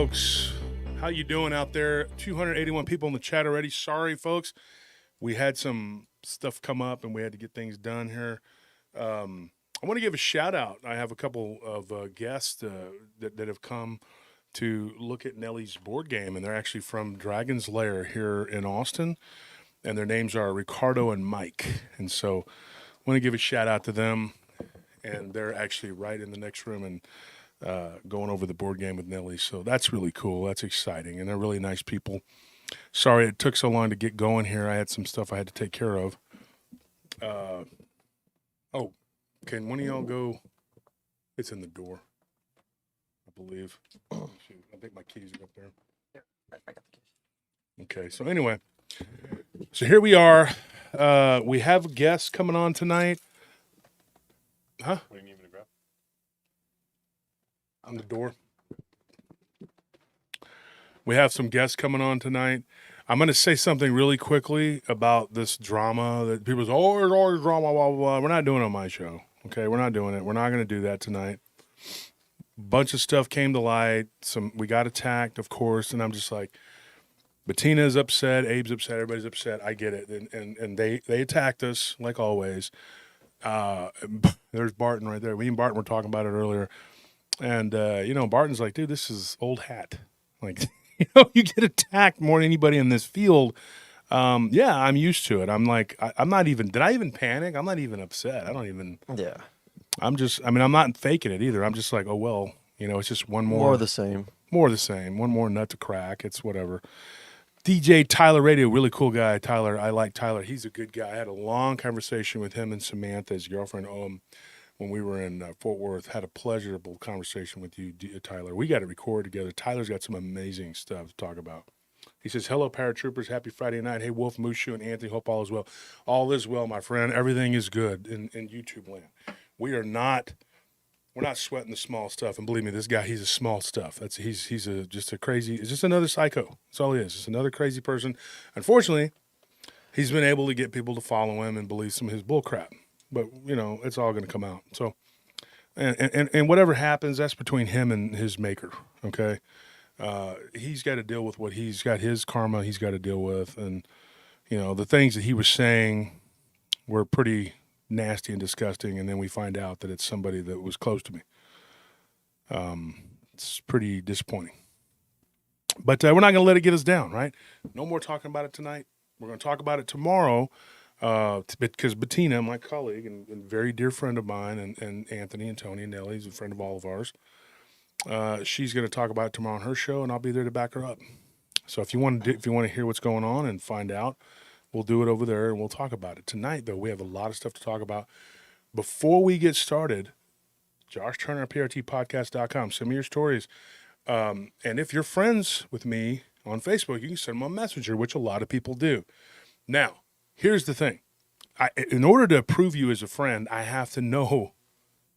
folks. How you doing out there? 281 people in the chat already. Sorry, folks. We had some stuff come up and we had to get things done here. I want to give a shout out. I have a couple of guests that have come to look at Nellie's board game, and they're actually from Dragon's Lair here in Austin, and their names are Ricardo and Mike. And so I want to give a shout out to them, and they're actually right in the next room and going over the board game with Nellie. So that's really cool. That's exciting, and they're really nice people. Sorry it took so long to get going here. I had some stuff I had to take care of. Oh, can one of y'all go? It's in the door, I believe. Shoot, I think my keys are up there. Yeah, I got the keys. Okay, so anyway, so here we are. We have guests coming on tonight. Huh? What do you need me to grab? On the door. We have some guests coming on tonight. I'm going to say something really quickly about this drama that people say, oh, there's always drama, blah, blah, blah. We're not doing it on my show. Okay, we're not doing it. We're not going to do that tonight. Bunch of stuff came to light. We got attacked, of course, and I'm just like, Bettina's upset, Abe's upset, everybody's upset. I get it. And they attacked us, like always. There's Barton right there. Me and Barton were talking about it earlier. And, Barton's like, dude, this is old hat. Like, you get attacked more than anybody in this field. Yeah, I'm used to it. I'm like, I'm not even, did I even panic? I'm not even upset. I don't even. Yeah. I'm not faking it either. I'm just like, oh, well, it's just one more. More of the same. More of the same. One more nut to crack. It's whatever. DJ Tyler Radio, really cool guy. Tyler, I like Tyler. He's a good guy. I had a long conversation with him and Samantha, his girlfriend, when we were in Fort Worth. Had a pleasurable conversation with you, Tyler. We got to record together. Tyler's got some amazing stuff to talk about. He says, hello, paratroopers. Happy Friday night. Hey, Wolf, Mushu, and Anthony. Hope all is well. All is well, my friend. Everything is good in YouTube land. We're not sweating the small stuff. And believe me, this guy, he's a small stuff. He's just another psycho. That's all he is. Just another crazy person. Unfortunately, he's been able to get people to follow him and believe some of his bull crap. But, it's all going to come out. So, and whatever happens, that's between him and his maker, okay? He's got to deal with what he's got, his karma he's got to deal with. And, the things that he was saying were pretty nasty and disgusting, and then we find out that it's somebody that was close to me. It's pretty disappointing. But we're not going to let it get us down, right? No more talking about it tonight. We're going to talk about it tomorrow. Because Bettina, my colleague and very dear friend of mine, and Anthony and Tony and Nellie, is a friend of all of ours, she's going to talk about it tomorrow on her show, and I'll be there to back her up. So if you want to hear what's going on and find out, we'll do it over there and we'll talk about it. Tonight, though, we have a lot of stuff to talk about. Before we get started, Josh Turner, PRTpodcast.com. Send me your stories. And if you're friends with me on Facebook, you can send them on Messenger, which a lot of people do. Now, here's the thing. In order to approve you as a friend, I have to know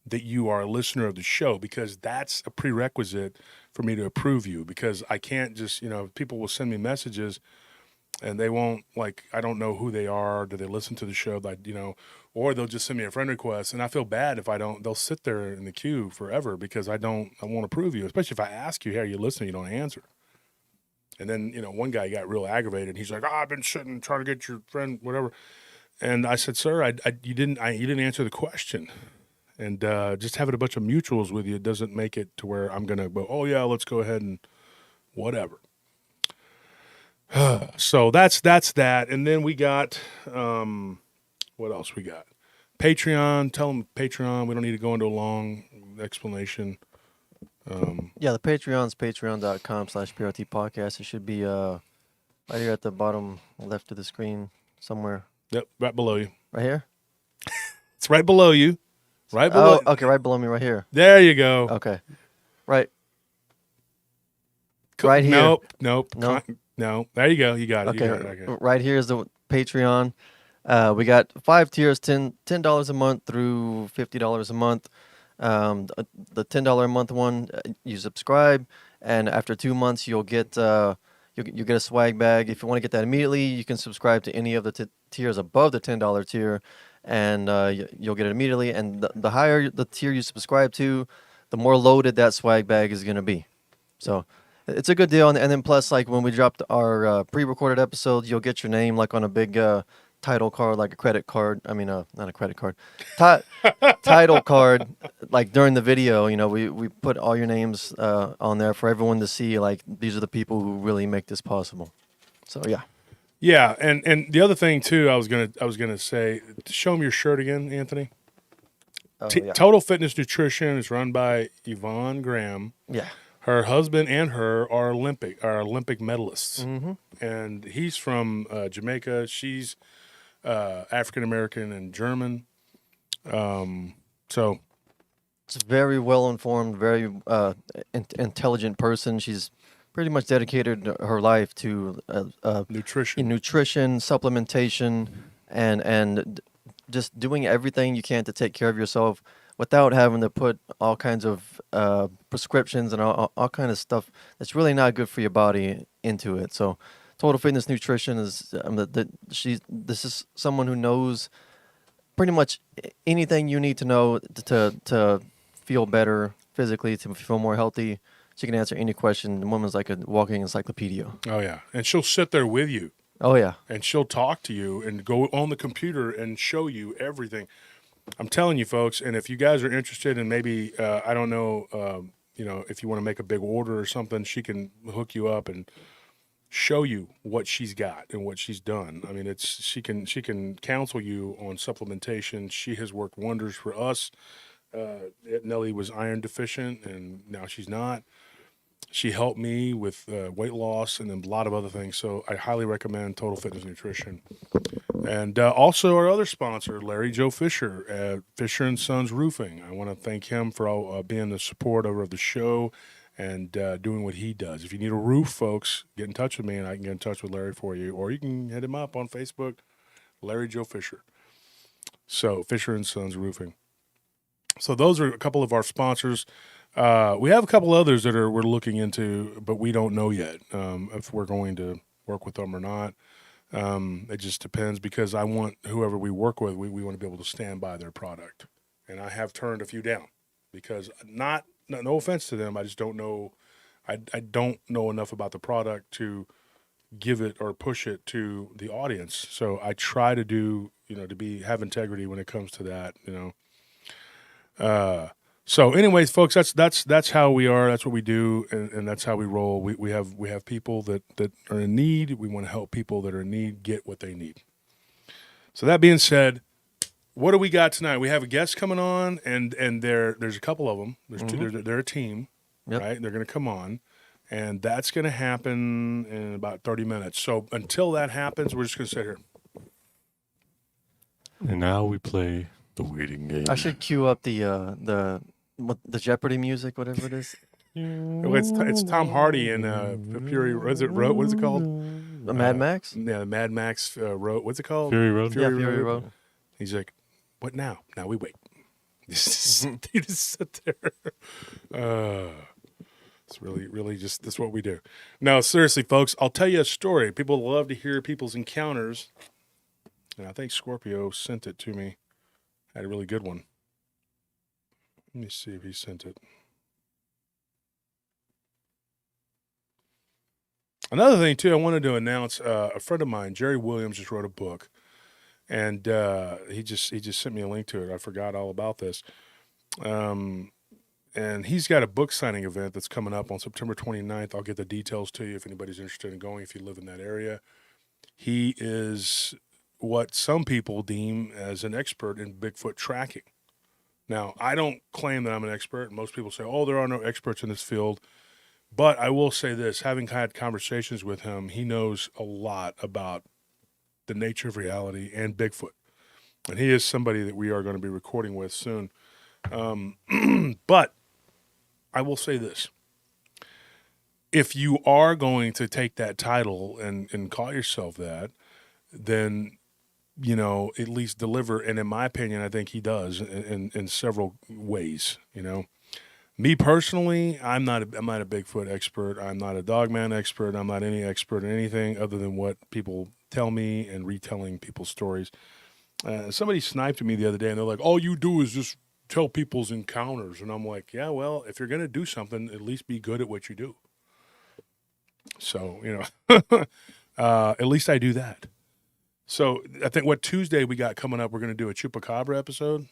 that you are a listener of the show, because that's a prerequisite for me to approve you, because I can't just, people will send me messages and they won't, I don't know who they are. Do they listen to the show? Or they'll just send me a friend request, and I feel bad if I don't. They'll sit there in the queue forever because I won't approve you, especially if I ask you, hey, are you listening? You don't answer. And then, one guy got real aggravated. He's like, I've been sitting trying to get your friend, whatever. And I said, sir, you didn't answer the question. And just having a bunch of mutuals with you doesn't make it to where I'm going to go, oh, yeah, let's go ahead and whatever. So that's that. And then we got, what else we got? Patreon. Tell them Patreon. We don't need to go into a long explanation. Yeah, the Patreon's patreon.com/PRT podcast. It should be right here at the bottom left of the screen somewhere. Yep, right below you. Right here? It's right below you. Right below. Oh, okay, right below me, right here. There you go. Okay. Right. Right here. Nope. No. There you go. You got it. Okay. You got it. Okay. Right here is the Patreon. We got 5 tiers, $10 a month through $50 a month. The $10 a month one, you subscribe, and after 2 months, you'll get you get a swag bag. If you want to get that immediately, you can subscribe to any of the tiers above the $10 tier, and you'll get it immediately. And the higher the tier you subscribe to, the more loaded that swag bag is going to be. So It's a good deal, and then plus, like when we dropped our pre-recorded episodes, you'll get your name like on a big title card, like a credit card. I mean, not a credit card, Ti- title card. Like during the video, we put all your names on there for everyone to see. Like these are the people who really make this possible. So yeah. Yeah, and the other thing too, I was gonna say, show them your shirt again, Anthony. Oh yeah. Total Fitness Nutrition is run by Yvonne Graham. Yeah. Her husband and her are Olympic medalists, Mm-hmm. and he's from Jamaica. She's African American and German. So It's a very well informed, very intelligent person. She's pretty much dedicated her life to nutrition. nutrition, supplementation, and just doing everything you can to take care of yourself without having to put all kinds of prescriptions and all kind of stuff that's really not good for your body into it. So, Total Fitness Nutrition is this is someone who knows pretty much anything you need to know to feel better physically, to feel more healthy. She can answer any question. The woman's like a walking encyclopedia. Oh yeah, and she'll sit there with you. Oh yeah, and she'll talk to you and go on the computer and show you everything. I'm telling you, folks. And if you guys are interested in maybe, I don't know, if you want to make a big order or something, she can hook you up and show you what she's got and what she's done. I mean, she can counsel you on supplementation. She has worked wonders for us. Nellie was iron deficient, and now she's not. She helped me with weight loss and then a lot of other things. So I highly recommend Total Fitness Nutrition. And also our other sponsor, Larry Joe Fisher at Fisher and Sons Roofing. I want to thank him for all, being the support over of the show and doing what he does. If you need a roof, folks, get in touch with me and I can get in touch with Larry for you. Or you can hit him up on Facebook, Larry Joe Fisher. So Fisher and Sons Roofing. So those are a couple of our sponsors. We have a couple others that we're looking into, but we don't know yet if we're going to work with them or not. It just depends because I want whoever we work with, we want to be able to stand by their product. And I have turned a few down because no offense to them, I just don't know. I don't know enough about the product to give it or push it to the audience. So I try to do, have integrity when it comes to that, So anyways, folks, that's how we are. That's what we do. And that's how we roll. We have people that are in need. We want to help people that are in need get what they need. So that being said, what do we got tonight? We have a guest coming on and there's a couple of them. There's two, they're a team, Yep. right? They're going to come on and that's going to happen in about 30 minutes. So until that happens, we're just going to sit here. And now we play the waiting game. I should cue up the Jeopardy music, whatever it is. It's Tom Hardy and Fury. What is it called? The Mad Max. Yeah, Mad Max Road. What's it called? Fury Road? Fury Road. He's like, what now? Now we wait. You just sit there. It's really just that's what we do. No, seriously, folks, I'll tell you a story. People love to hear people's encounters. And I think Scorpio sent it to me. I had a really good one. Let me see if he sent it. Another thing, too, I wanted to announce, a friend of mine, Jerry Williams, just wrote a book. And he just sent me a link to it. I forgot all about this. And he's got a book signing event that's coming up on September 29th. I'll get the details to you if anybody's interested in going, if you live in that area. He is what some people deem as an expert in Bigfoot tracking. Now, I don't claim that I'm an expert. Most people say, oh, there are no experts in this field. But I will say this, having had conversations with him, he knows a lot about the nature of reality and Bigfoot. And he is somebody that we are going to be recording with soon. But I will say this. If you are going to take that title and call yourself that, then, at least deliver. And in my opinion, I think he does in several ways, Me personally, I'm not a Bigfoot expert. I'm not a Dogman expert. I'm not any expert in anything other than what people tell me and retelling people's stories. Somebody sniped at me the other day, and they're like, all you do is just tell people's encounters. And I'm like, yeah, well, if you're going to do something, at least be good at what you do. So, at least I do that. So I think Tuesday we got coming up, we're going to do a Chupacabra episode.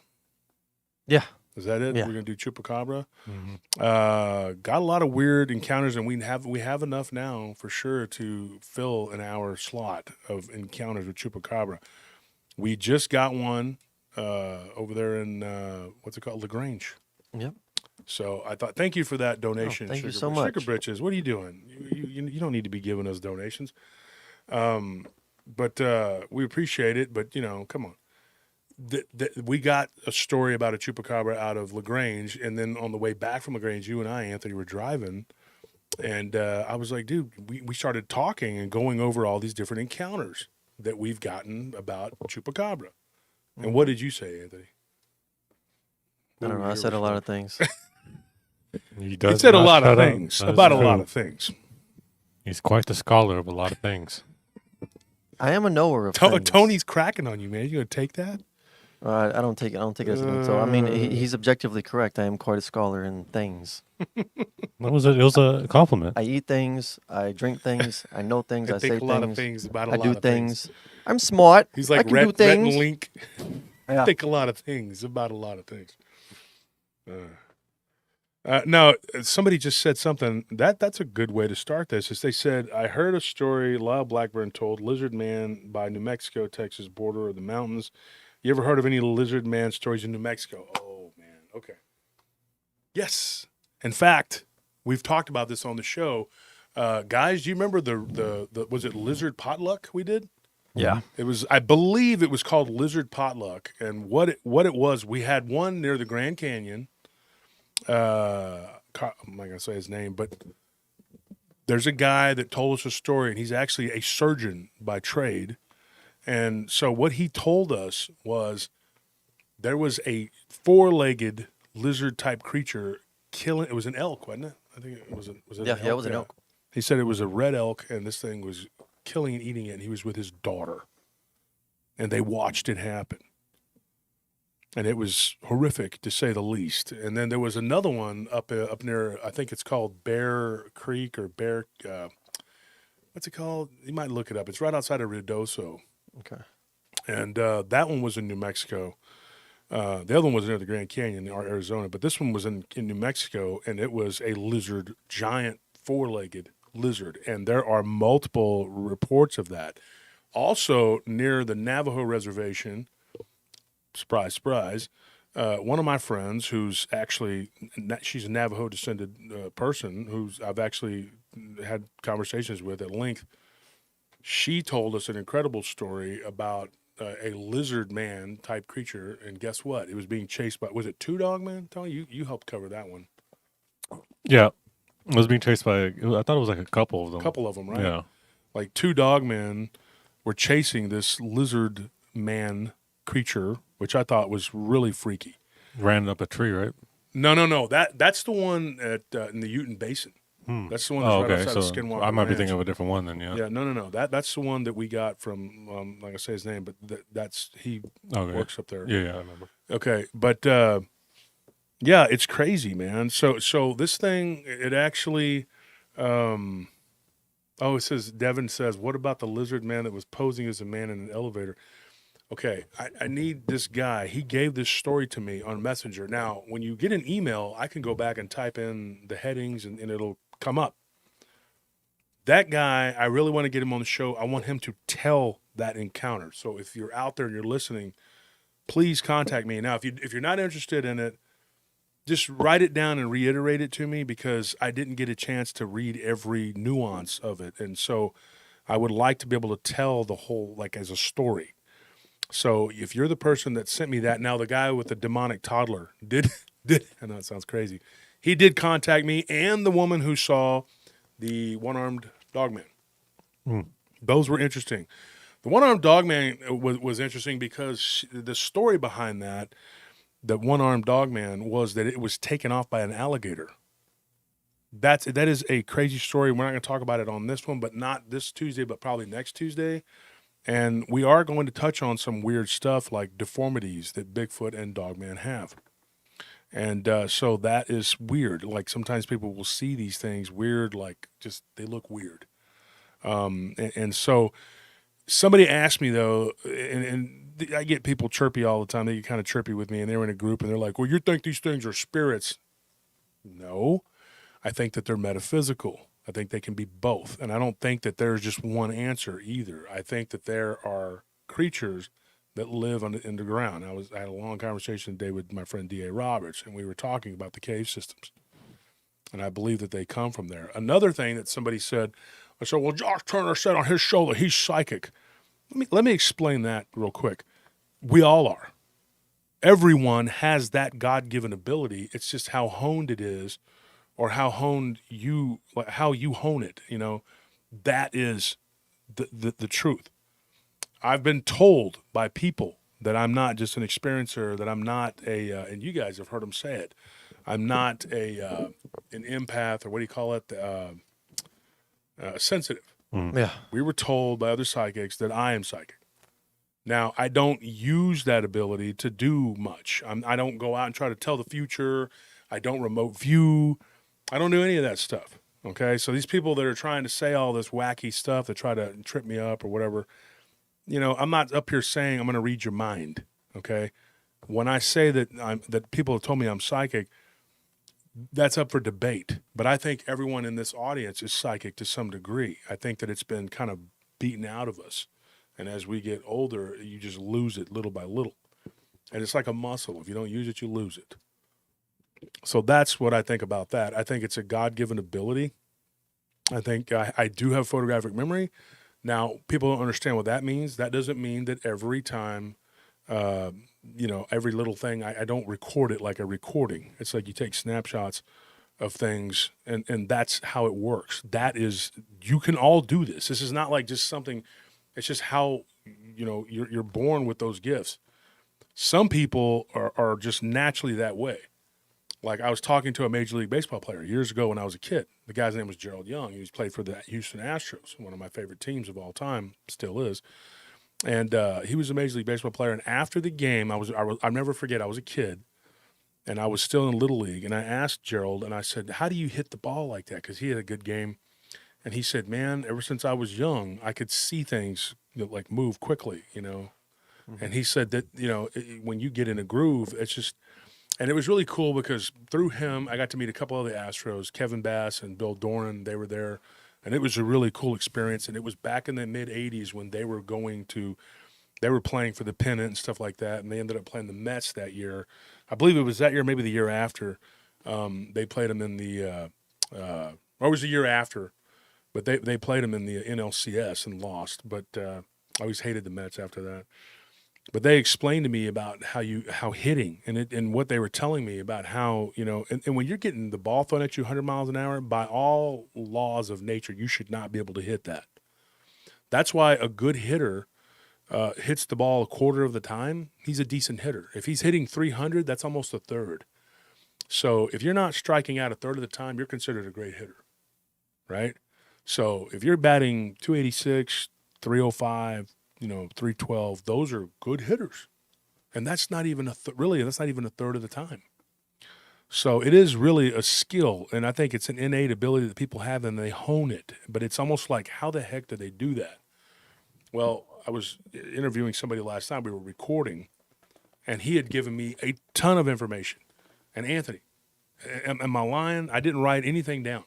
Yeah. Is that it? Yeah. We're going to do Chupacabra. Mm-hmm. Got a lot of weird encounters, and we have enough now for sure to fill an hour slot of encounters with Chupacabra. We just got one over there in what's it called, LaGrange. Yep. So I thought, thank you for that donation. thank you Sugar so much. Sugar Britches, what are you doing? You don't need to be giving us donations. But we appreciate it. But come on. We got a story about a Chupacabra out of LaGrange, and then on the way back from LaGrange, you and I, Anthony, were driving, and I was like, dude, we started talking and going over all these different encounters that we've gotten about Chupacabra. And what did you say, Anthony? I don't know. I said a lot of things. He said a lot of shut up. things That is about a true. lot of things. He's quite the scholar of a lot of things. I am a knower of things. Tony's cracking on you, man. You gonna take that? I don't take it as an insult. I mean, he's objectively correct. I am quite a scholar in things. It was a compliment. I eat things. I drink things. I know things. I say think a lot of things. things about a I lot do of things. things. I'm smart. He's I like can do Rhett and things. Link. Yeah. Think a lot of things about a lot of things. No, somebody just said something that's a good way to start this. Is they said, I heard a story Lyle Blackburn told, Lizard Man by New Mexico, Texas border of the mountains. You ever heard of any Lizard Man stories in New Mexico? Oh man, okay. Yes. In fact, we've talked about this on the show. Guys, do you remember the was it Lizard Potluck we did? Yeah. It was, I believe it was called Lizard Potluck. And what it was, we had one near the Grand Canyon. I'm not going to say his name, but there's a guy that told us a story, and he's actually a surgeon by trade. And so what he told us was there was a four-legged lizard-type creature killing. It was an elk, wasn't it? I think it was. Was it? Yeah, an elk? yeah, it was an elk. He said it was a red elk, and this thing was killing and eating it, and he was with his daughter. And they watched it happen. And it was horrific, to say the least. And then there was another one up near, I think it's called Bear Creek or Bear, what's it called? You might look it up. It's right outside of Ruidoso. Okay. And that one was in New Mexico. The other one was near the Grand Canyon in Arizona. But this one was in New Mexico, and it was a lizard, giant four-legged lizard. And there are multiple reports of that. Also, near the Navajo Reservation, surprise, surprise, one of my friends who's actually, she's a Navajo descended person who's I've actually had conversations with at length. She told us an incredible story about a lizard man type creature, and guess what? It was being chased by, was it two Dogman? Tony, you helped cover that one. Yeah. It was being chased by, I thought it was like a couple of them. A couple of them, right? Yeah. Like two Dogmen were chasing this lizard man creature, which I thought was really freaky. Ran up a tree, right? No. That's the one at in the Uten Basin. That's the one that's right outside of Skinwalker I might be Ranch. thinking of a different one then, yeah. Yeah, no. That's the one that we got from, like I say his name, but that's he works up there. Yeah, I remember. Okay, but yeah, it's crazy, man. So this thing, it actually, it says, Devin says, what about the lizard man that was posing as a man in an elevator? Okay, I need this guy. He gave this story to me on Messenger. Now, when you get an email, I can go back and type in the headings and it'll come up. That guy, I really want to get him on the show. I want him to tell that encounter. So if you're out there and you're listening, please contact me. Now, if you're not interested in it, just write it down and reiterate it to me, because I didn't get a chance to read every nuance of it. And so I would like to be able to tell the whole, like, as a story. So if you're the person that sent me that, now the guy with the demonic toddler did, I know it sounds crazy. He did contact me, and the woman who saw the one-armed dogman. Those were interesting. The one-armed dogman was interesting because the story behind that one-armed dogman was that it was taken off by an alligator. That is a crazy story. We're not going to talk about it on this one, but not this Tuesday, but probably next Tuesday. And we are going to touch on some weird stuff like deformities that Bigfoot and Dogman have. And so that is weird. Like sometimes people will see these things weird, like just they look weird. And so somebody asked me though, and I get people chirpy all the time. They get kind of chirpy with me, and they're in a group and they're like, "Well, you think these things are spirits?" No, I think that they're metaphysical. I think they can be both, and I don't think that there's just one answer either. I think that there are creatures that live in the ground. I had a long conversation today with my friend D.A. Roberts, and we were talking about the cave systems, and I believe that they come from there. Another thing that somebody said, I said, well, Josh Turner said on his show that he's psychic. Let me explain that real quick. We all are. Everyone has that God-given ability. It's just how honed it is, or how you hone it. You know, that is the truth. I've been told by people that I'm not just an experiencer, that I'm not and you guys have heard them say it, I'm not an empath, or what do you call it, sensitive. Yeah. We were told by other psychics that I am psychic. Now, I don't use that ability to do much. I don't go out and try to tell the future. I don't remote view. I don't do any of that stuff, okay? So these people that are trying to say all this wacky stuff that try to trip me up or whatever, you know, I'm not up here saying I'm going to read your mind, okay? When I say that people have told me I'm psychic, that's up for debate. But I think everyone in this audience is psychic to some degree. I think that it's been kind of beaten out of us. And as we get older, you just lose it little by little. And it's like a muscle. If you don't use it, you lose it. So that's what I think about that. I think it's a God-given ability. I think I do have photographic memory. Now, people don't understand what that means. That doesn't mean that every time, every little thing, I don't record it like a recording. It's like you take snapshots of things, and that's how it works. That is, you can all do this. This is not like just something, it's just how, you're born with those gifts. Some people are just naturally that way. Like I was talking to a Major League Baseball player years ago when I was a kid. The guy's name was Gerald Young. He played for the Houston Astros, one of my favorite teams of all time, still is. And he was a Major League Baseball player. And after the game, I'll never forget, I was a kid, and I was still in Little League. And I asked Gerald, and I said, how do you hit the ball like that? Because he had a good game. And he said, man, ever since I was young, I could see things like move quickly, Mm-hmm. And he said that, when you get in a groove, it's just – and it was really cool because through him, I got to meet a couple of the Astros, Kevin Bass and Bill Doran. They were there, and it was a really cool experience. And it was back in the mid-'80s when they were playing for the pennant and stuff like that, and they ended up playing the Mets that year. I believe it was that year, maybe the year after. They played them in the or it was the year after, but they played them in the NLCS and lost. But I always hated the Mets after that. But they explained to me about how hitting and what they were telling me about how, and when you're getting the ball thrown at you 100 miles an hour, by all laws of nature, you should not be able to hit that. That's why a good hitter hits the ball a quarter of the time. He's a decent hitter. If he's hitting 300, that's almost a third. So if you're not striking out a third of the time, you're considered a great hitter, right? So if you're batting 286, 305, 312, those are good hitters. And that's not even that's not even a third of the time. So it is really a skill, and I think it's an innate ability that people have, and they hone it. But it's almost like, how the heck do they do that? Well, I was interviewing somebody last time. We were recording, and he had given me a ton of information. And Anthony, am I lying? I didn't write anything down.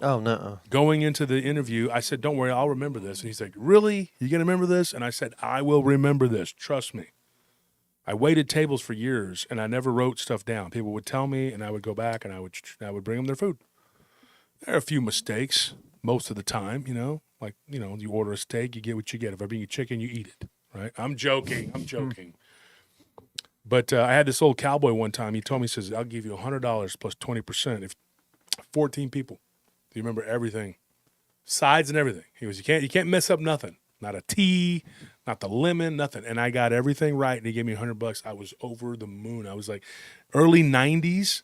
Oh, no. Going into the interview, I said, don't worry, I'll remember this. And he's like, really? You going to remember this? And I said, I will remember this. Trust me. I waited tables for years, and I never wrote stuff down. People would tell me, and I would go back, and I would bring them their food. There are a few mistakes most of the time, like, you order a steak, you get what you get. If I bring you chicken, you eat it, right? I'm joking. But I had this old cowboy one time. He told me, he says, I'll give you $100 plus 20% if 14 people. You remember everything, sides and everything. He goes, you can't mess up nothing, not a tea, not the lemon, nothing. And I got everything right, and he gave me $100. I was over the moon. I was like, early 90s,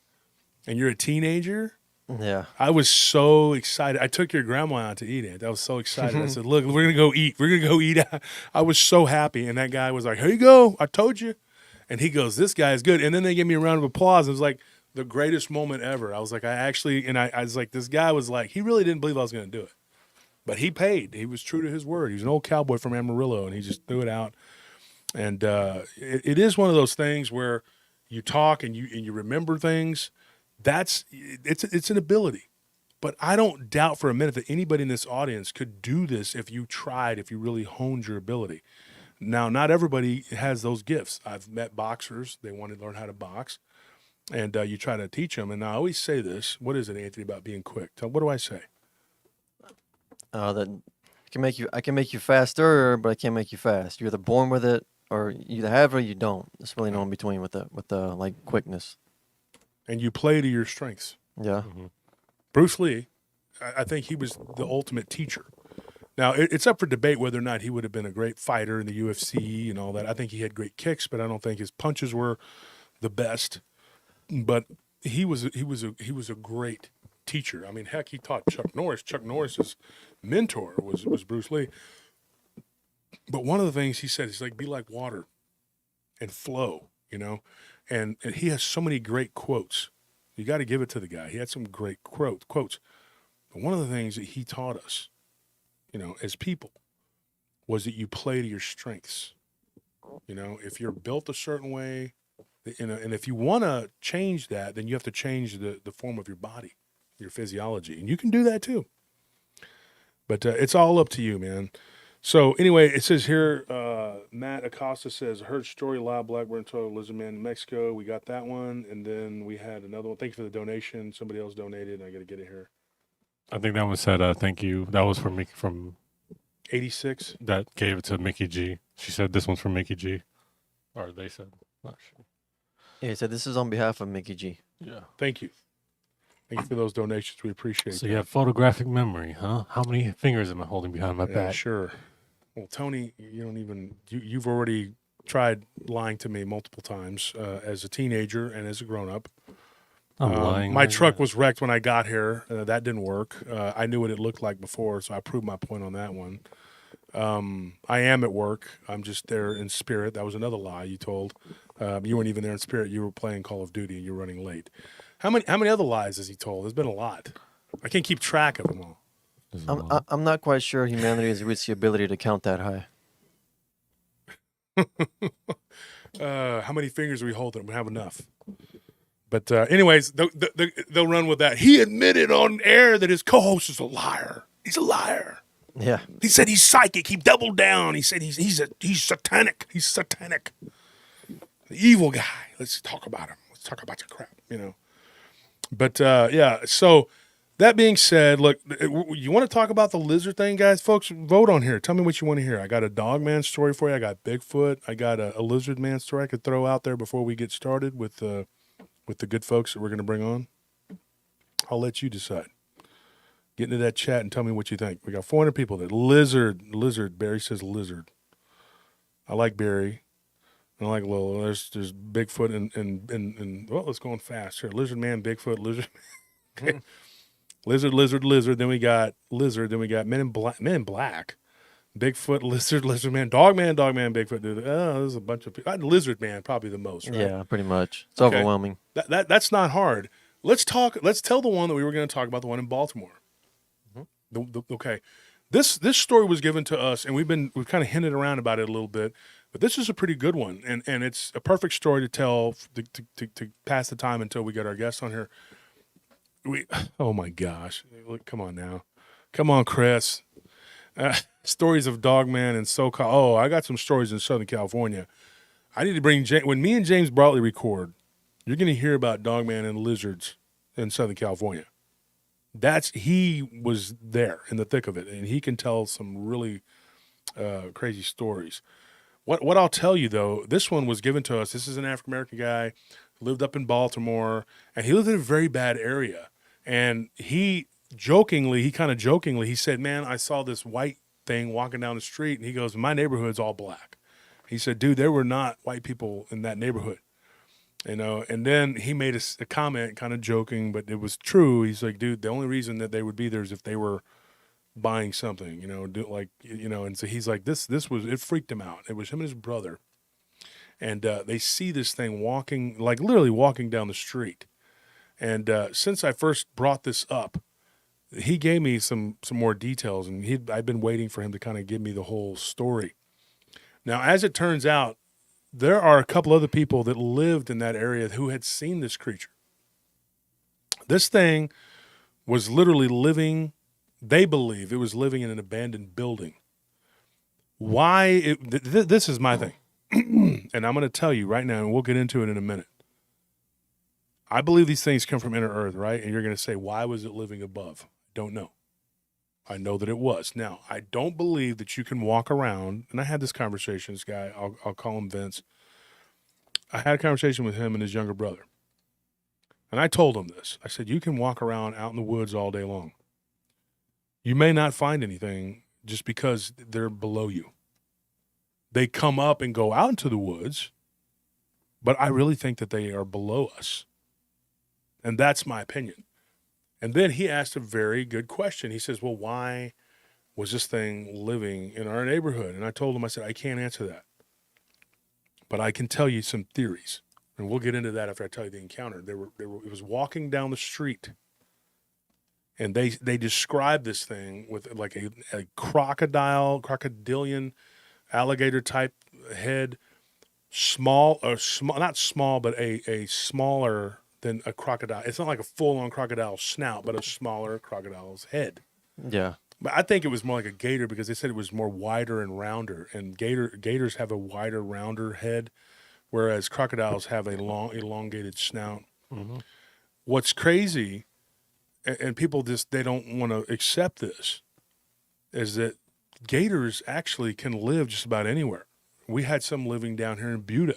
and you're a teenager. Yeah. I was so excited. I took your grandma out to eat it. I was so excited. I said, look, we're gonna go eat. We're gonna go eat. I was so happy, and that guy was like, here you go. I told you. And he goes, this guy is good. And then they gave me a round of applause. It was like, the greatest moment ever. I was like, I was like, this guy was like, he really didn't believe I was going to do it. But he paid. He was true to his word. He's an old cowboy from Amarillo, and he just threw it out. And it is one of those things where you talk and you remember things. It's an ability. But I don't doubt for a minute that anybody in this audience could do this if you tried, if you really honed your ability. Now, not everybody has those gifts. I've met boxers. They want to learn how to box. And you try to teach them. And I always say this. What is it, Anthony, about being quick? What do I say? That I can make you faster, but I can't make you fast. You're either born with it, or you either have it or you don't. There's really no in between with the like quickness. And you play to your strengths. Yeah. Mm-hmm. Bruce Lee, I think he was the ultimate teacher. Now, it's up for debate whether or not he would have been a great fighter in the UFC and all that. I think he had great kicks, but I don't think his punches were the best. But he was a great teacher. I mean, heck, he taught Chuck Norris. Chuck Norris's mentor was Bruce Lee. But one of the things he said is like, be like water and flow, you know. And he has so many great quotes. You got to give it to the guy. He had some great quotes. But one of the things that he taught us, you know, as people, was that you play to your strengths. You know, if you're built a certain way, and if you want to change that, then you have to change the form of your body, your physiology. And you can do that too. But it's all up to you, man. So anyway, it says here, Matt Acosta says, heard story loud Blackburn told Lizard Man in Mexico. We got that one. And then we had another one. Thank you for the donation. Somebody else donated. I got to get it here. I think that one said, thank you. That was from Mickey, from 86. that gave it to Mickey G. She said this one's from Mickey G. Or they said. Not sure. Yeah, he said this is on behalf of Mickey G. Yeah. Thank you. Thank you for those donations. We appreciate So that. you have photographic memory, huh? How many fingers am I holding behind my Yeah, back? sure. Well, Tony, you've already tried lying to me multiple times as a teenager and as a grown-up. I'm lying. My truck was wrecked when I got here. That didn't work. I knew what it looked like before, so I proved my point on that one. I am at work. I'm just there in spirit. That was another lie you told. You weren't even there in spirit. You were playing Call of Duty and you were running late. How many other lies has he told? There's been a lot. I can't keep track of them all. I'm not quite sure humanity has reached the ability to count that high. How many fingers are we holding? We have enough. But anyways, they'll run with that. He admitted on air that his co-host is a liar. He's a liar. Yeah. He said he's psychic. He doubled down. He said he's satanic. He's satanic. The evil guy. Let's talk about him. Let's talk about the crap, you know. But yeah, so that being said, look, you want to talk about the lizard thing, guys? Folks, vote on here. Tell me what you want to hear. I got a Dogman story for you. I got Bigfoot. I got a lizard man story I could throw out there before we get started with the good folks that we're going to bring on. I'll let you decide. Get into that chat and tell me what you think. We got 400 people there. Lizard. Barry says lizard. I like Barry. I like Lola. There's Bigfoot and well, it's going fast here. Lizard man, Bigfoot, lizard. Okay. Lizard. Then we got lizard. Then we got Men in Black. Bigfoot, lizard man, Dogman, Bigfoot. There's a bunch of people. Lizard man, probably the most, right? Yeah, pretty much. It's Okay. overwhelming. That's not hard. Let's tell the one that we were going to talk about, the one in Baltimore. Okay. This story was given to us, and we've kind of hinted around about it a little bit, but this is a pretty good one, and it's a perfect story to tell to pass the time until we get our guests on here. Oh my gosh! Look, come on now, come on, Chris. Stories of Dogman and SoCal. Oh, I got some stories in Southern California. I need to bring when me and James Bartley record. You're going to hear about Dogman and lizards in Southern California. He was there in the thick of it, and he can tell some really crazy stories. What I'll tell you, though, this one was given to us. This is an African-American guy who lived up in Baltimore, and he lived in a very bad area. And he kind of jokingly, said, man, I saw this white thing walking down the street, and he goes, my neighborhood's all black. He said, dude, there were not white people in that neighborhood. You know, and then he made a comment kind of joking, but it was true. He's like, dude, the only reason that they would be there is if they were buying something, you know, and so he's like, it freaked him out. It was him and his brother. And they see this thing literally walking down the street. And since I first brought this up, he gave me some more details, and I've been waiting for him to kind of give me the whole story. Now, as it turns out, there are a couple other people that lived in that area who had seen this creature. This thing was literally living, they believe it was living in an abandoned building. Why? This is my thing. And I'm going to tell you right now, and we'll get into it in a minute. I believe these things come from inner earth, right? And you're going to say, why was it living above? Don't know. I know that it was. Now, I don't believe that you can walk around, and I had this conversation, this guy, I'll call him Vince. I had a conversation with him and his younger brother. And I told him this. I said, you can walk around out in the woods all day long. You may not find anything just because they're below you. They come up and go out into the woods, but I really think that they are below us. And that's my opinion. And then he asked a very good question. He says, well, why was this thing living in our neighborhood? And I told him, I said, I can't answer that. But I can tell you some theories. And we'll get into that after I tell you the encounter. It was walking down the street. And they described this thing with like a crocodilian, alligator type head, not small, but a smaller than a crocodile. It's not like a full-on crocodile snout, but a smaller crocodile's head. Yeah. But I think it was more like a gator because they said it was more wider and rounder. And gators have a wider, rounder head, whereas crocodiles have a long, elongated snout. Mm-hmm. What's crazy, and people just, they don't want to accept this, is that gators actually can live just about anywhere. We had some living down here in Buda,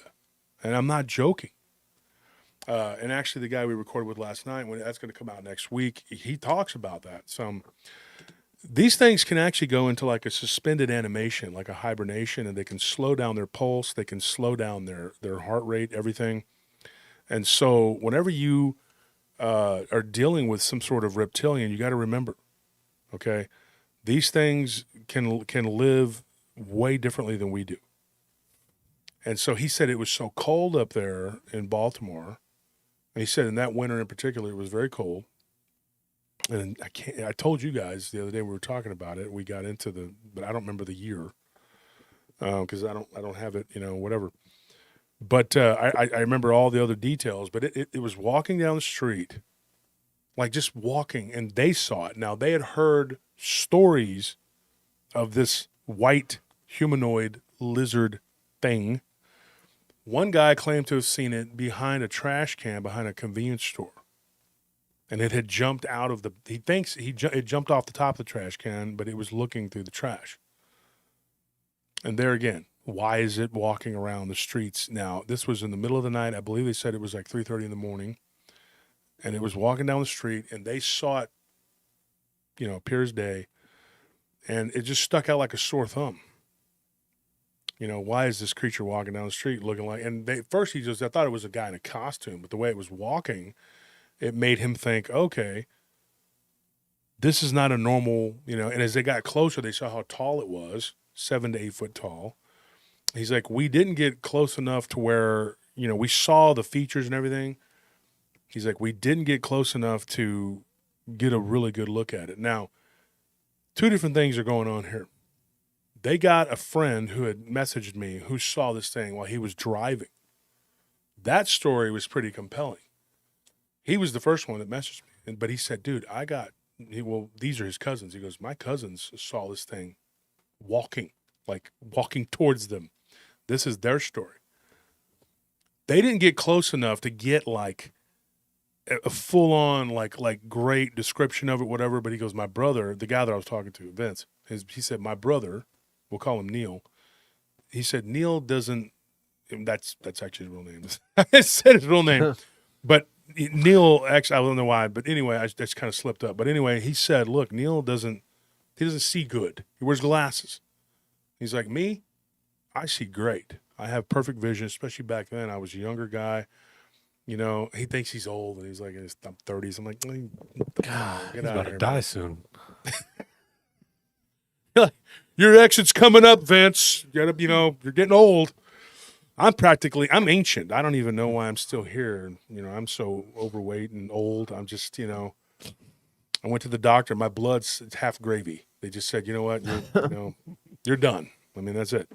and I'm not joking. And actually, the guy we recorded with last night, when that's going to come out next week, he talks about that. These things can actually go into like a suspended animation, like a hibernation, and they can slow down their pulse, they can slow down their heart rate, everything. And so, whenever you are dealing with some sort of reptilian, you got to remember, okay, these things can live way differently than we do. And so he said it was so cold up there in Baltimore. And he said in that winter in particular, it was very cold. And I told you guys the other day we were talking about it. We got into but I don't remember the year because I don't have it, whatever. But I remember all the other details. But it was walking down the street, like just walking, and they saw it. Now they had heard stories of this white humanoid lizard thing. One guy claimed to have seen it behind a trash can behind a convenience store. And it had jumped out of he thinks it jumped off the top of the trash can, but it was looking through the trash. And there again, why is it walking around the streets? Now, this was in the middle of the night. I believe they said it was like 3:30 in the morning. And it was walking down the street, and they saw it, clear as day. And it just stuck out like a sore thumb. Why is this creature walking down the street looking like, and first I thought it was a guy in a costume, but the way it was walking, it made him think, okay, this is not a normal, and as they got closer, they saw how tall it was, 7 to 8 foot tall. He's like, we didn't get close enough to where, we saw the features and everything. He's like, we didn't get close enough to get a really good look at it. Now, two different things are going on here. They got a friend who had messaged me who saw this thing while he was driving. That story was pretty compelling. He was the first one that messaged me. But he said, dude, these are his cousins. He goes, my cousins saw this thing walking towards them. This is their story. They didn't get close enough to get like a full-on, like great description of it, whatever. But he goes, my brother, the guy that I was talking to, Vince, he said, my brother, we'll call him Neil. He said, Neil doesn't, that's actually his real name. I said his real name. But Neil, actually, I don't know why, but anyway, I just kind of slipped up. But anyway, he said, look, Neil doesn't see good. He wears glasses. He's like, me, I see great. I have perfect vision, especially back then. I was a younger guy. He thinks he's old, and he's like in his 30s. I'm like, God, get he's out about of to here, die man. soon. Your exit's coming up, Vince. You're getting old. I'm ancient. I don't even know why I'm still here. I'm so overweight and old. I'm just, I went to the doctor. My blood's half gravy. They just said, you know what, you're done. I mean, that's it.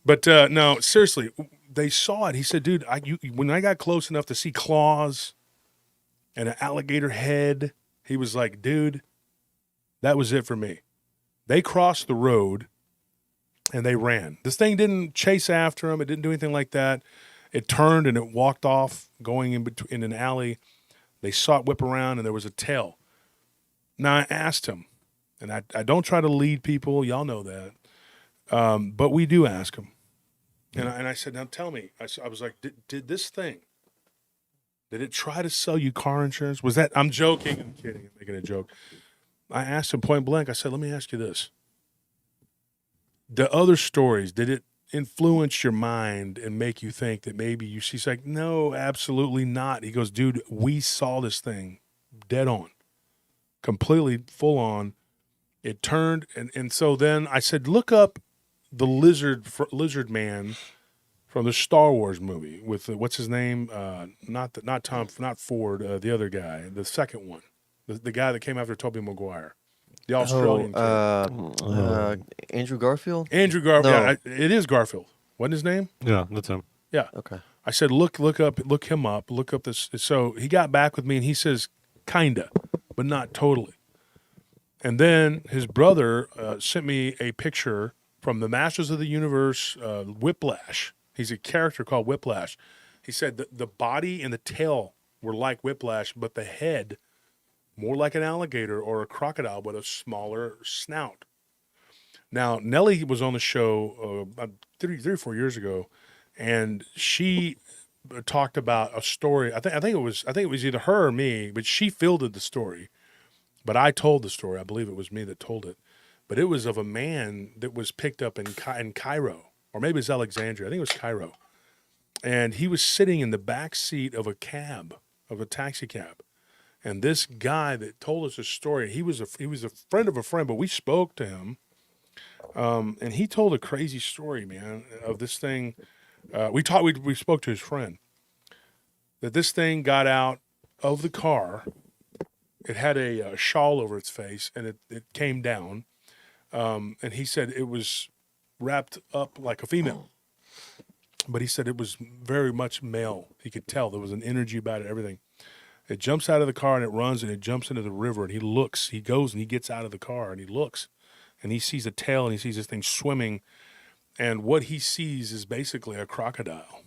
But no, seriously, they saw it. He said, dude, when I got close enough to see claws and an alligator head, he was like, dude, that was it for me. They crossed the road and they ran. This thing didn't chase after them. It didn't do anything like that. It turned and it walked off, going in an alley. They saw it whip around, and there was a tail. Now, I asked him, and I don't try to lead people. Y'all know that. But we do ask him. And I said, now tell me. I was like, did this thing, did it try to sell you car insurance? Was that, I'm joking. I'm kidding. I'm making a joke. I asked him point blank. I said, let me ask you this. The other stories, did it influence your mind and make you think that maybe you see? He's like, no, absolutely not. He goes, dude, we saw this thing dead on, completely full on. It turned. And so then I said, look up the lizard man from the Star Wars movie with what's his name? Not Ford, the other guy, the second one, the guy that came after Tobey Maguire. The Australian kid. Andrew Garfield? Andrew Garfield. No. Yeah, it is Garfield. What's his name? Yeah, that's him. Yeah. Okay. I said, look him up. Look up this. So he got back with me and he says, kinda, but not totally. And then his brother sent me a picture from the Masters of the Universe, Whiplash. He's a character called Whiplash. He said that the body and the tail were like Whiplash, but the head more like an alligator or a crocodile with a smaller snout. Now, Nellie was on the show 3 or 4 years ago, and she talked about a story. I think it was either her or me, but she fielded the story. But I told the story. I believe it was me that told it. But it was of a man that was picked up in Cairo, or maybe it's Alexandria. I think it was Cairo. And he was sitting in the back seat of a taxi cab. And this guy that told us this story, he was a friend of a friend, but we spoke to him, and he told a crazy story, man, of this thing. We spoke to his friend that this thing got out of the car. It had a shawl over its face, and it came down, and he said it was wrapped up like a female, but he said it was very much male. He could tell there was an energy about it, everything. It jumps out of the car and it runs and it jumps into the river and he looks. He goes and he gets out of the car and he looks and he sees a tail and he sees this thing swimming. And what he sees is basically a crocodile.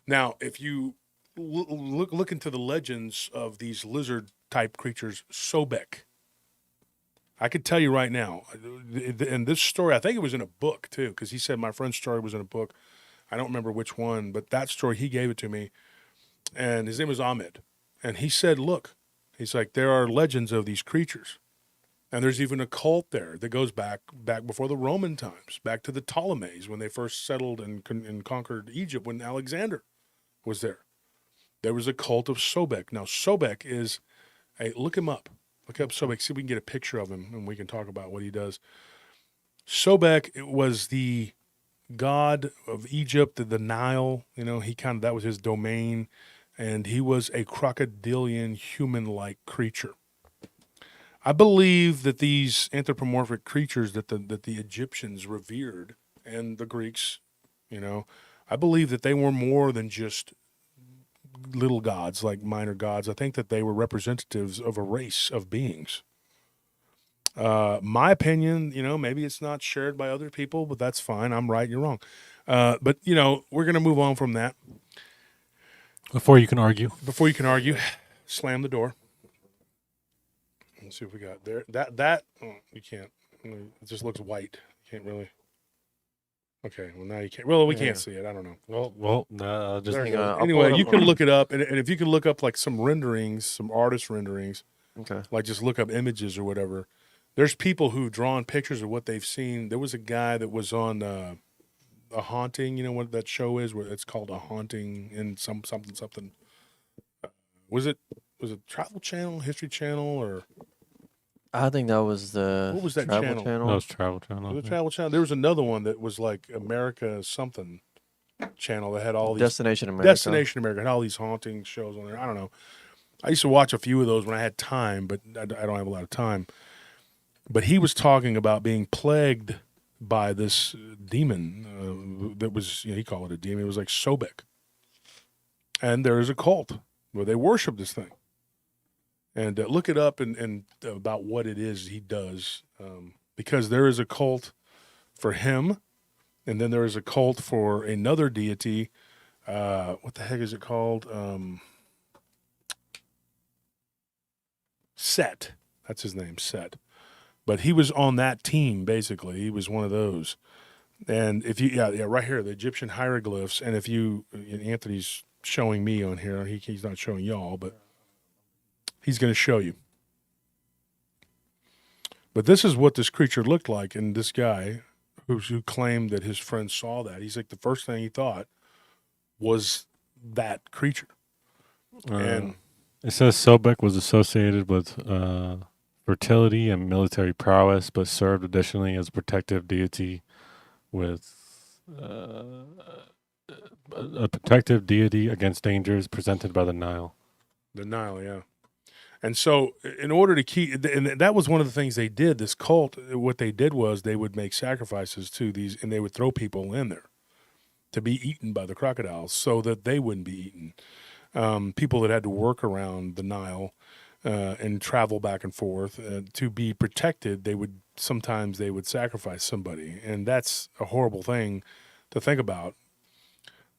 Now, if you look into the legends of these lizard type creatures, Sobek, I could tell you right now, and this story, I think it was in a book too, because he said my friend's story was in a book. I don't remember which one, but that story, he gave it to me. And his name was Ahmed. And he said, look, he's like, there are legends of these creatures. And there's even a cult there that goes back before the Roman times, back to the Ptolemies when they first settled and conquered Egypt when Alexander was there. There was a cult of Sobek. Now, Sobek is look him up. Look up Sobek. See if we can get a picture of him and we can talk about what he does. Sobek was the god of Egypt, the Nile. That was his domain. And he was a crocodilian human-like creature. I believe that these anthropomorphic creatures that the Egyptians revered and the Greeks, I believe that they were more than just little gods, like minor gods. I think that they were representatives of a race of beings. My opinion, maybe it's not shared by other people, but that's fine. I'm right, you're wrong. But we're going to move on from that. Before you can argue, slam the door. Let's see what we got there. You can't. It just looks white. You can't really. Okay, well now you can't. Well, we can't see it. I don't know. just There you go. Anyway, you can look it up, and if you can look up like some renderings, some artist renderings, Okay. like just look up images or whatever. There's people who've drawn pictures of what they've seen. There was a guy that was on A Haunting. You know what that show is? Where it's called A Haunting in something. Was it Travel Channel, History Channel, or I think that was the What was that Travel channel? Channel. That was Travel Channel. Was it Travel Channel? There was another one that was like America something channel that had all these Destination America. Destination America had all these haunting shows on there. I don't know. I used to watch a few of those when I had time, but I don't have a lot of time. But he was talking about being plagued by this demon that was, he called it a demon. It was like Sobek. And there is a cult where they worship this thing. And look it up and about what it is he does. Because there is a cult for him, and then there is a cult for another deity. What the heck is it called? Set. That's his name, Set. But he was on that team, basically. He was one of those. And if you, right here, the Egyptian hieroglyphs. And if you, Anthony's showing me on here. He's not showing y'all, but he's going to show you. But this is what this creature looked like. And this guy who claimed that his friend saw that, he's like, the first thing he thought was that creature. And it says Sobek was associated with fertility and military prowess, but served additionally as a protective deity with a protective deity against dangers presented by the Nile. The Nile, yeah. And so in order to keep, and that was one of the things they did, this cult, what they did was they would make sacrifices to these, and they would throw people in there to be eaten by the crocodiles so that they wouldn't be eaten. People that had to work around the Nile and travel back and forth to be protected, they would sacrifice somebody. And that's a horrible thing to think about.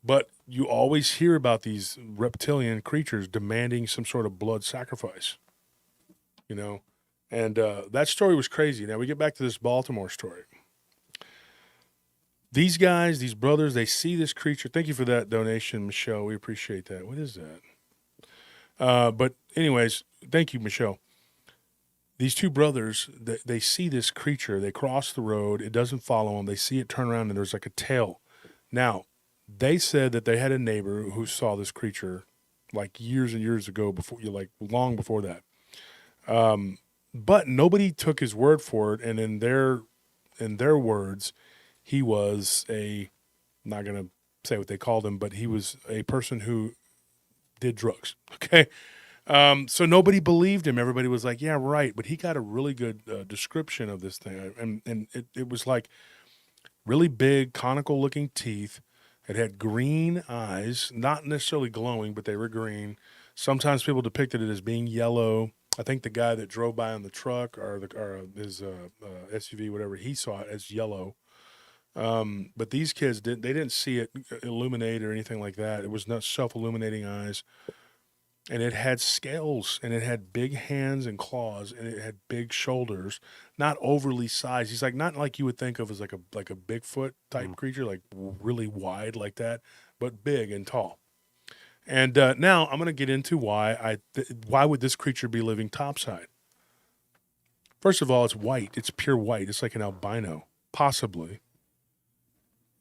But you always hear about these reptilian creatures demanding some sort of blood sacrifice, and that story was crazy. Now we get back to this Baltimore story. These guys, these brothers, they see this creature. Thank you for that donation, Michelle. We appreciate that. What is that? But anyways, thank you, Michelle. These two brothers, they see this creature. They cross the road. It doesn't follow them. They see it turn around, and there's like a tail. Now, they said that they had a neighbor who saw this creature like years and years ago, long before that. But nobody took his word for it. And in their words, he was not going to say what they called him, but he was a person who did drugs. Okay. So nobody believed him. Everybody was like, yeah, right. But he got a really good description of this thing. And it was like really big, conical looking teeth. It had green eyes, not necessarily glowing, but they were green. Sometimes people depicted it as being yellow. I think the guy that drove by on the truck or his SUV, whatever, he saw it as yellow. But these kids didn't see it illuminate or anything like that. It was not self-illuminating eyes. And it had scales, and it had big hands and claws, and it had big shoulders, not overly sized. He's like, not like you would think of as like a Bigfoot type creature, like really wide like that, but big and tall. And now I'm going to get into why would this creature be living topside? First of all, it's white. It's pure white. It's like an albino, possibly.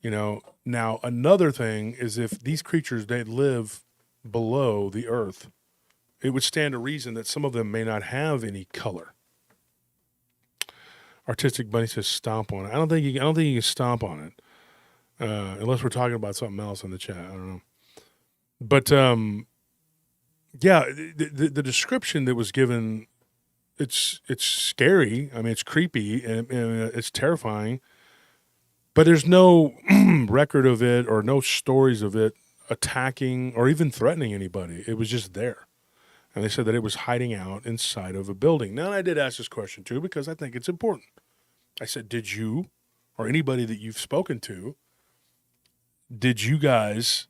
Now another thing is if these creatures, they live below the earth, it would stand to reason that some of them may not have any color. Artistic Bunny says stomp on it. I don't think you can stomp on it, unless we're talking about something else in the chat. I don't know. But yeah, the description that was given, it's scary. I mean, it's creepy and it's terrifying. But there's no record of it or no stories of it attacking or even threatening anybody. It was just there. And they said that it was hiding out inside of a building. Now, I did ask this question, too, because I think it's important. I said, did you or anybody that you've spoken to, did you guys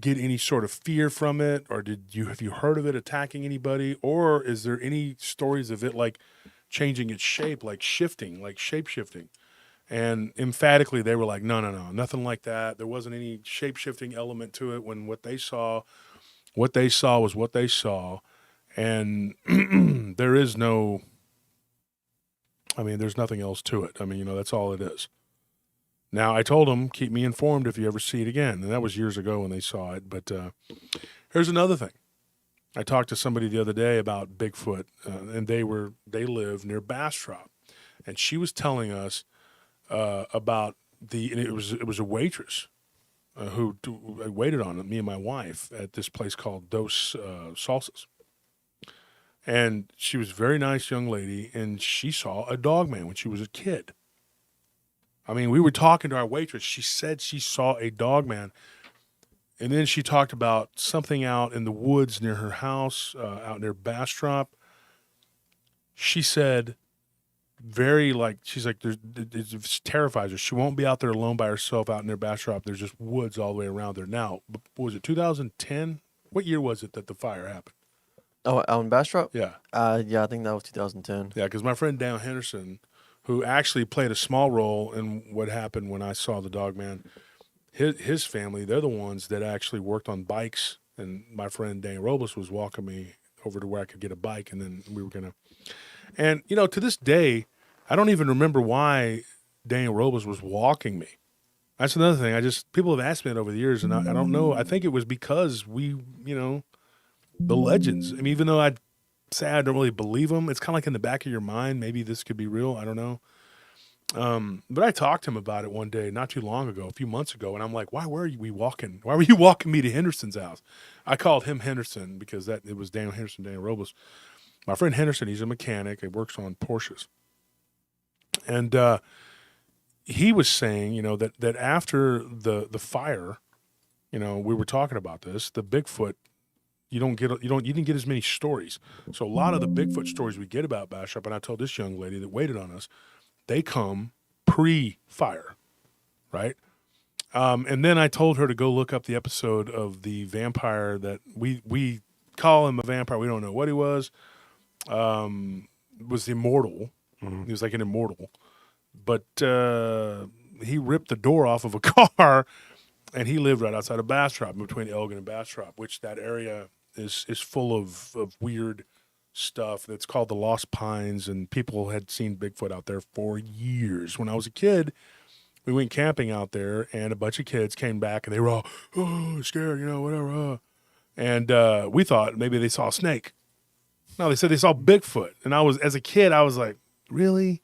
get any sort of fear from it? Or have you heard of it attacking anybody? Or is there any stories of it like changing its shape, like shifting, like shape-shifting? And emphatically, they were like, no, nothing like that. There wasn't any shape-shifting element to it. When what they saw was what they saw. And there's nothing else to it. I mean, that's all it is. Now, I told them, keep me informed if you ever see it again. And that was years ago when they saw it. But here's another thing. I talked to somebody the other day about Bigfoot, and they live near Bastrop, and she was telling us about and it was a waitress who waited on me and my wife at this place called Dos Salsas. And she was a very nice young lady, and she saw a Dogman when she was a kid. I mean, we were talking to our waitress. She said she saw a Dogman. And then she talked about something out in the woods near her house, out near Bastrop. She said, she's like, it terrifies her. She won't be out there alone by herself out near Bastrop. There's just woods all the way around there. Now, what was it, 2010? What year was it that the fire happened? Oh, out in Bastrop? Yeah. Yeah, I think that was 2010. Yeah, because my friend Dan Henderson, who actually played a small role in what happened when I saw the Dogman, his family, they're the ones that actually worked on bikes. And my friend Dan Robles was walking me over to where I could get a bike, and then we were going to. And, to this day, I don't even remember why Dan Robles was walking me. That's another thing. People have asked me that over the years, and I don't know. I think it was because we, the legends. I mean, even though I'd say I don't really believe them, it's kind of like in the back of your mind, maybe this could be real. I don't know. But I talked to him about it one day, not too long ago, a few months ago, and I'm like, why were you walking me to Henderson's house? I called him Henderson because it was Daniel Henderson, Daniel Robles. My friend Henderson, he's a mechanic. He works on Porsches. And he was saying, that after the fire, we were talking about this, the Bigfoot, you didn't get as many stories. So a lot of the Bigfoot stories we get about Bastrop, and I told this young lady that waited on us, they come pre-fire, right? And then I told her to go look up the episode of the vampire that we call him a vampire. We don't know what he was. Was the immortal. Mm-hmm. He was like an immortal. But he ripped the door off of a car, and he lived right outside of Bastrop, between Elgin and Bastrop, which that area is full of weird stuff that's called the Lost Pines, and people had seen Bigfoot out there for years. When I was a kid, we went camping out there, and a bunch of kids came back, and they were all, scared, whatever. And we thought maybe they saw a snake. No, they said they saw Bigfoot. And as a kid, I was like, really?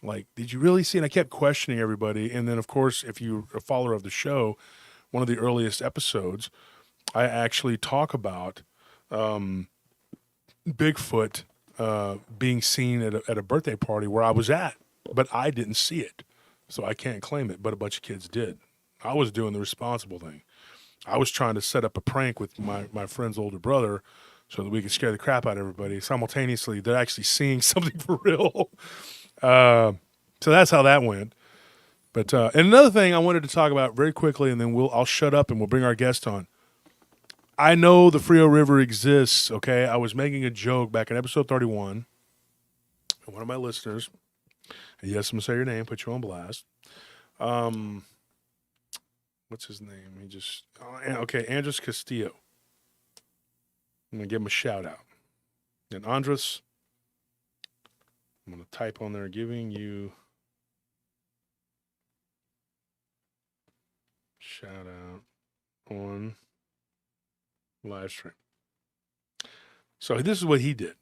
Like, did you really see? And I kept questioning everybody. And then, of course, if you're a follower of the show, one of the earliest episodes, I actually talk about Bigfoot being seen at a birthday party where I was at, but I didn't see it. So I can't claim it, but a bunch of kids did. I was doing the responsible thing. I was trying to set up a prank with my friend's older brother so that we could scare the crap out of everybody. Simultaneously, they're actually seeing something for real. So that's how that went. But and another thing I wanted to talk about very quickly, and then I'll shut up and we'll bring our guest on. I know the Frio River exists, okay? I was making a joke back in episode 31. And one of my listeners, and yes, I'm going to say your name, put you on blast. What's his name? Andres Castillo. I'm going to give him a shout out. And Andres, I'm going to type on there, giving you shout out on Livestream. So this is what he did.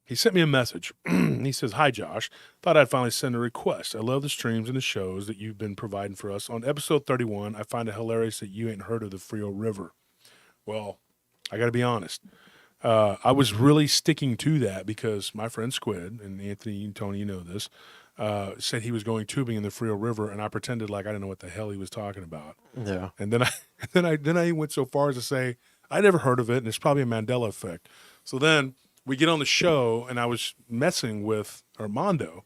He sent me a message. He says, "Hi, Josh. Thought I'd finally send a request. I love the streams and the shows that you've been providing for us. On episode 31, I find it hilarious that you ain't heard of the Frio River." Well, I got to be honest. I was really sticking to that because my friend Squid, and Anthony and Tony, you know this, said he was going tubing in the Frio River, and I pretended like I didn't know what the hell he was talking about. Yeah. And then I went so far as to say I never heard of it, and it's probably a Mandela effect. So then we get on the show, and I was messing with Armando,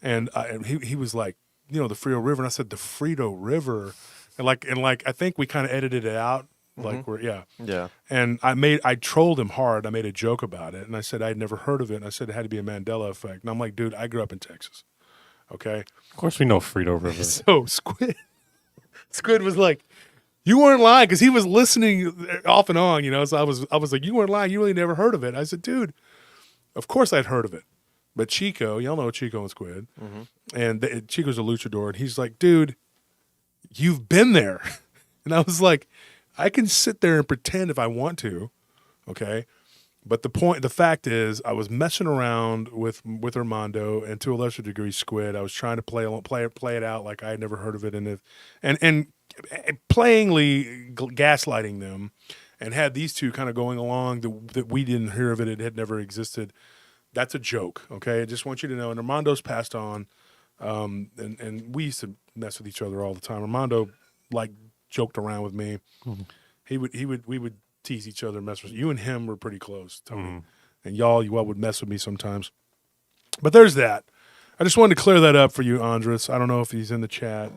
and he was like, the Frio River, and I said the Frito River, and I think we kind of edited it out. Yeah. And I trolled him hard. I made a joke about it, and I said I'd never heard of it. And I said it had to be a Mandela effect. And I'm like, dude, I grew up in Texas. Okay. Of course, we know Frito River. So Squid was like, you weren't lying, because he was listening off and on, So I was like, you weren't lying. You really never heard of it. I said, dude, of course I'd heard of it. But Chico, y'all know Chico and Squid, and Chico's a luchador, and he's like, dude, you've been there. And I was like, I can sit there and pretend if I want to, okay? But the fact is, I was messing around with Armando and to a lesser degree Squid. I was trying to play it out like I had never heard of it, and playingly gaslighting them, and had these two kind of going along that we didn't hear of it. It had never existed. That's a joke, okay? I just want you to know. And Armando's passed on, and we used to mess with each other all the time. Armando joked around with me. Mm-hmm. We would tease each other, mess with you, and him were pretty close, Tony. And y'all would mess with me sometimes. But there's that. I just wanted to clear that up for you, Andres. I don't know if he's in the chat,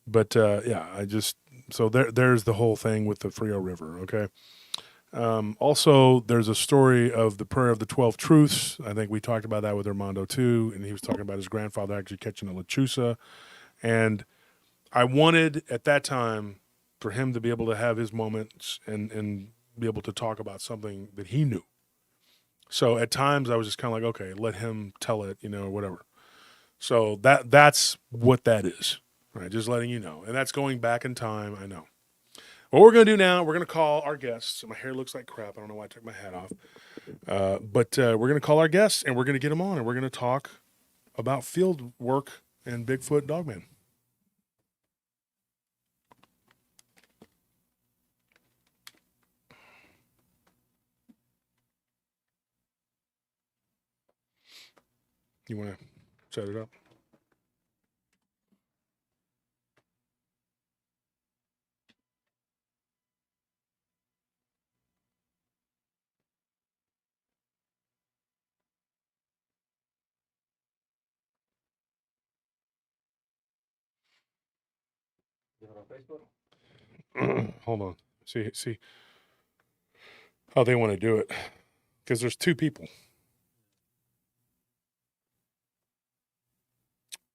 but so there's the whole thing with the Frio River. Okay. Also, there's a story of the prayer of the 12 truths. I think we talked about that with Armando too, and he was talking about his grandfather actually catching a lechuza, and I wanted at that time for him to be able to have his moments and be able to talk about something that he knew. So at times I was just kind of like, okay, let him tell it, or whatever. So that's what that is, right? Just letting you know. And that's going back in time, I know. What we're going to do now, we're going to call our guests. My hair looks like crap. I don't know why I took my hat off. But we're going to call our guests, and we're going to get them on, and we're going to talk about field work and Bigfoot Dogman. You want to set it up? Hold on. See how they want to do it. Because there's two people.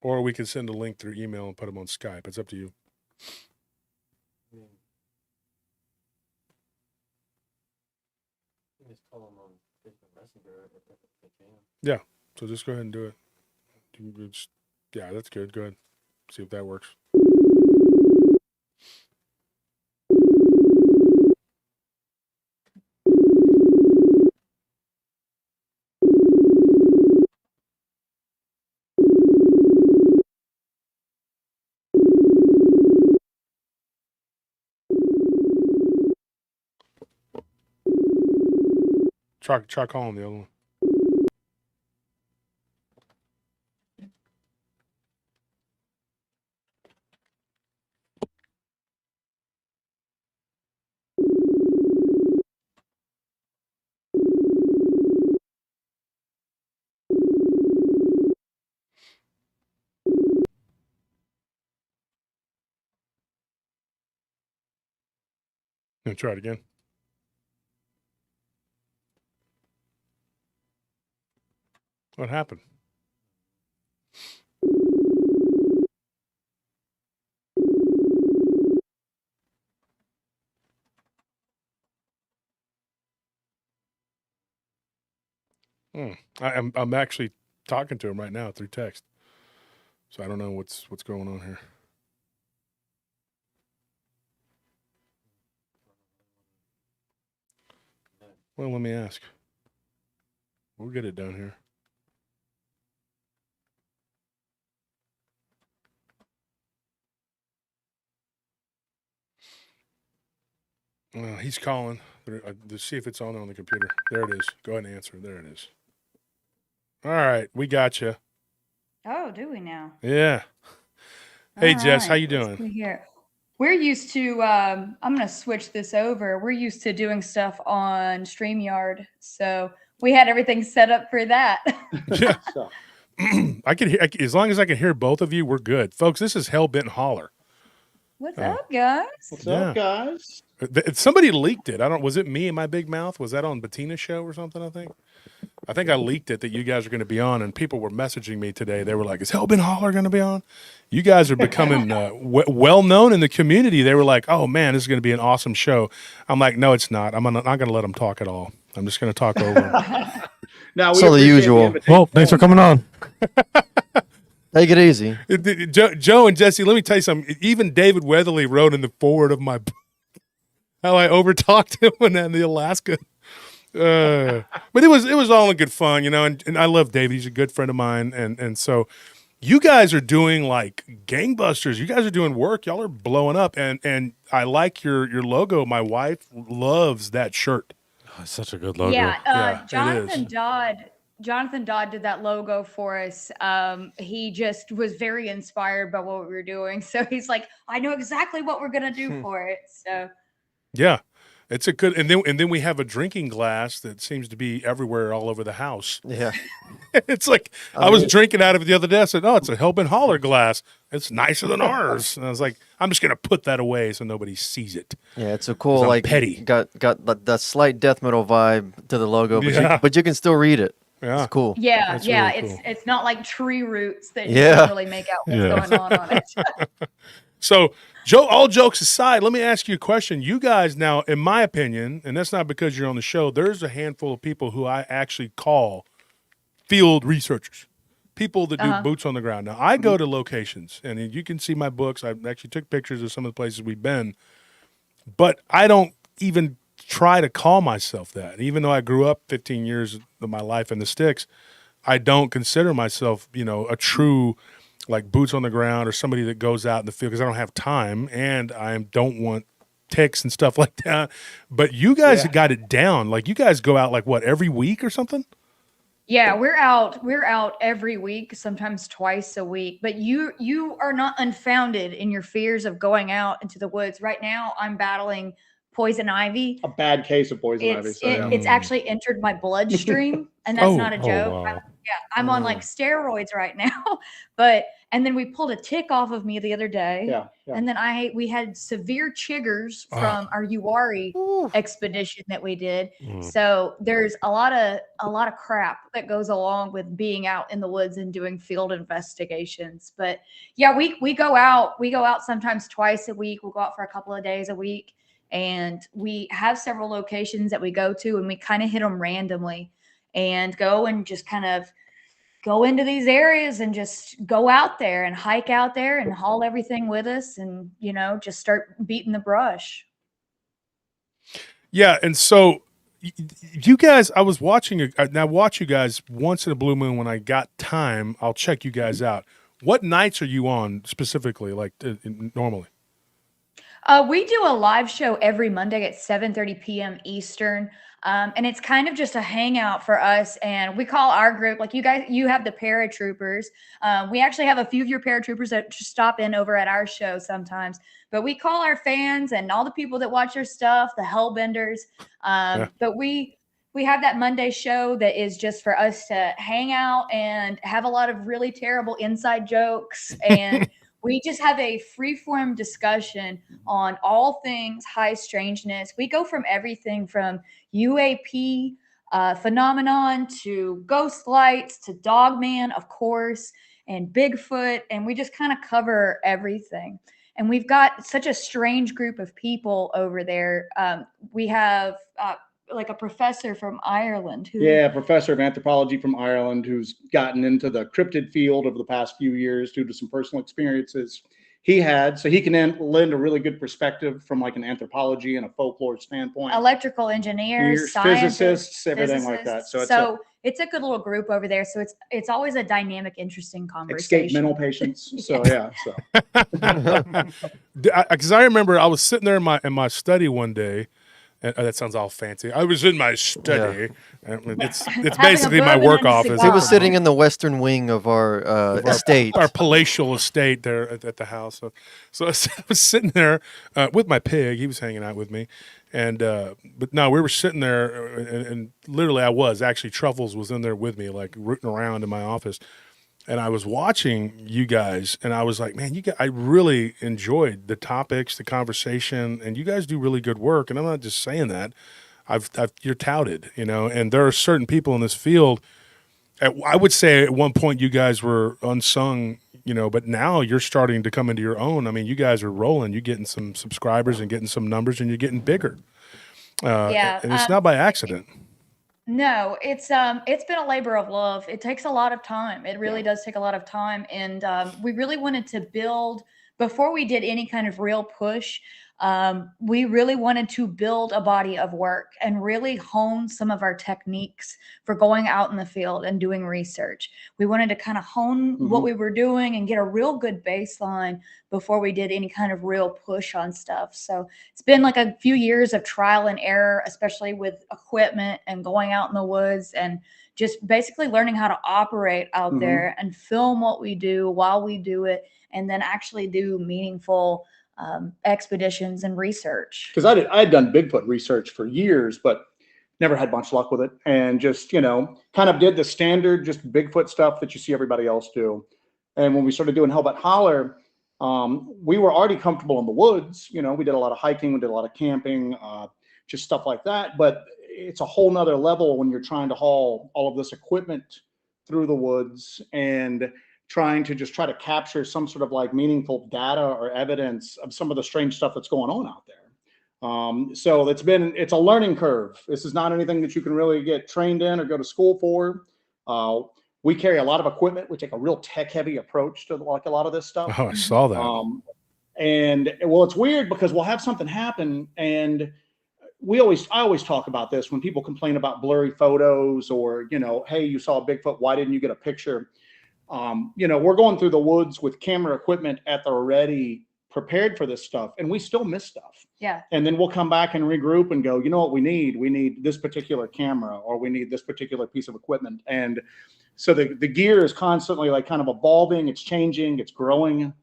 Or we could send a link through email and put them on Skype. It's up to you. Yeah. So just go ahead and do it. Yeah, that's good. Go ahead. See if that works. Try calling the other one. And try it again. What happened? I'm actually talking to him right now through text, so I don't know what's going on here. Well, let me ask. We'll get it down here. He's calling. Let's see if it's on the computer. There it is. Go ahead and answer. There it is. All right, we got you. Oh, do we now? Yeah. Hey, All Jess, right, how you let's doing? see here. We're used to, I'm going to switch this over. We're used to doing stuff on StreamYard. So we had everything set up for that. Yeah. I can hear, as long as I can hear both of you, we're good. Folks, this is Hell Bent Holler. What's up, guys? What's up, guys? Somebody leaked it. Was it me and my big mouth? Was that on Bettina's show or something, I think I leaked it that you guys are going to be on, and people were messaging me today. They were like, is Hell Bent Holler going to be on? You guys are becoming well-known in the community. They were like, oh, man, this is going to be an awesome show. I'm like, no, it's not. I'm not going to let them talk at all. I'm just going to talk over them. Now, So the usual. Well, thanks for coming on. Take it easy. Joe and Jesse, let me tell you something. Even David Weatherly wrote in the forward of my book how I overtalked him when in the Alaska. But it was all in good fun, and I love Dave. He's a good friend of mine, and so you guys are doing like gangbusters. You guys are doing work. Y'all are blowing up, and I like your logo. My wife loves that shirt. Oh, it's such a good logo. Yeah, Yeah, it Jonathan is. Dodd. Jonathan Dodd did that logo for us. He just was very inspired by what we were doing. So he's like, I know exactly what we're gonna do for it. So Yeah, it's a good. And then we have a drinking glass that seems to be everywhere, all over the house. Yeah. It's like I was drinking out of it the other day. I said, "Oh, it's a Help and Holler glass. It's nicer than ours." And I was like, "I'm just gonna put that away so nobody sees it." Yeah, it's a cool, I'm like, petty. got the slight death metal vibe to the logo, but Yeah. but you can still read it. Yeah. It's cool. yeah, That's yeah, really cool. it's not like tree roots that you Yeah. can't really make out what's Yeah. going on it. So, Joe, all jokes aside, let me ask you a question. You guys now, in my opinion, and that's not because you're on the show, there's a handful of people who I actually call field researchers, people that do boots on the ground. Now, I go to locations, and you can see my books. I actually took pictures of some of the places we've been, but I don't even try to call myself that. Even though I grew up 15 years of my life in the sticks, I don't consider myself, a true like boots on the ground or somebody that goes out in the field because I don't have time and I don't want ticks and stuff like that. But you guys have got it down. Like you guys go out like what, every week or something? Yeah, we're out every week, sometimes twice a week. But you are not unfounded in your fears of going out into the woods. Right now, I'm battling poison ivy. A bad case of poison ivy. So, yeah. It's actually entered my bloodstream, and that's not a joke. wow. I'm on like steroids right now. And then we pulled a tick off of me the other day. Yeah. And then we had severe chiggers from our Uwari expedition that we did. So there's a lot of crap that goes along with being out in the woods and doing field investigations. But yeah, we go out sometimes twice a week. We'll go out for a couple of days a week. And we have several locations that we go to, and we kind of hit them randomly and go and just kind of go into these areas and just go out there and hike out there and haul everything with us and, just start beating the brush. Yeah. And so you guys, I was watching, I watch you guys once in a blue moon when I got time. I'll check you guys out. What nights are you on specifically, like normally? We do a live show every Monday at 7:30 p.m. Eastern. And it's kind of just a hangout for us. And we call our group, like you guys, you have the paratroopers. We actually have a few of your paratroopers that just stop in over at our show sometimes. But we call our fans and all the people that watch our stuff, the hellbenders. But we have that Monday show that is just for us to hang out and have a lot of really terrible inside jokes. And we just have a free-form discussion on all things high strangeness. We go from everything from UAP phenomenon to ghost lights to Dogman, of course, and Bigfoot, and we just kind of cover everything. And we've got such a strange group of people over there. We have like a professor from Ireland professor of anthropology from Ireland who's gotten into the cryptid field over the past few years due to some personal experiences he had, so he can lend a really good perspective from like an anthropology and a folklore standpoint. Electrical engineers, scientists, physicists, everything like that. So it's a good little group over there. So it's always a dynamic, interesting conversation. Escape mental patients. So because I remember I was sitting there in my study one day. And, that sounds all fancy. I was in my study. Yeah. It's basically my work office. He was sitting in the western wing of our estate, our palatial estate there at the house. So I was sitting there with my pig. He was hanging out with me, and but no, we were sitting there, and literally, Truffles was in there with me, like rooting around in my office. And I was watching you guys, and I was like, man, I really enjoyed the topics, the conversation, and you guys do really good work. And I'm not just saying that. You're touted, and there are certain people in this field. I would say at one point you guys were unsung, but now you're starting to come into your own. I mean, you guys are rolling. You're getting some subscribers and getting some numbers, and you're getting bigger. And it's not by accident. No, it's been a labor of love. It takes a lot of time. It really does take a lot of time. And we really wanted to build, before we did any kind of real push, we really wanted to build a body of work and really hone some of our techniques for going out in the field and doing research. We wanted to kind of hone what we were doing and get a real good baseline before we did any kind of real push on stuff. So it's been like a few years of trial and error, especially with equipment and going out in the woods and just basically learning how to operate out there and film what we do while we do it, and then actually do meaningful expeditions and research. Because I had done Bigfoot research for years, but never had much luck with it, and just, you know, kind of did the standard just Bigfoot stuff that you see everybody else do. And when we started doing Hellbat Holler, we were already comfortable in the woods. You know, we did a lot of hiking, we did a lot of camping, just stuff like that. But it's a whole nother level when you're trying to haul all of this equipment through the woods and trying to just try to capture some sort of like meaningful data or evidence of some of the strange stuff that's going on out there. So it's a learning curve. This is not anything that you can really get trained in or go to school for. We carry a lot of equipment. We take a real tech heavy approach to like a lot of this stuff. Oh, I saw that. And well, it's weird because we'll have something happen, and I always talk about this when people complain about blurry photos or, you know, hey, you saw a Bigfoot, why didn't you get a picture? You know, we're going through the woods with camera equipment at the ready, prepared for this stuff, and we still miss stuff. Yeah. And then we'll come back and regroup and go, you know what we need? We need this particular camera, or we need this particular piece of equipment. And so the gear is constantly like kind of evolving, it's changing, it's growing.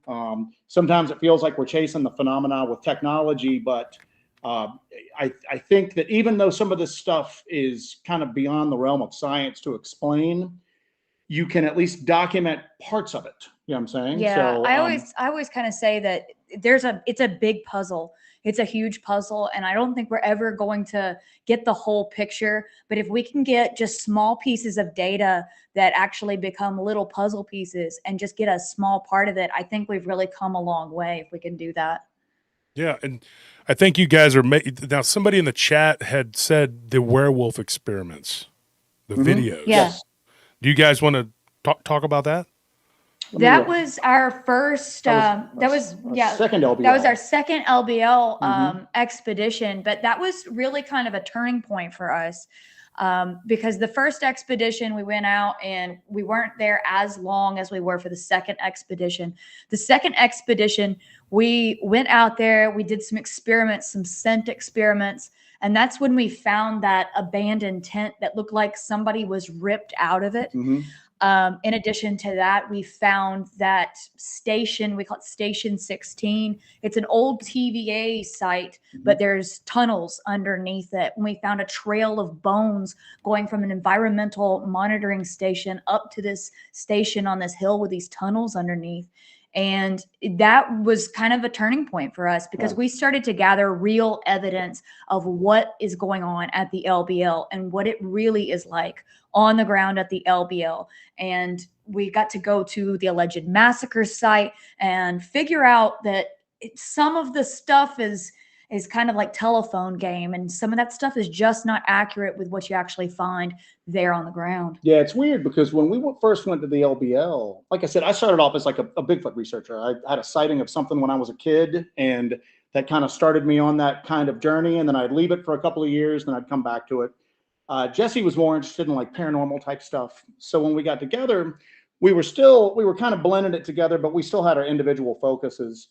Sometimes it feels like we're chasing the phenomena with technology, but I think that even though some of this stuff is kind of beyond the realm of science to explain, you can at least document parts of it. You know what I'm saying? Yeah. So, I always kind of say that it's a big puzzle. It's a huge puzzle. And I don't think we're ever going to get the whole picture, but if we can get just small pieces of data that actually become little puzzle pieces and just get a small part of it, I think we've really come a long way if we can do that. Yeah, and I think you guys are now. Somebody in the chat had said the werewolf experiments, the videos. Yeah. Do you guys want to talk about that? That was our first. Second LBL. That was our second LBL expedition, but that was really kind of a turning point for us. Because the first expedition we went out and we weren't there as long as we were for the second expedition. The second expedition, we went out there, we did some experiments, some scent experiments, and that's when we found that abandoned tent that looked like somebody was ripped out of it. In addition to that, we found that station, we call it Station 16. It's an old TVA site, but there's tunnels underneath it. And we found a trail of bones going from an environmental monitoring station up to this station on this hill with these tunnels underneath. And that was kind of a turning point for us because we started to gather real evidence of what is going on at the LBL and what it really is like on the ground at the LBL. And we got to go to the alleged massacre site and figure out that some of the stuff is kind of like telephone game, and some of that stuff is just not accurate with what you actually find there on the ground. Yeah, it's weird because when we first went to the LBL, like I said, I started off as like a Bigfoot researcher. I had a sighting of something when I was a kid, and that kind of started me on that kind of journey. And then I'd leave it for a couple of years, then I'd come back to it. Jesse was more interested in like paranormal type stuff. So when we got together, we were kind of blending it together, but we still had our individual focuses.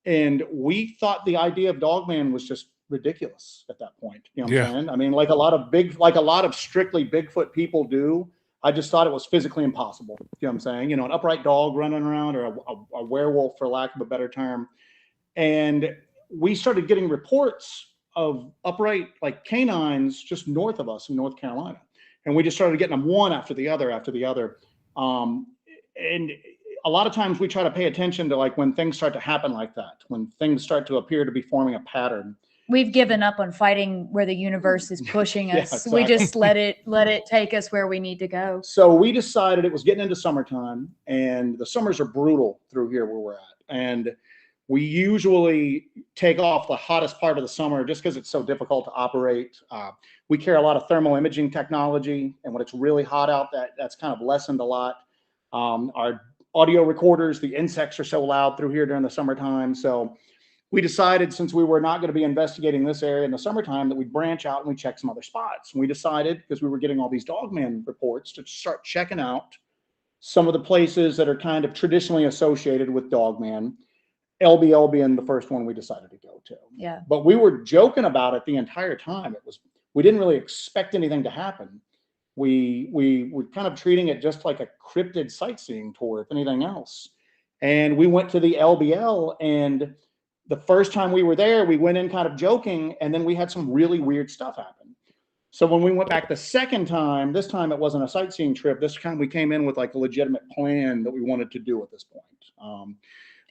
And we thought the idea of Dogman was just ridiculous at that point. You know what I'm saying? I mean, like a lot of strictly Bigfoot people do. I just thought it was physically impossible. You know what I'm saying? You know, an upright dog running around, or a werewolf, for lack of a better term. And we started getting reports of upright like canines just north of us in North Carolina. And we just started getting them one after the other. And a lot of times we try to pay attention to like when things start to happen like that, when things start to appear to be forming a pattern. We've given up on fighting where the universe is pushing us. Exactly. We just let it take us where we need to go. So we decided it was getting into summertime, and the summers are brutal through here where we're at. And we usually take off the hottest part of the summer just because it's so difficult to operate. We carry a lot of thermal imaging technology, and when it's really hot out, that's kind of lessened a lot. Our audio recorders, the insects are so loud through here during the summertime. So we decided, since we were not going to be investigating this area in the summertime, that we'd branch out and we'd check some other spots. And we decided, because we were getting all these Dogman reports, to start checking out some of the places that are kind of traditionally associated with Dogman, LBL being the first one we decided to go to. Yeah. But we were joking about it the entire time. We didn't really expect anything to happen. We were kind of treating it just like a cryptid sightseeing tour, if anything else. And we went to the LBL, and the first time we were there, we went in kind of joking, and then we had some really weird stuff happen. So when we went back the second time, this time it wasn't a sightseeing trip. This time we came in with like a legitimate plan that we wanted to do at this point.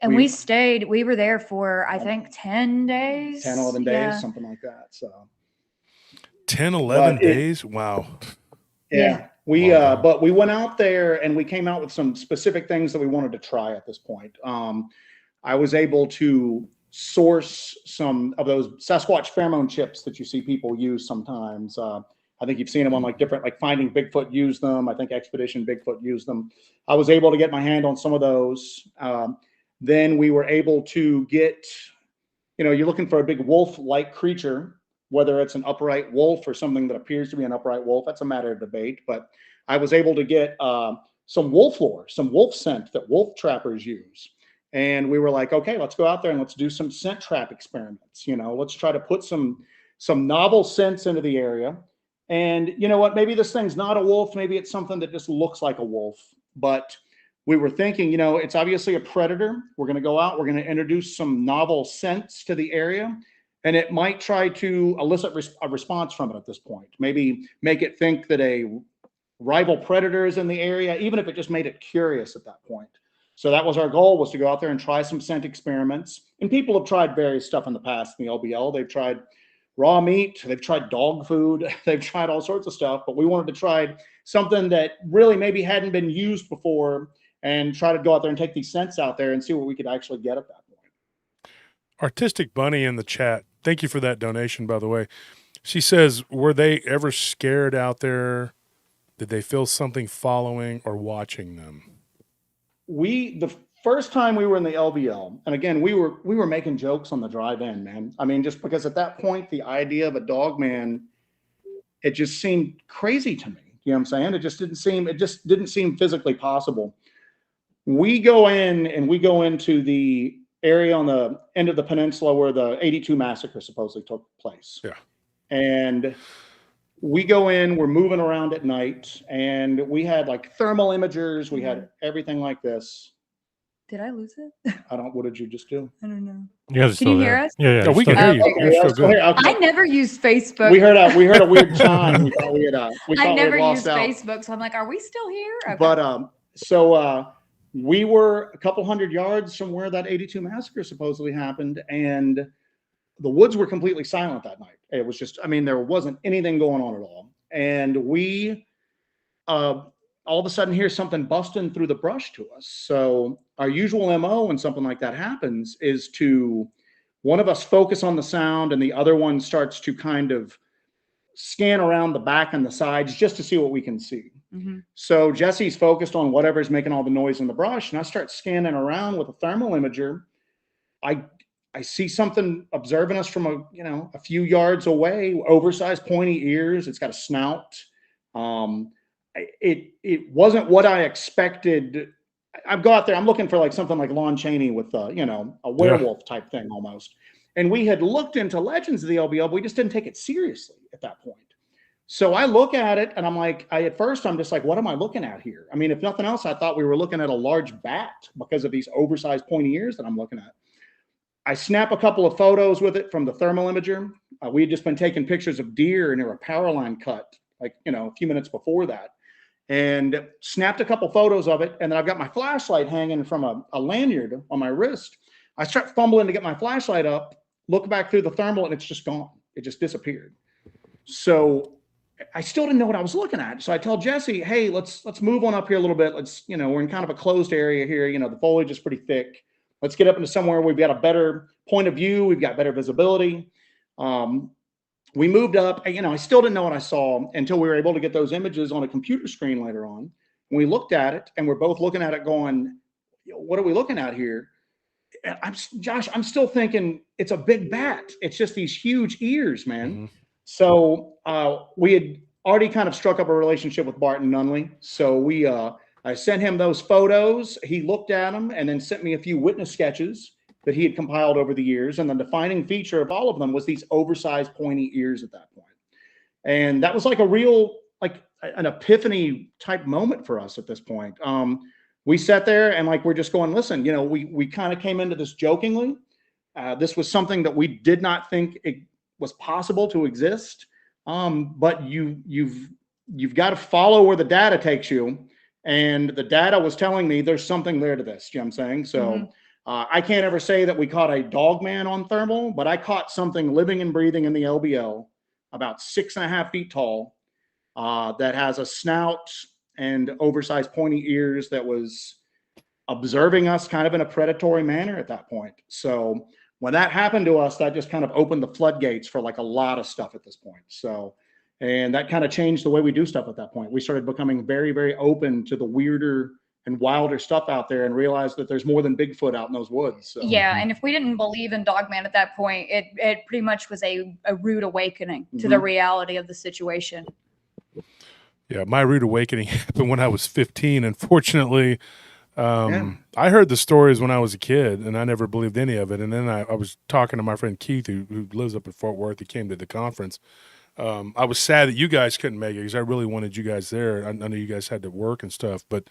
And we stayed, we were there for, I think, 10 days. 10, 11 days, Yeah. something like that. So 10, 11 days? Wow. Yeah. But we went out there and we came out with some specific things that we wanted to try at this point. I was able to source some of those Sasquatch pheromone chips that you see people use sometimes. I think you've seen them on like different, like Finding Bigfoot used them. I think Expedition Bigfoot used them. I was able to get my hand on some of those. Then we were able to get, you're looking for a big wolf-like creature, whether it's an upright wolf or something that appears to be an upright wolf. That's a matter of debate. But I was able to get some wolf lore, some wolf scent that wolf trappers use. And we were like, okay, let's go out there and let's do some scent trap experiments. Let's try to put some novel scents into the area. And you know what? Maybe this thing's not a wolf. Maybe it's something that just looks like a wolf. But we were thinking, it's obviously a predator. We're going to go out. We're going to introduce some novel scents to the area. And it might try to elicit a response from it at this point. Maybe make it think that a rival predator is in the area, even if it just made it curious at that point. So that was our goal, was to go out there and try some scent experiments. And people have tried various stuff in the past in the LBL. They've tried raw meat. They've tried dog food. They've tried all sorts of stuff. But we wanted to try something that really maybe hadn't been used before and try to go out there and take these scents out there and see what we could actually get at that point. Artistic Bunny in the chat. Thank you for that donation, by the way. She says, were they ever scared out there? Did they feel something following or watching them? The first time we were in the LBL, and again, we were making jokes on the drive in, man. I mean, just because at that point, the idea of a Dogman, it just seemed crazy to me. You know what I'm saying? It just didn't seem physically possible. We go in and we go into the area on the end of the peninsula where the 82 massacre supposedly took place. Yeah. And we go in, we're moving around at night, and we had like thermal imagers. We had everything like this. Did I lose it? What did you just do? I don't know. You guys are Can you still hear there. us? Yeah, Yeah, we can hear you. Okay, You're yeah, still good. okay. I never use Facebook. We heard a weird chime. We thought we had I never lost use out. Facebook, so I'm like, are we still here? Okay. But so we were a couple hundred yards from where that 82 massacre supposedly happened, and the woods were completely silent that night. It was just, there wasn't anything going on at all. And we all of a sudden hear something busting through the brush to us. So our usual MO when something like that happens is to one of us focus on the sound and the other one starts to kind of scan around the back and the sides just to see what we can see. Mm-hmm. So Jesse's focused on whatever's making all the noise in the brush, and I start scanning around with a thermal imager. I see something observing us from a few yards away, oversized pointy ears. It's got a snout. It wasn't what I expected. I go out there, I'm looking for like something like Lon Chaney with a werewolf type thing almost. And we had looked into Legends of the LBL, but we just didn't take it seriously at that point. So I look at it and I'm like, at first I'm just like, what am I looking at here? If nothing else, I thought we were looking at a large bat because of these oversized pointy ears that I'm looking at. I snap a couple of photos with it from the thermal imager. We had just been taking pictures of deer and there were power line cut, like, a few minutes before that, and snapped a couple photos of it. And then I've got my flashlight hanging from a lanyard on my wrist. I start fumbling to get my flashlight up, look back through the thermal, and it's just gone. It just disappeared. So I still didn't know what I was looking at. So I tell Jesse, hey, let's move on up here a little bit. We're in kind of a closed area here. The foliage is pretty thick. Let's get up into somewhere where we've got a better point of view. We've got better visibility. We moved up. I still didn't know what I saw until we were able to get those images on a computer screen later on. And we looked at it, and we're both looking at it going, what are we looking at here? Josh, I'm still thinking it's a big bat. It's just these huge ears, man. Mhm. So we had already kind of struck up a relationship with Barton Nunley. So I sent him those photos. He looked at them and then sent me a few witness sketches that he had compiled over the years. And the defining feature of all of them was these oversized pointy ears at that point. And that was like a real, like an epiphany type moment for us at this point. We sat there and like, we're just going, listen, you know, we kind of came into this jokingly. This was something that we did not think it was possible to exist. But you've got to follow where the data takes you. And the data was telling me there's something there to this, you know what I'm saying? So I can't ever say that we caught a Dogman on thermal, but I caught something living and breathing in the LBL, about 6.5 feet tall, that has a snout and oversized pointy ears that was observing us kind of in a predatory manner at that point. So when that happened to us, that just kind of opened the floodgates for like a lot of stuff at this point. So, and that kind of changed the way we do stuff at that point. We started becoming very, very open to the weirder and wilder stuff out there and realized that there's more than Bigfoot out in those woods. So. Yeah, and if we didn't believe in Dogman at that point, it pretty much was a rude awakening to the reality of the situation. Yeah, my rude awakening happened when I was 15. Unfortunately, I heard the stories when I was a kid, and I never believed any of it. And then I was talking to my friend Keith, who lives up in Fort Worth. He came to the conference. I was sad that you guys couldn't make it because I really wanted you guys there. I know you guys had to work and stuff, but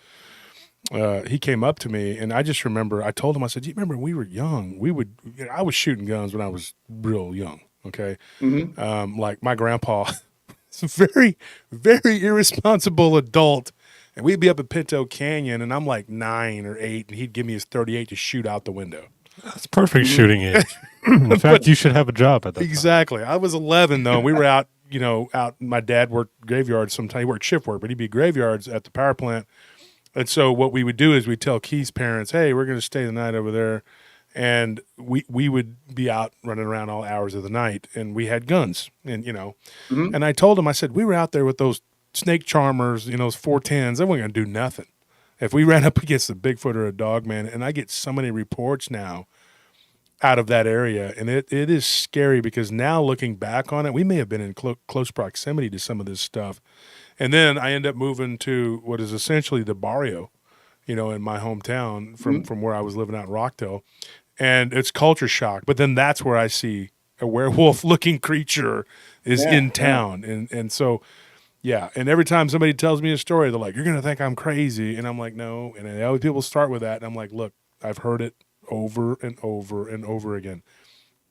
he came up to me, and I just remember I told him, I said, "You remember when we were young? I was shooting guns when I was real young. Okay, like my grandpa." A very, very irresponsible adult. And we'd be up at Pinto Canyon, and I'm like 9 or 8, and he'd give me his 38 to shoot out the window. That's perfect shooting age. In fact, you should have a job at that Exactly. I was 11, though. We were out, my dad worked graveyards sometimes. He worked shift work, but he'd be graveyards at the power plant. And so what we would do is we'd tell Keith's parents, hey, we're going to stay the night over there. And we would be out running around all hours of the night, and we had guns, and and I told him, I said, we were out there with those snake charmers, those 410s. They weren't going to do nothing if we ran up against a Bigfoot or a Dogman. And I get so many reports now out of that area, and it is scary because now looking back on it, we may have been in close proximity to some of this stuff. And then I end up moving to what is essentially the barrio, in my hometown from where I was living out in Rockdale. And it's culture shock. But then that's where I see a werewolf-looking creature is in town. And so, yeah. And every time somebody tells me a story, they're like, you're going to think I'm crazy. And I'm like, no. And always people start with that. And I'm like, look, I've heard it over and over and over again.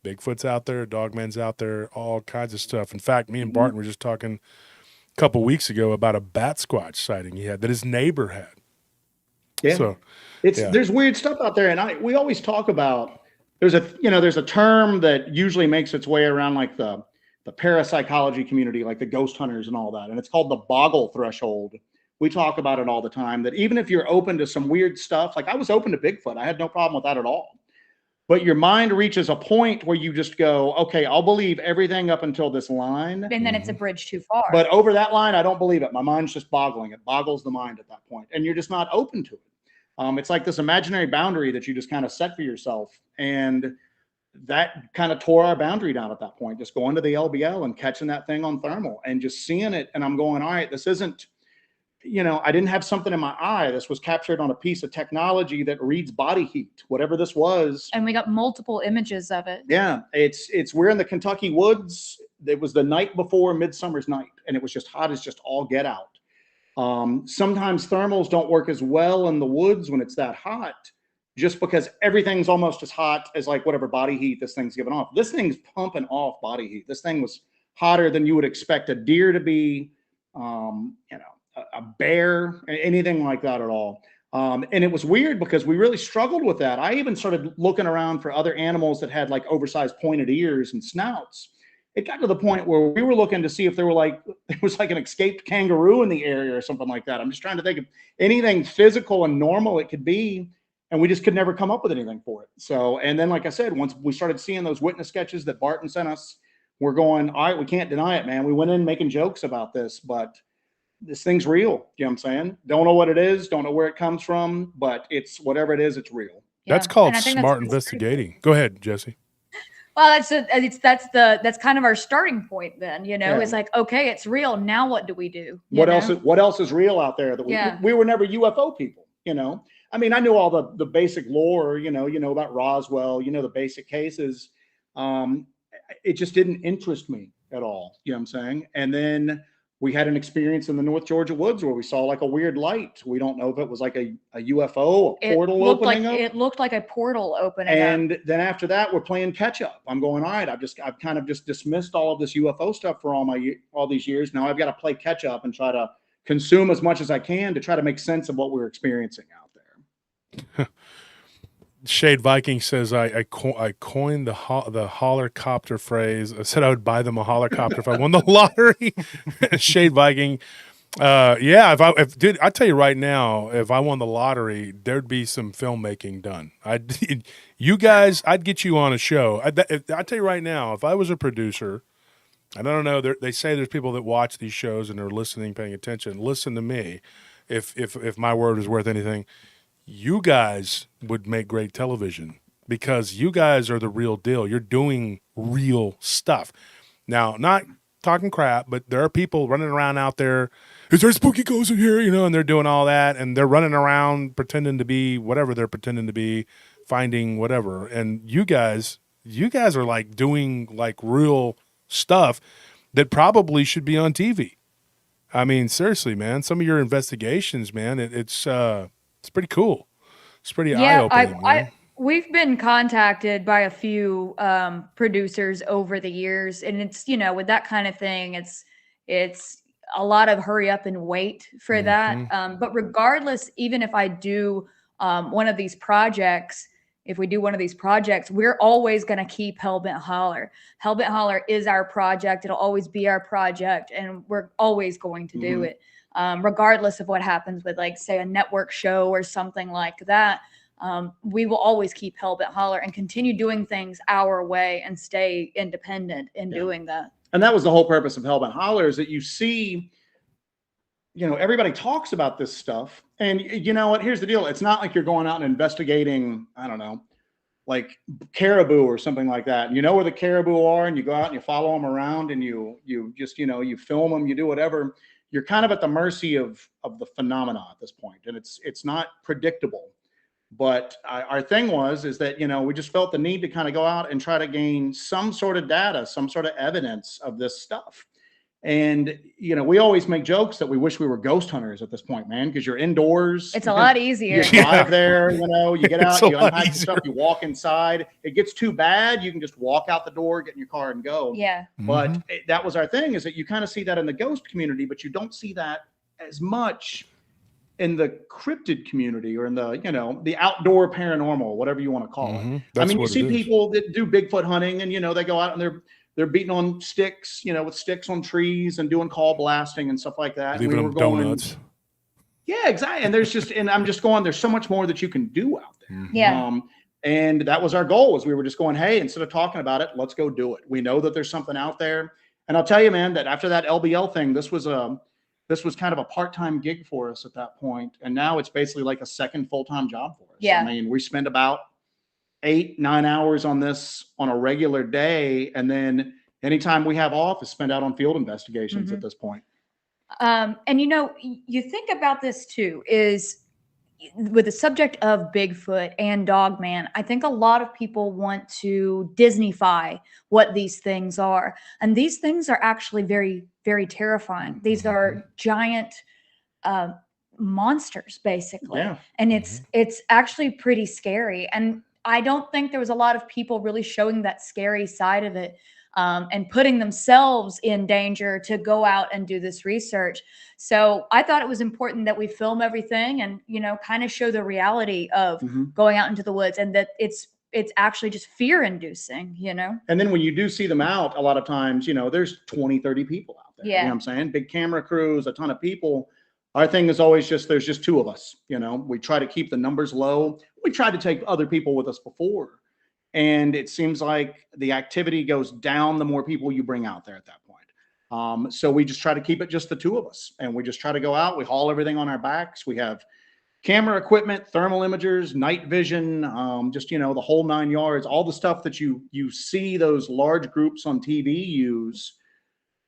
Bigfoot's out there. Dogman's out there. All kinds of stuff. In fact, me and Barton were just talking a couple weeks ago about a bat squatch sighting he had that his neighbor had. Yeah. So there's weird stuff out there. And we always talk about, there's a term that usually makes its way around like the parapsychology community, like the ghost hunters and all that. And it's called the boggle threshold. We talk about it all the time, that even if you're open to some weird stuff, like I was open to Bigfoot, I had no problem with that at all. But your mind reaches a point where you just go, okay, I'll believe everything up until this line. And then it's a bridge too far. But over that line, I don't believe it. My mind's just boggling. It boggles the mind at that point. And you're just not open to it. It's like this imaginary boundary that you just kind of set for yourself. And that kind of tore our boundary down at that point, just going to the LBL and catching that thing on thermal and just seeing it. And I'm going, all right, this isn't, I didn't have something in my eye. This was captured on a piece of technology that reads body heat, whatever this was. And we got multiple images of it. Yeah, we're in the Kentucky woods. It was the night before Midsummer's Night, and it was just hot as just all get out. Sometimes thermals don't work as well in the woods when it's that hot, just because everything's almost as hot as like whatever body heat this thing's giving off. This thing's pumping off body heat. This thing was hotter than you would expect a deer to be, a bear, anything like that at all. And it was weird because we really struggled with that. I even started looking around for other animals that had like oversized pointed ears and snouts. It got to the point where we were looking to see if there was like an escaped kangaroo in the area or something like that. I'm just trying to think of anything physical and normal it could be. And we just could never come up with anything for it. So, and then, like I said, once we started seeing those witness sketches that Barton sent us, we're going, all right, we can't deny it, man. We went in making jokes about this, but this thing's real. You know what I'm saying? Don't know what it is. Don't know where it comes from, but it's whatever it is, it's real. That's Yeah. called And I think smart that's pretty cool. investigating. Go ahead, Jesse. Well, that's kind of our starting point then, you know, Yeah. it's like, okay, it's real. Now what do we do? You What know? else? What else is real out there that Yeah. we were never UFO people, you know? I mean, I knew all the basic lore, you know about Roswell, you know, the basic cases. It just didn't interest me at all. You know what I'm saying? And then we had an experience in the North Georgia woods where we saw like a weird light. We don't know if it was like a UFO, a portal opening up. It looked like a portal opening up. And then after that, we're playing catch up. I'm going, all right, I've kind of just dismissed all of this UFO stuff for all these years. Now I've got to play catch up and try to consume as much as I can to try to make sense of what we're experiencing out there. Shade Viking says I coined the hollercopter phrase. I said I would buy them a hollercopter if I won the lottery. Shade Viking. Yeah, dude, I tell you right now, if I won the lottery, there'd be some filmmaking done. I'd get you on a show. I tell you right now, if I was a producer, and I don't know, they say there's people that watch these shows and they're listening, paying attention. Listen to me. If my word is worth anything, you guys would make great television because you guys are the real deal. You're doing real stuff. Now, not talking crap, but there are people running around out there. Is there spooky ghosts in here? You know, and they're doing all that, and they're running around pretending to be whatever they're pretending to be, finding whatever. And you guys are like doing like real stuff that probably should be on TV. I mean, seriously, man, some of your investigations, man, it's pretty cool. It's pretty eye-opening. We've been contacted by a few producers over the years, and it's, you know, with that kind of thing, it's a lot of hurry up and wait for that. But regardless, even if I do one of these projects, we're always going to keep Hellbent Holler. Hellbent Holler is our project. It'll always be our project, and we're always going to do it. Regardless of what happens with, like, say, a network show or something like that. We will always keep Hellbent Holler and continue doing things our way and stay independent in doing that. And that was the whole purpose of Hellbent Holler, is that you see, you know, everybody talks about this stuff. And you know what? Here's the deal. It's not like you're going out and investigating, I don't know, like caribou or something like that. You know where the caribou are, and you go out and you follow them around, and you just, you know, you film them, you do whatever. You're kind of at the mercy of the phenomena at this point, and it's not predictable. But our thing is that, you know, we just felt the need to kind of go out and try to gain some sort of data, some sort of evidence of this stuff. And, you know, we always make jokes that we wish we were ghost hunters at this point, man, because you're indoors. It's a lot easier. You drive there, you know, you get out, you unpack your stuff, you walk inside. It gets too bad, you can just walk out the door, get in your car and go. Yeah. But that was our thing, is that you kind of see that in the ghost community, but you don't see that as much in the cryptid community, or in the, you know, the outdoor paranormal, whatever you want to call it. I mean, you see people that do Bigfoot hunting, and, you know, they go out and they're beating on sticks, you know, with sticks on trees and doing call blasting and stuff like that. Leaving them donuts. Yeah, exactly. And I'm just going, there's so much more that you can do out there. Yeah. And that was our goal, was we were just going, hey, instead of talking about it, let's go do it. We know that there's something out there. And I'll tell you, man, that after that LBL thing, this was kind of a part-time gig for us at that point. And now it's basically like a second full-time job for us. Yeah. I mean, we spend about 8-9 hours on this on a regular day. And then anytime we have off is spent out on field investigations at this point. And, you know, you think about this too, is with the subject of Bigfoot and Dogman, I think a lot of people want to Disneyfy what these things are. And these things are actually very, very terrifying. These are giant monsters, basically. Yeah. And it's actually pretty scary. And I don't think there was a lot of people really showing that scary side of it. And putting themselves in danger to go out and do this research. So I thought it was important that we film everything and, you know, kind of show the reality of going out into the woods, and that it's actually just fear inducing, you know? And then when you do see them out, a lot of times, you know, there's 20, 30 people out there. Yeah. You know what I'm saying? Big camera crews, a ton of people. Our thing is always just, there's just two of us, you know, we try to keep the numbers low. We tried to take other people with us before. And it seems like the activity goes down the more people you bring out there at that point. So we just try to keep it just the two of us, and we just try to go out. We haul everything on our backs. We have camera equipment, thermal imagers, night vision, just, you know, the whole 9 yards, all the stuff that you see those large groups on TV use.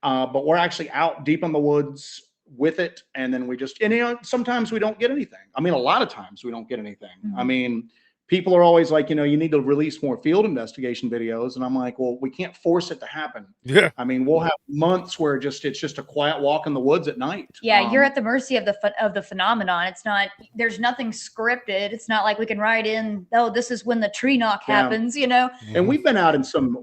But we're actually out deep in the woods with it. And then we just, and you know, sometimes we don't get anything. I mean, a lot of times we don't get anything. I mean, people are always like, you know, you need to release more field investigation videos. And I'm like, well, we can't force it to happen. Yeah. I mean, we'll have months where it's just a quiet walk in the woods at night. Yeah, you're at the mercy of the phenomenon. It's not, there's nothing scripted. It's not like we can write in, oh, this is when the tree knock happens, you know? And we've been out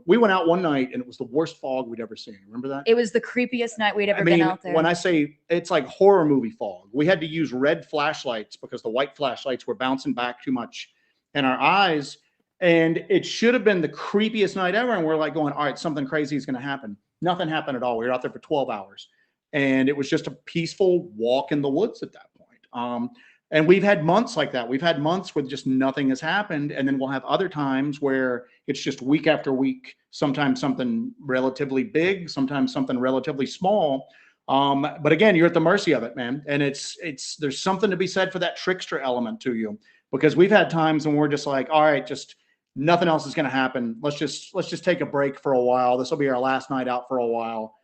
we went out one night and it was the worst fog we'd ever seen. Remember that? It was the creepiest night we'd ever been out there. When I say it's like horror movie fog, we had to use red flashlights because the white flashlights were bouncing back too much in our eyes. And it should have been the creepiest night ever. And we're like going, all right, something crazy is going to happen. Nothing happened at all. We were out there for 12 hours and it was just a peaceful walk in the woods at that point. And we've had months like that. We've had months where just nothing has happened. And then we'll have other times where it's just week after week, sometimes something relatively big, sometimes something relatively small. But again, you're at the mercy of it, man. And there's something to be said for that trickster element to you, because we've had times when we're just like, all right, just nothing else is going to happen. Let's just take a break for a while. This will be our last night out for a while.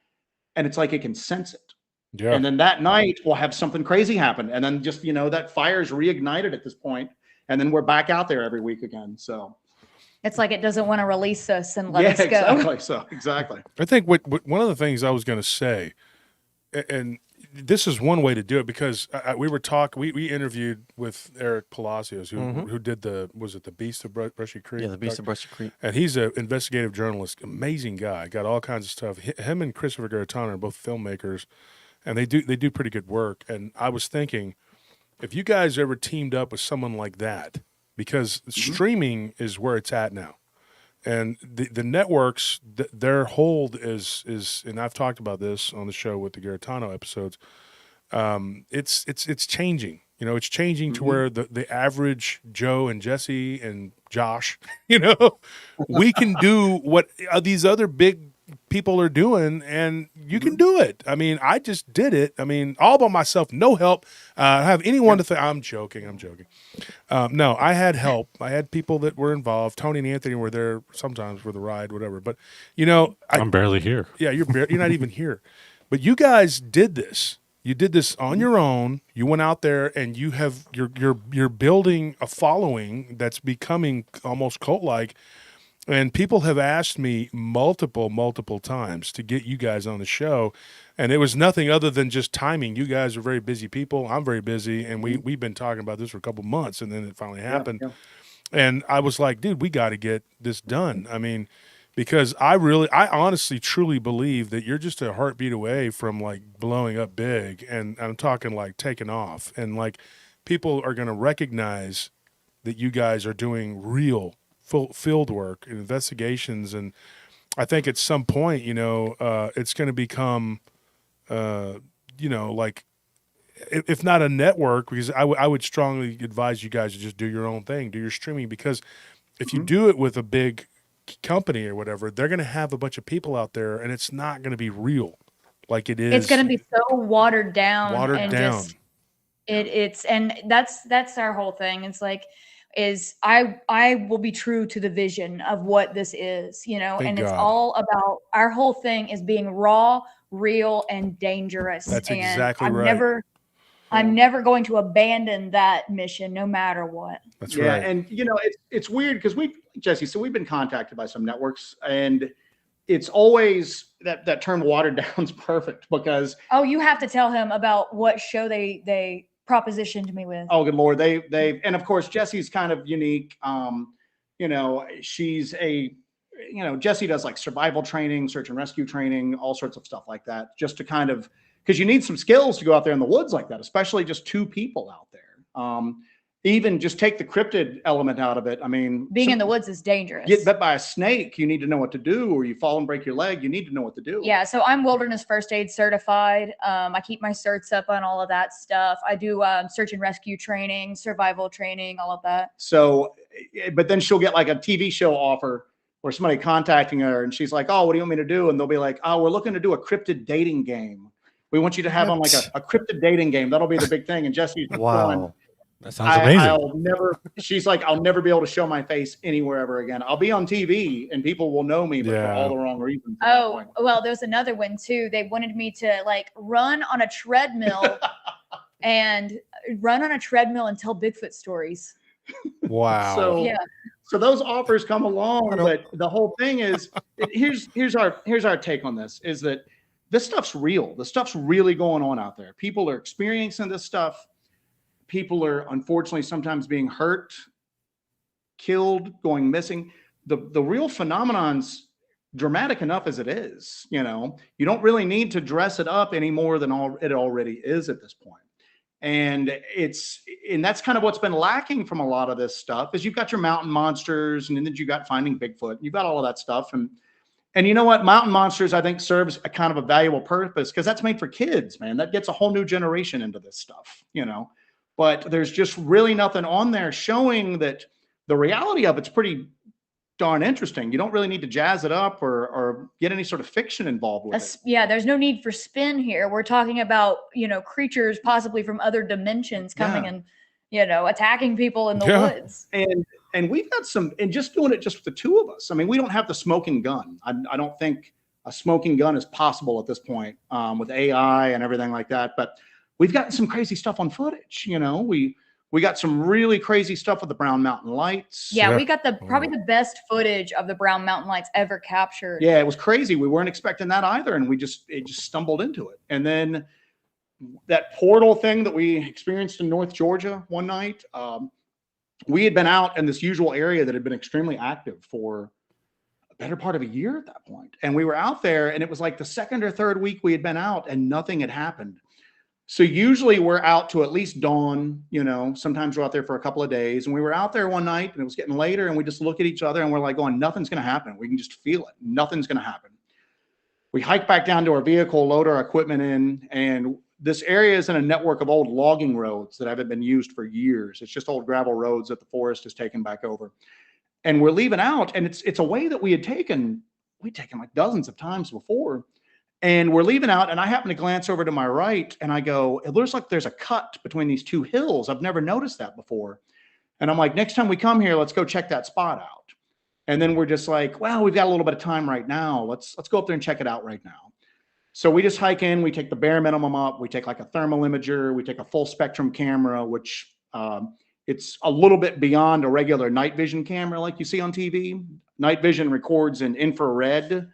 And it's like it can sense it. Yeah. And then that night we'll have something crazy happen. And then just, you know, that fire's reignited at this point. And then we're back out there every week again. So it's like it doesn't want to release us and let us go. Exactly. So exactly. I think what one of the things I was going to say, and this is one way to do it, because we were talking, we interviewed with Eric Palacios, who did was it the Beast of Brushy Creek? Yeah, the Beast of Brushy Creek. And he's an investigative journalist, amazing guy, got all kinds of stuff. Him and Christopher Garitano are both filmmakers, and they do pretty good work. And I was thinking, if you guys ever teamed up with someone like that, because streaming is where it's at now. And the networks, their hold is, and I've talked about this on the show with the Garitano episodes. It's changing. You know, it's changing to where the average Joe and Jesse and Josh, you know, we can do what these other big people are doing, and you can do it. I mean, I just did it. I mean, all by myself, no help. I have anyone to think. I'm joking. No, I had help. I had people that were involved. Tony and Anthony were there sometimes for the ride, whatever. But you know, I'm barely here. Yeah, you're not even here. But you guys did this. You did this on your own. You went out there, and you're building a following that's becoming almost cult-like. And people have asked me multiple times to get you guys on the show, and it was nothing other than just timing. You guys are very busy people. I'm very busy, and we've been talking about this for a couple months, and then it finally happened. Yeah. And I was like, dude, we got to get this done. I mean, because I honestly, truly believe that you're just a heartbeat away from like blowing up big, and I'm talking like taking off, and like people are going to recognize that you guys are doing real field work and investigations. And I think at some point, you know, it's going to become, you know, like if not a network, because I would strongly advise you guys to just do your own thing, do your streaming, because if you do it with a big company or whatever, they're going to have a bunch of people out there, and it's not going to be real like it is. It's going to be so watered down. And that's our whole thing. It's like, I will be true to the vision of what this is, you know. Thank it's God. all about, our whole thing is being raw, real, and dangerous. That's and exactly right. I'm never going to abandon that mission, no matter what. That's right. And you know, it's weird because we've been contacted by some networks, and it's always that term watered down is perfect, because you have to tell him about what show they propositioned me with. Oh, good Lord. They and of course, Jesse's kind of unique. You know, Jesse does like survival training, search and rescue training, all sorts of stuff like that, just to kind of, because you need some skills to go out there in the woods like that, especially just two people out there. Even just take the cryptid element out of it. I mean, being in the woods is dangerous. Get bit by a snake, you need to know what to do, or you fall and break your leg, you need to know what to do. Yeah, so I'm wilderness first aid certified. I keep my certs up on all of that stuff. I do search and rescue training, survival training, all of that. So, but then she'll get like a TV show offer or somebody contacting her, and she's like, oh, what do you want me to do? And they'll be like, oh, we're looking to do a cryptid dating game. We want you to have on like a cryptid dating game. That'll be the big thing. And Jesse's wow. That sounds amazing. I'll never. She's like, I'll never be able to show my face anywhere ever again. I'll be on TV and people will know me, but for all the wrong reasons. Oh, well, there's another one too. They wanted me to like run on a treadmill and tell Bigfoot stories. Wow. So Yeah. So those offers come along, but the whole thing is, here's our take on this: is that this stuff's real. The stuff's really going on out there. People are experiencing this stuff. People are unfortunately sometimes being hurt, killed, going missing. The real phenomenon's dramatic enough as it is. You know, you don't really need to dress it up any more than it already is at this point. And that's kind of what's been lacking from a lot of this stuff is you've got your mountain monsters and then you got Finding Bigfoot. You've got all of that stuff. And you know what? Mountain monsters, I think, serves a kind of a valuable purpose because that's made for kids, man. That gets a whole new generation into this stuff, you know. But there's just really nothing on there showing that the reality of it's pretty darn interesting. You don't really need to jazz it up or get any sort of fiction involved with it. Yeah, there's no need for spin here. We're talking about, you know, creatures possibly from other dimensions coming and, you know, attacking people in the woods. And we've got some, and just doing it just with the two of us. I mean, we don't have the smoking gun. I don't think a smoking gun is possible at this point with AI and everything like that. But we've got some crazy stuff on footage. You know, we got some really crazy stuff with the Brown Mountain Lights. Yeah, we got probably the best footage of the Brown Mountain Lights ever captured. Yeah, it was crazy. We weren't expecting that either, and it just stumbled into it. And then that portal thing that we experienced in North Georgia one night, we had been out in this usual area that had been extremely active for a better part of a year at that point. And we were out there, and it was like the second or third week we had been out, and nothing had happened. So usually we're out to at least dawn, you know, sometimes we're out there for a couple of days. And we were out there one night and it was getting later and we just look at each other and we're like going, nothing's going to happen. We can just feel it. Nothing's going to happen. We hike back down to our vehicle, load our equipment in, and this area is in a network of old logging roads that haven't been used for years. It's just old gravel roads that the forest has taken back over. And we're leaving out, and it's a way that we'd taken like dozens of times before. And we're leaving out, and I happen to glance over to my right, and I go, it looks like there's a cut between these two hills. I've never noticed that before. And I'm like, next time we come here, let's go check that spot out. And then we're just like, well, we've got a little bit of time right now. Let's go up there and check it out right now. So we just hike in, we take the bare minimum up, we take like a thermal imager, we take a full spectrum camera, which it's a little bit beyond a regular night vision camera like you see on TV. Night vision records in infrared.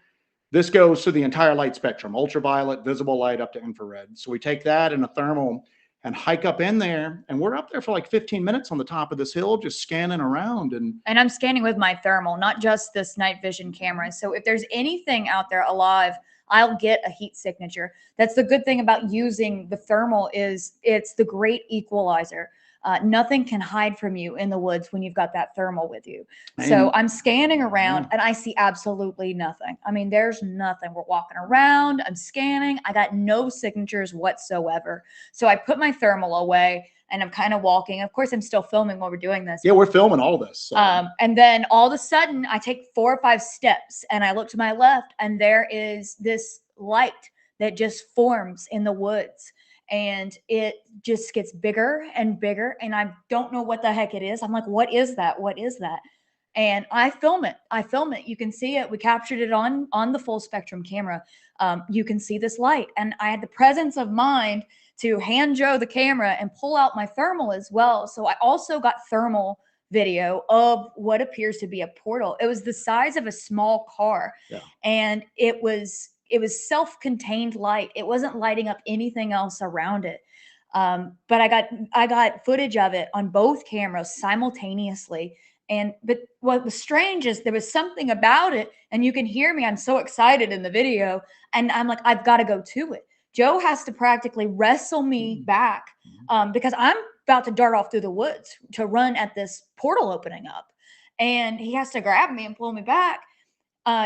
This goes to the entire light spectrum, ultraviolet, visible light up to infrared. So we take that and a thermal and hike up in there, and we're up there for like 15 minutes on the top of this hill, just scanning around. And I'm scanning with my thermal, not just this night vision camera. So if there's anything out there alive, I'll get a heat signature. That's the good thing about using the thermal is it's the great equalizer. Nothing can hide from you in the woods when you've got that thermal with you. So I'm scanning around and I see absolutely nothing. I mean, there's nothing. We're walking around, I'm scanning. I got no signatures whatsoever. So I put my thermal away and I'm kind of walking. Of course, I'm still filming while we're doing this. Yeah, we're filming all this. So. And then all of a sudden I take 4 or 5 steps and I look to my left and there is this light that just forms in the woods. And it just gets bigger and bigger. And I don't know what the heck it is. I'm like, what is that? What is that? And I film it. You can see it. We captured it on the full spectrum camera. You can see this light. And I had the presence of mind to hand Joe the camera and pull out my thermal as well. So I also got thermal video of what appears to be a portal. It was the size of a small car. Yeah. And it was self-contained light. It wasn't lighting up anything else around it. But I got footage of it on both cameras simultaneously. But what was strange is there was something about it, and you can hear me. I'm so excited in the video, and I'm like, I've got to go to it. Joe has to practically wrestle me back because I'm about to dart off through the woods to run at this portal opening up, and he has to grab me and pull me back.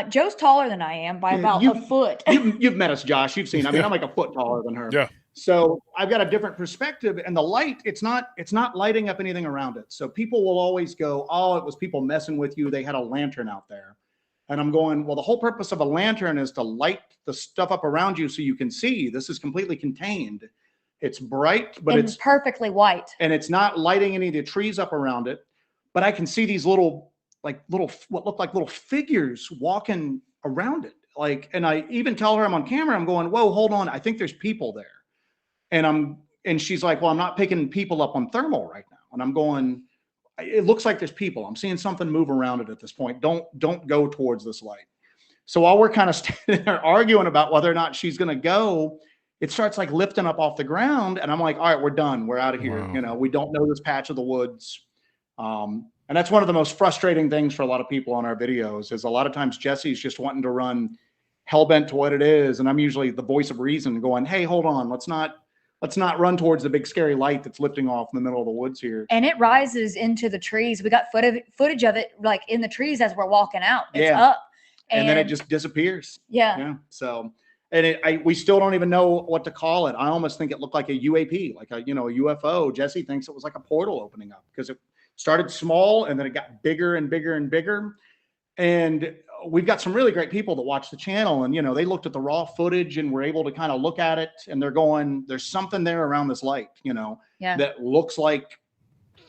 Joe's taller than I am by about a foot. You've met us, Josh. You've seen. I mean, I'm like a foot taller than her. Yeah. So I've got a different perspective, and the light, it's not lighting up anything around it. So people will always go, "Oh, it was people messing with you. They had a lantern out there." And I'm going, well, the whole purpose of a lantern is to light the stuff up around you so you can see. This is completely contained. It's bright, but and it's perfectly white. and it's not lighting any of the trees up around it. But I can see these little what look like little figures walking around it. Like, and I even tell her I'm on camera. I'm going, whoa, hold on. I think there's people there. And she's like, well, I'm not picking people up on thermal right now. And I'm going, it looks like there's people. I'm seeing something move around it at this point. Don't go towards this light. So while we're kind of standing there arguing about whether or not she's going to go, it starts like lifting up off the ground. And I'm like, all right, we're done. We're out of here. Wow. You know, we don't know this patch of the woods. And that's one of the most frustrating things for a lot of people on our videos is a lot of times Jesse's just wanting to run hellbent to what it is. And I'm usually the voice of reason going, hey, hold on. Let's not run towards the big scary light that's lifting off in the middle of the woods here. And it rises into the trees. We got footage of it like in the trees as we're walking out. It's Yeah. up. And then it just disappears. Yeah. Yeah. So, and we still don't even know what to call it. I almost think it looked like a UAP, like a UFO. Jesse thinks it was like a portal opening up because it started small and then it got bigger and bigger and bigger. And we've got some really great people that watch the channel, and they looked at the raw footage and were able to kind of look at it, and they're going, there's something there around this light, Yeah. that looks like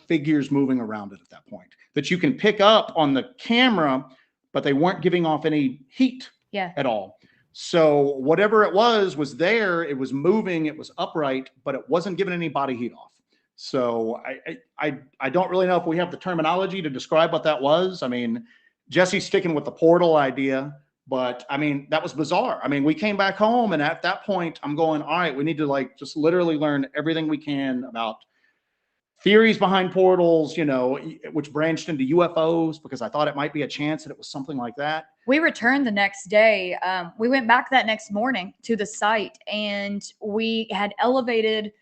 figures moving around it at that point that you can pick up on the camera, but they weren't giving off any heat at all. So whatever it was there, it was moving, it was upright, but it wasn't giving any body heat off. So I don't really know if we have the terminology to describe what that was. I mean, Jesse's sticking with the portal idea, but I mean, that was bizarre. I mean, we came back home, and at that point I'm going, all right, we need to just literally learn everything we can about theories behind portals, which branched into UFOs, because I thought it might be a chance that it was something like that. We returned the next day. We went back that next morning to the site, and we had elevated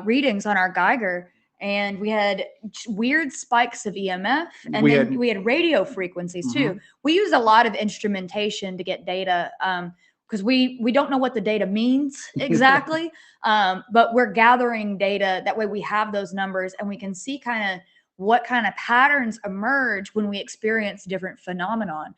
readings on our Geiger, and we had weird spikes of EMF, and we had radio frequencies too. We use a lot of instrumentation to get data because we don't know what the data means exactly, but we're gathering data. That way we have those numbers and we can see kind of what kind of patterns emerge when we experience different phenomenon.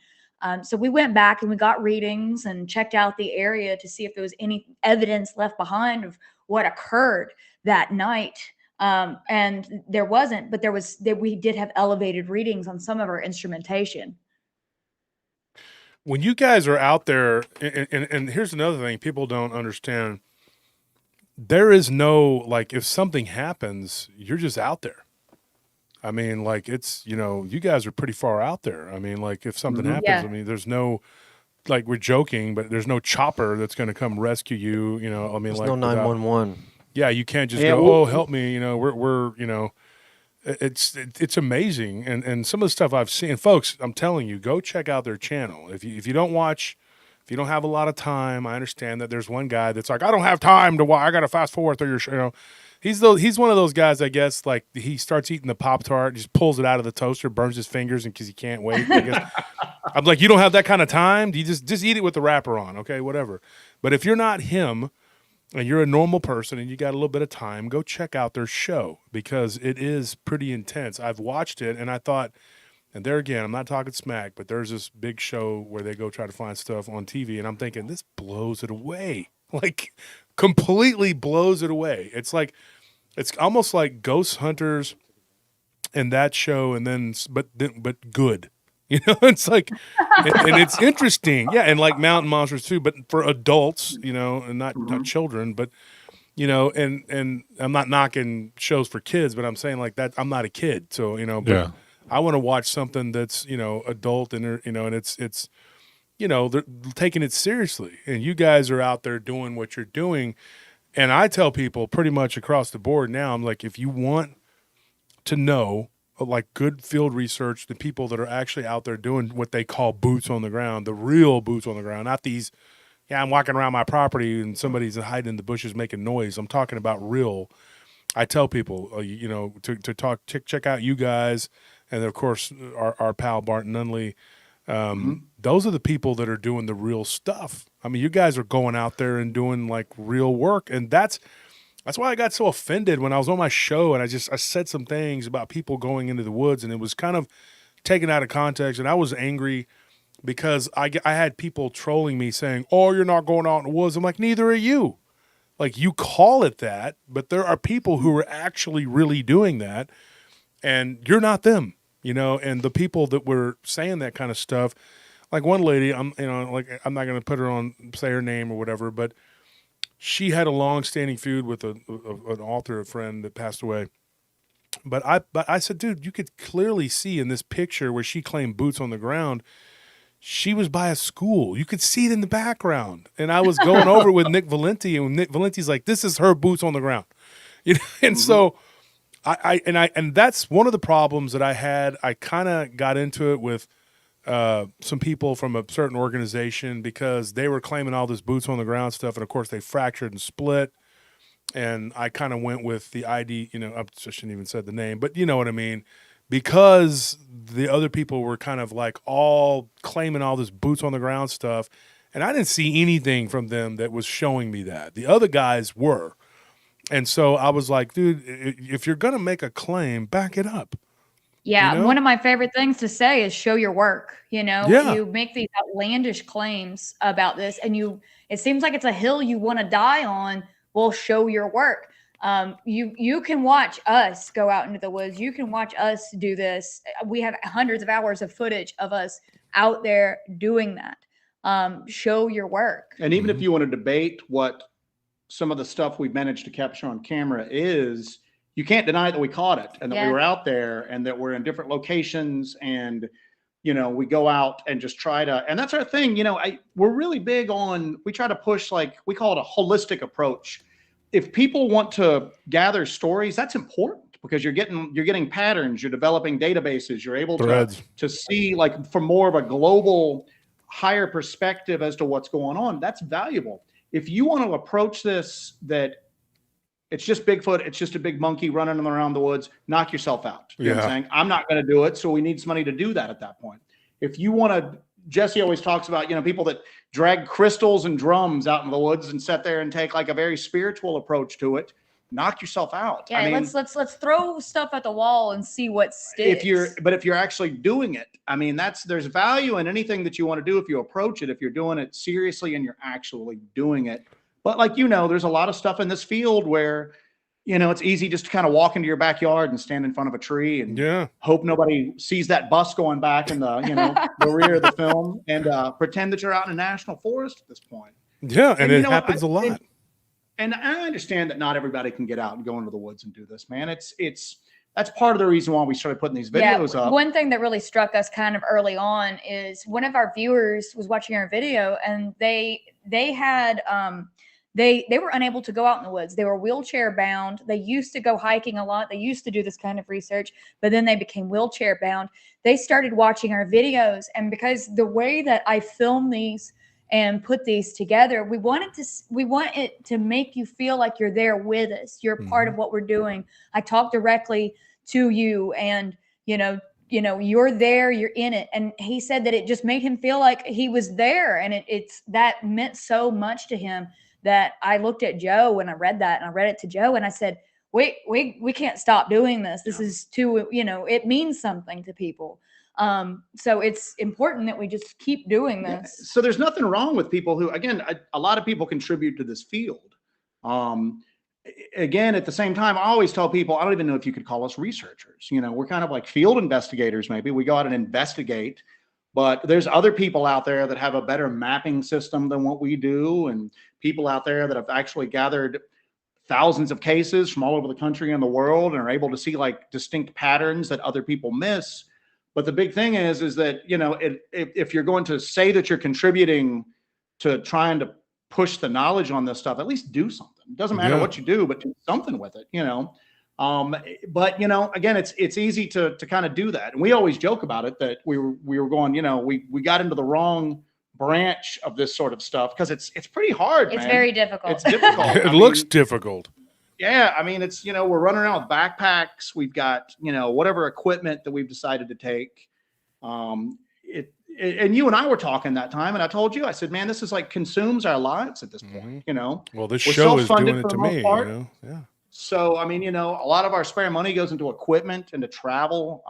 So we went back and we got readings and checked out the area to see if there was any evidence left behind of what occurred that night. And there wasn't, but we did have elevated readings on some of our instrumentation. When you guys are out there, and here's another thing people don't understand. There is no, if something happens, you're just out there. I mean, it's, you guys are pretty far out there. I mean, if something happens, Yeah. I mean, there's no, we're joking, but there's no chopper that's going to come rescue you, I mean, There's no 911. Yeah, you can't just go, oh, help me, we're it's amazing. And some of the stuff I've seen, folks, I'm telling you, go check out their channel. If you don't watch, if you don't have a lot of time, I understand that there's one guy that's like, I don't have time to watch, I got to fast forward through your show. He's one of those guys, I guess, he starts eating the Pop-Tart, just pulls it out of the toaster, burns his fingers because he can't wait. I guess. I'm like, you don't have that kind of time? You just eat it with the wrapper on, okay, whatever. But if you're not him and you're a normal person and you got a little bit of time, go check out their show because it is pretty intense. I've watched it and I thought, and there again, I'm not talking smack, but there's this big show where they go try to find stuff on TV and I'm thinking, this blows it away. Completely blows it away. It's almost like Ghost Hunters and that show, and then but good. It's and it's interesting. Yeah, and Mountain Monsters too, but for adults, and not children, but and I'm not knocking shows for kids, but I'm saying that I'm not a kid, so but Yeah. I want to watch something that's adult and and it's they're taking it seriously, and you guys are out there doing what you're doing. And I tell people pretty much across the board now, I'm like, if you want to know, good field research, the people that are actually out there doing what they call boots on the ground, the real boots on the ground, not these, I'm walking around my property and somebody's hiding in the bushes making noise. I'm talking about real. I tell people, to check out you guys, and of course our pal Barton Nunley. Those are the people that are doing the real stuff. I mean, you guys are going out there and doing real work. And that's why I got so offended when I was on my show and I said some things about people going into the woods and it was kind of taken out of context. And I was angry because I had people trolling me saying, oh, you're not going out in the woods. I'm like, neither are you. Like, you call it that, but there are people who are actually really doing that, and you're not them, you know. And the people that were saying that kind of stuff, like one lady, I'm not going to put her on, say her name or whatever, but she had a long-standing feud with an author, a friend that passed away. But I said, dude, you could clearly see in this picture where she claimed boots on the ground, she was by a school. You could see it in the background. And I was going over with Nick Valenti, and Nick Valenti's like, this is her boots on the ground. You know? And so and that's one of the problems that I had. I kind of got into it with some people from a certain organization because they were claiming all this boots on the ground stuff. And of course they fractured and split. And I kind of went with the ID, you know, I shouldn't even said the name, but you know what I mean? Because the other people were kind of like all claiming all this boots on the ground stuff. And I didn't see anything from them that was showing me that. The other guys were. And so I was like, dude, if you're going to make a claim, back it up. Yeah, You know? one of my favorite things to say is show your work. You know, Yeah. you make these outlandish claims about this, and it seems like it's a hill you want to die on. Well, show your work. You can watch us go out into the woods. You can watch us do this. We have hundreds of hours of footage of us out there doing that. Show your work. And even if you want to debate what some of the stuff we've managed to capture on camera is, you can't deny that we caught it and that we were out there and that we're in different locations, and you know, we go out and just try to, and that's our thing. You know, we're really big on, we try to push, like, we call it a holistic approach. If people want to gather stories, that's important because you're getting patterns, you're developing databases, you're able to see, like, from more of a global, higher perspective as to what's going on. That's valuable. If you want to approach this that it's just Bigfoot, it's just a big monkey running around the woods, knock yourself out. You know what I'm saying? I'm not going to do it, so we need somebody to do that at that point. If you want to, Jesse always talks about, you know, people that drag crystals and drums out in the woods and sit there and take like a very spiritual approach to it, knock yourself out. Yeah, I mean, let's throw stuff at the wall and see what sticks. If you're actually doing it, I mean, there's value in anything that you want to do if you approach it, if you're doing it seriously and you're actually doing it. But like, you know, there's a lot of stuff in this field where, you know, it's easy just to kind of walk into your backyard and stand in front of a tree and hope nobody sees that bus going back in the, you know, the rear of the film, and pretend that you're out in a national forest at this point. Yeah, and it happens a lot. And I understand that not everybody can get out and go into the woods and do this, man. That's part of the reason why we started putting these videos up. One thing that really struck us kind of early on is one of our viewers was watching our video, and they had they were unable to go out in the woods. They were wheelchair bound. They used to go hiking a lot. They used to do this kind of research, but then they became wheelchair bound. They started watching our videos, and because the way that I film these and put these together, we want it to make you feel like you're there with us. You're part of what we're doing. I talk directly to you, and you know, you're there, you're in it. And he said that it just made him feel like he was there, and it's that meant so much to him that I looked at Joe when I read that, and I read it to Joe, and I said, we can't stop doing this. This is too, you know, it means something to people. So it's important that we just keep doing this. Yeah. So there's nothing wrong with people who, again, a lot of people contribute to this field. Again, at the same time, I always tell people, I don't even know if you could call us researchers. You know, we're kind of like field investigators. Maybe we go out and investigate, but there's other people out there that have a better mapping system than what we do. And people out there that have actually gathered thousands of cases from all over the country and the world and are able to see like distinct patterns that other people miss. But the big thing is that, you know, if you're going to say that you're contributing to trying to push the knowledge on this stuff, at least do something. It doesn't matter what you do, but do something with it, you know. But, you know, again, it's easy to kind of do that. And we always joke about it, that we were going, you know, we got into the wrong branch of this sort of stuff because it's pretty hard. It's very difficult. It's difficult. It looks difficult. Yeah, I mean, it's, you know, we're running around with backpacks. We've got, you know, whatever equipment that we've decided to take. And you and I were talking that time, and I told you, I said, man, this is like consumes our lives at this point, you know. Well, this show is doing it to me, you know. Yeah. So, I mean, you know, a lot of our spare money goes into equipment and to travel.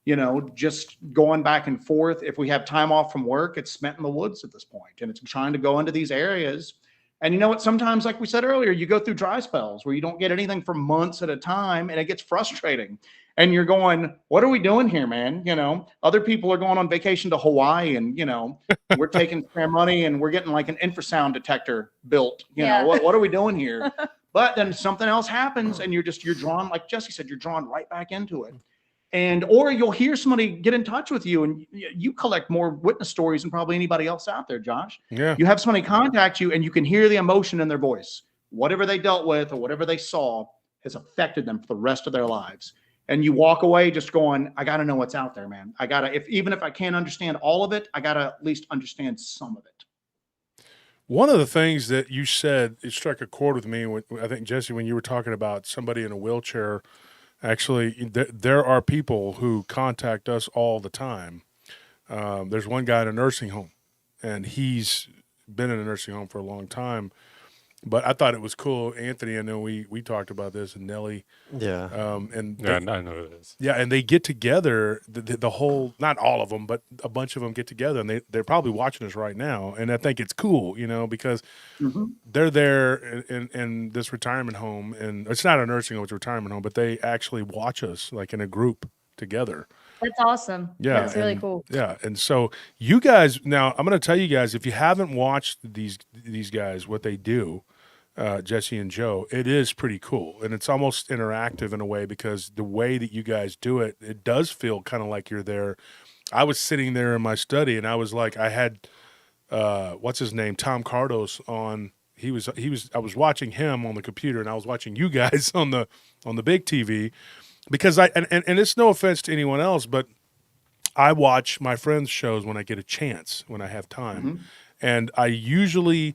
You know, just going back and forth. If we have time off from work, it's spent in the woods at this point, and it's trying to go into these areas And you know what? Sometimes, like we said earlier, you go through dry spells where you don't get anything for months at a time, and it gets frustrating. And you're going, what are we doing here, man? You know, other people are going on vacation to Hawaii, and, you know, we're taking spare money and we're getting like an infrasound detector built. You know, what are we doing here? But then something else happens and you're drawn, like Jesse said, you're drawn right back into it. And, or you'll hear somebody get in touch with you, and you collect more witness stories than probably anybody else out there, Josh. Yeah. You have somebody contact you and you can hear the emotion in their voice. Whatever they dealt with or whatever they saw has affected them for the rest of their lives. And you walk away just going, I got to know what's out there, man. I got to, even if I can't understand all of it, I got to at least understand some of it. One of the things that you said, it struck a chord with me, I think, Jesse, when you were talking about somebody in a wheelchair. Actually, there are people who contact us all the time. There's one guy in a nursing home, and he's been in a nursing home for a long time. But I thought it was cool, Anthony. I know we talked about this, and Nelly. Yeah. I know it is. Yeah, and they get together. The whole, not all of them, but a bunch of them get together, and they're probably watching us right now. And I think it's cool, you know, because they're there in this retirement home, and it's not a nursing home; it's a retirement home. But they actually watch us like in a group together. That's awesome. Yeah, That's really cool. Yeah, and so you guys, now I'm going to tell you guys, if you haven't watched these guys, what they do. Jesse and Joe, it is pretty cool, and it's almost interactive in a way, because the way that you guys do it, it does feel kind of like you're there. I was sitting there in my study, and I was like, I had what's his name, Tom Cardos on. I was watching him on the computer, and I was watching you guys on the big TV, because and it's no offense to anyone else, but I watch my friends' shows when I get a chance, when I have time, and I usually.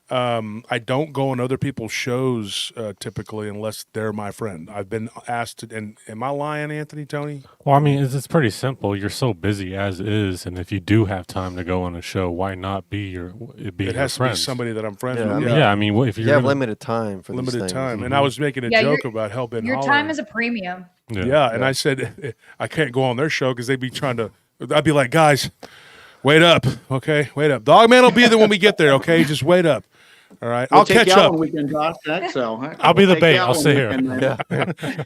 I don't go on other people's shows typically unless they're my friend. I've been asked to, and am I lying, Anthony, Tony? Well, I mean, it's pretty simple. You're so busy as is, and if you do have time to go on a show, why not be your It has to be somebody that I'm friends Yeah, with. Yeah, I mean, if You have limited time for these limited things. time, and I was making a joke about helping. Your time is a premium. Yeah, and I said I can't go on their show because they'd be trying to. I'd be like, guys, wait up, okay, wait up. Dogman will be there when we get there, okay? Just wait up. All right, We'll I'll catch up. Weekend, Josh, so I'll be the bait. I'll sit here.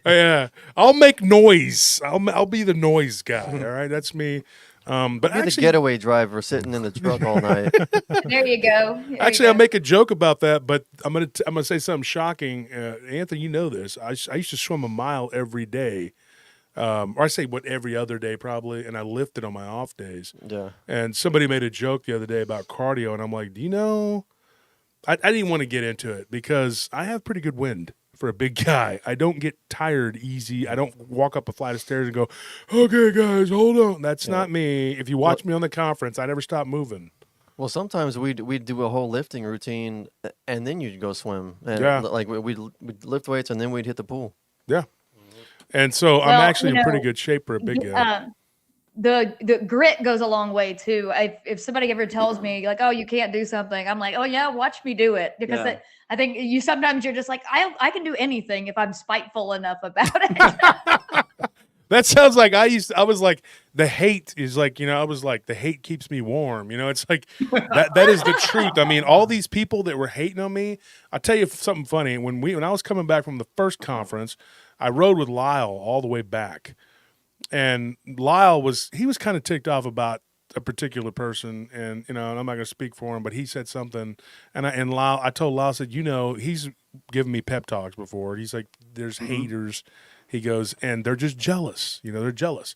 Yeah, I'll make noise. I'll be the noise guy. All right, that's me. But You're the getaway driver sitting in the truck all night. There you go. Actually, I make a joke about that, but I'm gonna say something shocking. Anthony, you know this. I used to swim a mile every day, or I say every other day probably, and I lifted on my off days. Yeah. And somebody made a joke the other day about cardio, and I'm like, do you know? I didn't want to get into it because I have pretty good wind for a big guy. I don't get tired easy. I don't walk up a flight of stairs and go, okay, guys, hold on. That's not me. If you watch me on the conference, I never stop moving. Well, sometimes we'd do a whole lifting routine, and then you'd go swim. And like we'd lift weights, and then we'd hit the pool. Yeah. And so I'm actually in pretty good shape for a big guy. The grit goes a long way too. If somebody ever tells me like, oh, you can't do something, I'm like, oh yeah, watch me do it. Because I think sometimes you're just like, I can do anything if I'm spiteful enough about it. That sounds like I was like, the hate is like, I was like, the hate keeps me warm. It's like, that is the truth. I mean, all these people that were hating on me, I'll tell you something funny. When I was coming back from the first conference, I rode with Lyle all the way back. And Lyle was kind of ticked off about a particular person, and and I'm not going to speak for him, but he said something, and I told Lyle, I said, he's given me pep talks before. He's like, there's haters, he goes, and they're just jealous, they're jealous.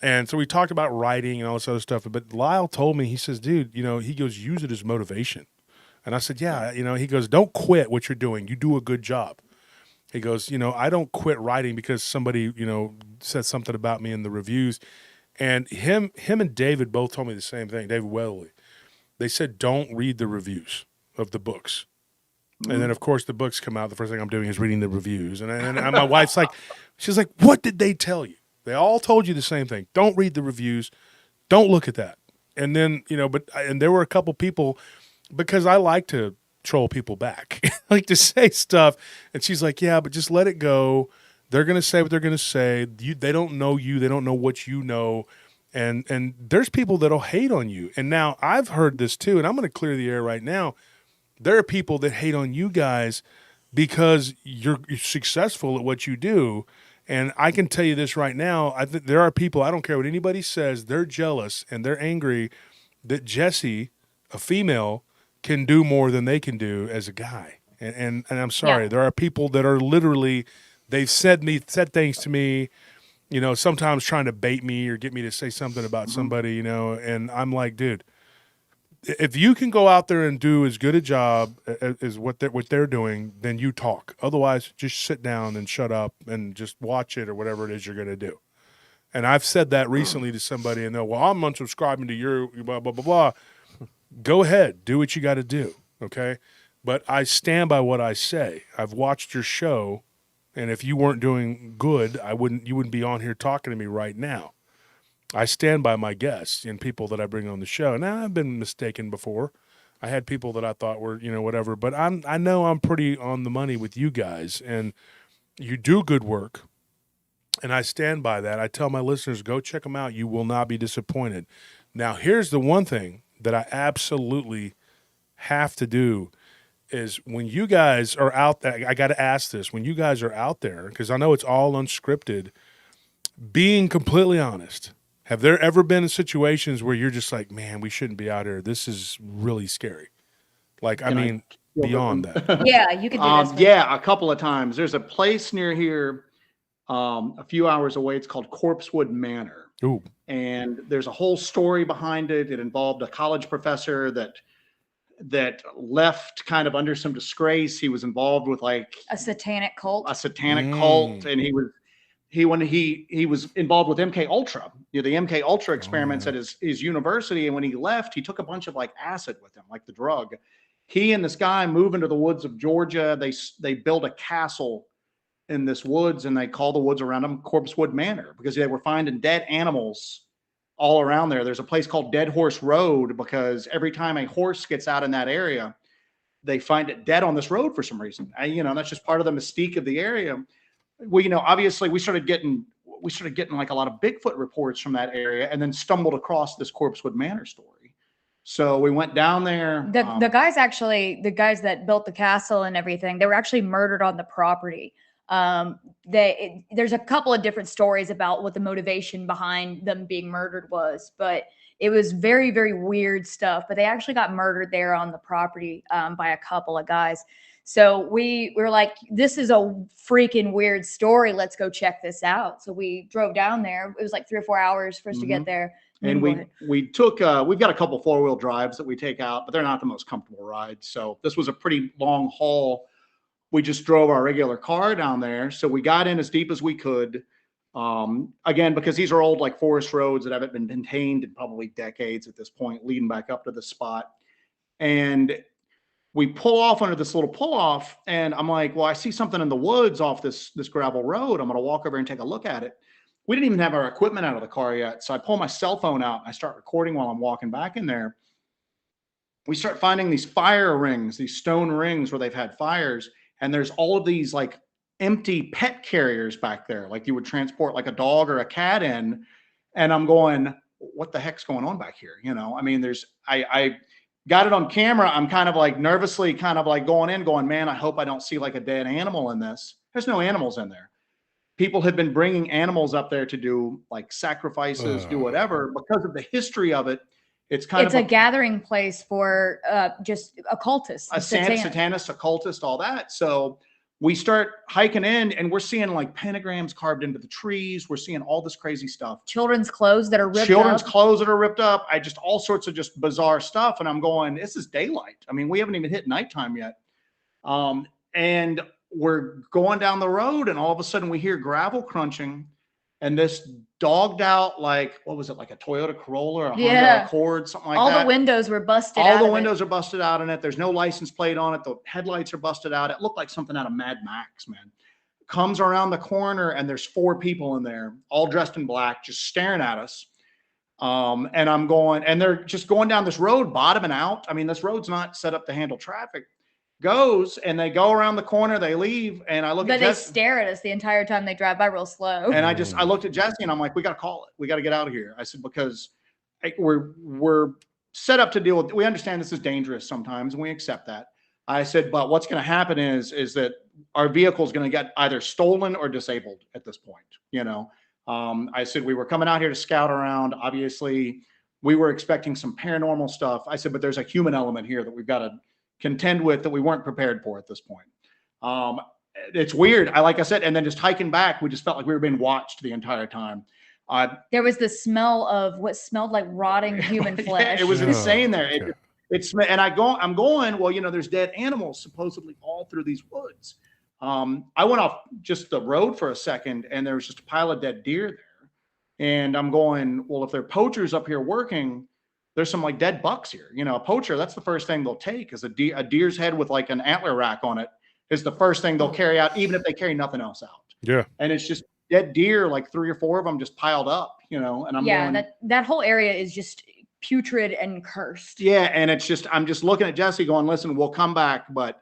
And so we talked about writing and all this other stuff, but Lyle told me, he says, dude, he goes, use it as motivation. And I said, yeah, he goes, don't quit what you're doing. You do a good job. He goes, I don't quit writing because somebody, said something about me in the reviews. And him and David both told me the same thing, David Weatherly. They said, don't read the reviews of the books. Mm-hmm. And then, of course, the books come out. The first thing I'm doing is reading the reviews. And my wife's like, she's like, what did they tell you? They all told you the same thing. Don't read the reviews. Don't look at that. And then, and there were a couple people, because I like to troll people back. I like to say stuff, and she's like, yeah, but just let it go. They're going to say what they're going to say. They don't know you. They don't know what you know. And there's people that'll hate on you. And now I've heard this too, and I'm going to clear the air right now. there are people that hate on you guys because you're successful at what you do. And I can tell you this right now, I think there are people, I don't care what anybody says, they're jealous and they're angry that Jesse, a female, can do more than they can do as a guy. And I'm sorry, there are people that are literally, they've said things to me, you know, sometimes trying to bait me or get me to say something about somebody, you know, and I'm like, dude, if you can go out there and do as good a job as what they're doing, then you talk. Otherwise, just sit down and shut up and just watch it or whatever it is you're going to do. And I've said that recently to somebody, and they're, well, I'm unsubscribing to your blah, blah, blah, blah. Go ahead. Do what you got to do, okay? But I stand by what I say. I've watched your show, and if you weren't doing good, you wouldn't be on here talking to me right now. I stand by my guests and people that I bring on the show. Now, I've been mistaken before. I had people that I thought were, you know, whatever. But I know I'm pretty on the money with you guys, and you do good work. And I stand by that. I tell my listeners, go check them out. You will not be disappointed. Now, here's the one thing that I absolutely have to do is when you guys are out there, I got to ask this. When you guys are out there, because I know it's all unscripted, being completely honest, have there ever been situations where you're just like, man, we shouldn't be out here? This is really scary. Like, I mean, beyond that. Yeah, you could do this. Yeah, a couple of times. There's a place near here, a few hours away. It's called Corpsewood Manor. Ooh. And there's a whole story behind it. It involved a college professor that left kind of under some disgrace. He was involved with like A satanic cult. cult, and he was involved with MK Ultra, you know, the MK Ultra experiments at his university. And when he left, he took a bunch of like acid with him, like the drug. He and this guy move into the woods of Georgia. They build a castle in this woods, and they call the woods around them Corpsewood Manor because they were finding dead animals all around there. There's a place called Dead Horse Road because every time a horse gets out in that area, they find it dead on this road for some reason. You know, that's just part of the mystique of the area. Well, you know, obviously we started getting like a lot of Bigfoot reports from that area, and then stumbled across this Corpsewood Manor story. So we went down there. The guys that built the castle and everything, they were actually murdered on the property. There's a couple of different stories about what the motivation behind them being murdered was, but it was very, very weird stuff. But they actually got murdered there on the property by a couple of guys. So we were like, this is a freaking weird story. Let's go check this out. So we drove down there. It was like 3 or 4 hours for us to get there. And we took, we've got a couple 4-wheel drives that we take out, but they're not the most comfortable rides. So this was a pretty long haul. We just drove our regular car down there. So we got in as deep as we could. Again, because these are old like forest roads that haven't been maintained in probably decades at this point, leading back up to the spot. And we pull off under this little pull off, and I'm like, well, I see something in the woods off this gravel road. I'm going to walk over and take a look at it. We didn't even have our equipment out of the car yet. So I pull my cell phone out and I start recording while I'm walking back in there. We start finding these fire rings, these stone rings where they've had fires. And there's all of these like empty pet carriers back there, like you would transport like a dog or a cat in. And I'm going, what the heck's going on back here? You know, I mean, I got it on camera. I'm kind of like nervously kind of like going, man, I hope I don't see like a dead animal in this. There's no animals in there. People had been bringing animals up there to do like sacrifices, do whatever. Because of the history of it, it's a gathering place for just occultists, satanists, occultists, all that. So we start hiking in, and we're seeing like pentagrams carved into the trees. We're seeing all this crazy stuff. Children's clothes that are ripped up. All sorts of just bizarre stuff. And I'm going, this is daylight. I mean, we haven't even hit nighttime yet. And we're going down the road, and all of a sudden we hear gravel crunching, and this dogged out, like, what was it, like a Toyota Corolla or a Honda Accord, something like that. All the windows were busted out. All the windows are busted out in it. There's no license plate on it. The headlights are busted out. It looked like something out of Mad Max, man. Comes around the corner, and there's 4 people in there, all dressed in black, just staring at us. And I'm going, and they're just going down this road, bottoming out. I mean, this road's not set up to handle traffic. Goes, and they go around the corner, they leave, and I look at Jesse. But they stare at us the entire time. They drive by real slow. And I looked at Jesse, and I'm like, we got to call it. We got to get out of here. I said, because we're set up to deal with, we understand this is dangerous sometimes, and we accept that. I said, but what's going to happen is that our vehicle is going to get either stolen or disabled at this point. You know, I said, we were coming out here to scout around. Obviously, we were expecting some paranormal stuff. I said, but there's a human element here that we've got to contend with that we weren't prepared for at this point. It's weird. Like I said, and then just hiking back, we just felt like we were being watched the entire time. There was the smell of what smelled like rotting human flesh. Yeah, it was insane there. Okay. And I'm going, well, you know, there's dead animals supposedly all through these woods. I went off just the road for a second and there was just a pile of dead deer there. And I'm going, well, if they're poachers up here working, there's some like dead bucks here. You know, a poacher, that's the first thing they'll take is a deer's head with like an antler rack on it is the first thing they'll carry out, even if they carry nothing else out. Yeah. And it's just dead deer, like 3 or 4 of them just piled up, you know, and I'm going, that whole area is just putrid and cursed. Yeah. And it's just, I'm just looking at Jesse going, listen, we'll come back, but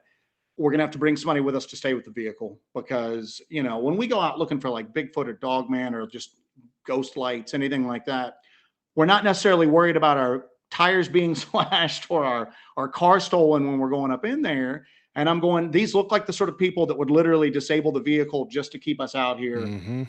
we're going to have to bring somebody with us to stay with the vehicle because, you know, when we go out looking for like Bigfoot or Dogman or just ghost lights, anything like that, we're not necessarily worried about our tires being slashed or our car stolen when we're going up in there. And I'm going, these look like the sort of people that would literally disable the vehicle just to keep us out here. Mm-hmm.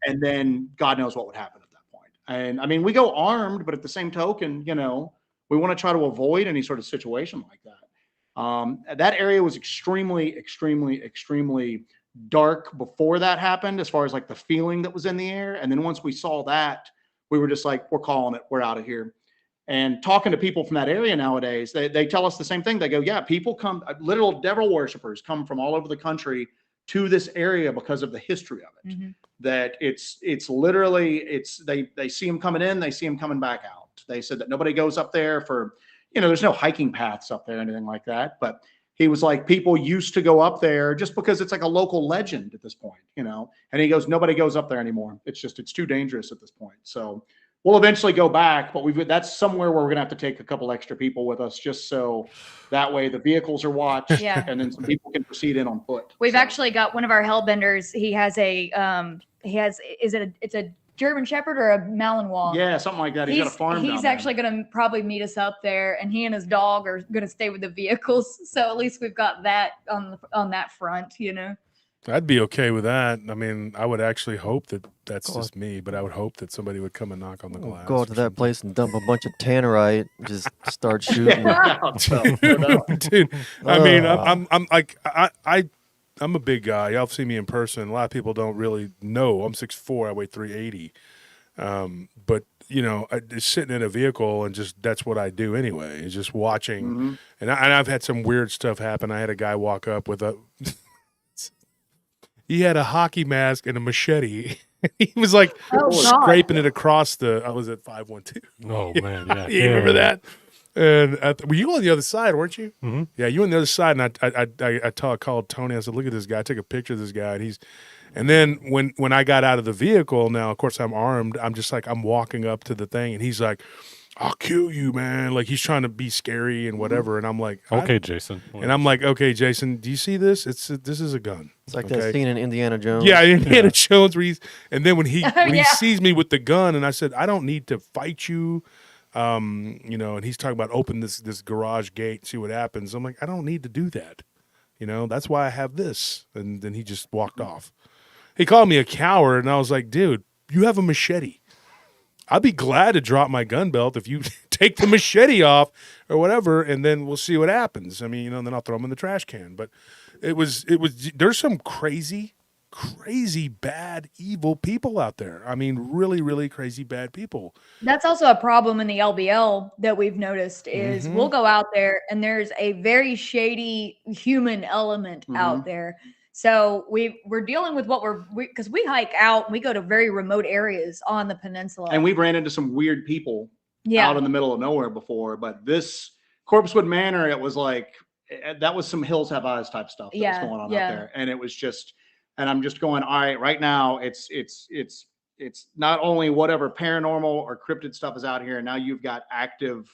And then God knows what would happen at that point. And I mean, we go armed, but at the same token, you know, we want to try to avoid any sort of situation like that. That area was extremely, extremely, extremely dark before that happened, as far as like the feeling that was in the air. And then once we saw that, we were just like, we're calling it, we're out of here. And talking to people from that area nowadays, they tell us the same thing. They go, yeah, people come, literal devil worshipers come from all over the country to this area because of the history of it. Mm-hmm. That it's literally, they see them coming in, they see them coming back out. They said that nobody goes up there for, you know, there's no hiking paths up there, anything like that. But he was like, people used to go up there just because it's like a local legend at this point, you know. And he goes, nobody goes up there anymore. It's too dangerous at this point. So we'll eventually go back, but that's somewhere where we're going to have to take a couple extra people with us just so that way the vehicles are watched and then some people can proceed in on foot. We've actually got one of our hellbenders. He has it's a German Shepherd or a Malinois? Yeah, something like that. He's got a farm. He's actually going to probably meet us up there, and he and his dog are going to stay with the vehicles. So at least we've got that on that front, you know. I'd be okay with that. I mean, I would actually hope that that's just me, but I would hope that somebody would come and knock on the glass. Go out to that place and dump a bunch of tannerite, just start shooting. Dude, I mean, I'm like, I'm a big guy. Y'all see me in person. A lot of people don't really know. I'm 6'4". I weigh 380. But you know, just sitting in a vehicle and just that's what I do anyway. Is just watching. Mm-hmm. And I've had some weird stuff happen. I had a guy walk up with he had a hockey mask and a machete. He was like scraping it across I was at 512. Oh man, yeah. You remember that? And were you on the other side, weren't you? Mm-hmm. Yeah, you on the other side. And I called Tony. I said, "Look at this guy." I took a picture of this guy, and then when I got out of the vehicle, now of course I'm armed. I'm just like I'm walking up to the thing, and he's like, "I'll kill you, man!" Like he's trying to be scary and whatever. And I'm like, "Okay, Jason." And I'm like, "Okay, Jason, do you see this? This is a gun." It's like that scene in Indiana Jones. Yeah, Indiana Jones. And then when he sees me with the gun, and I said, "I don't need to fight you." You know, and he's talking about open this garage gate and see what happens. I'm like, I don't need to do that. You know, that's why I have this. And then he just walked off. He called me a coward, and I was like, dude, you have a machete. I'd be glad to drop my gun belt if you take the machete off or whatever, and then we'll see what happens. I mean, you know, and then I'll throw them in the trash can. But there's some crazy bad, evil people out there. I mean, really, really crazy bad people. That's also a problem in the LBL that we've noticed is we'll go out there and there's a very shady human element out there. So we're dealing with because we hike out and we go to very remote areas on the peninsula. And we've ran into some weird people out in the middle of nowhere before. But this Corpsewood Manor, it was like, that was some Hills Have Eyes type stuff that was going on out there. And it was just, and I'm just going, all right now it's not only whatever paranormal or cryptid stuff is out here. Now you've got active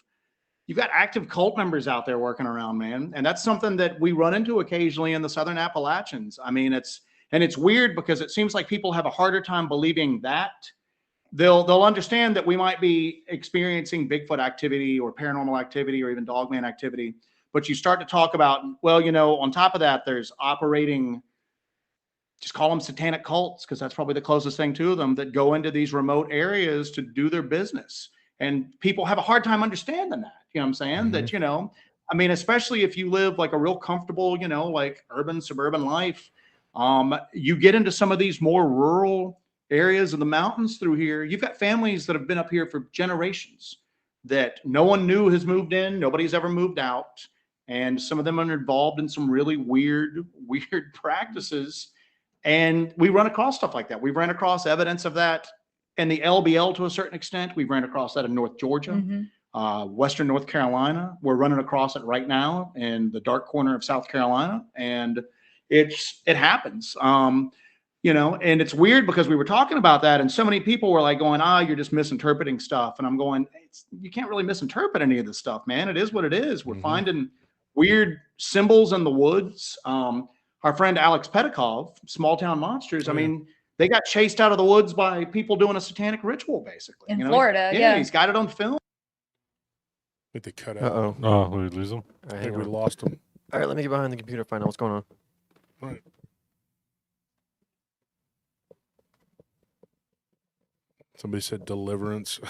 cult members out there working around, man. And that's something that we run into occasionally in the Southern Appalachians. I mean, it's weird because it seems like people have a harder time believing that. They'll understand that we might be experiencing Bigfoot activity or paranormal activity or even Dogman activity. But you start to talk about, well, you know, on top of that, there's operating, just call them satanic cults, because that's probably the closest thing to them, that go into these remote areas to do their business. And people have a hard time understanding that. You know what I'm saying? That, you know, I mean, especially if you live like a real comfortable, you know, like urban, suburban life, you get into some of these more rural areas of the mountains through here. You've got families that have been up here for generations that no one knew has moved in. Nobody's ever moved out. And some of them are involved in some really weird practices. And we run across stuff like that. We've ran across evidence of that in the LBL to a certain extent. We've ran across that in North Georgia, Western North Carolina. We're running across it right now in the dark corner of South Carolina. And it happens. You know, and it's weird because we were talking about that and so many people were like going, you're just misinterpreting stuff. And I'm going, you can't really misinterpret any of this stuff, man. It is what it is. We're finding weird symbols in the woods. Our friend Alex Pedikov, Small Town Monsters, I mean, they got chased out of the woods by people doing a satanic ritual, basically. In you know? Florida, yeah. He's got it on film. I think they cut out. Uh-oh. Oh, we lose them? I think we lost them. All right, let me get behind the computer, find out what's going on. Right. Somebody said deliverance.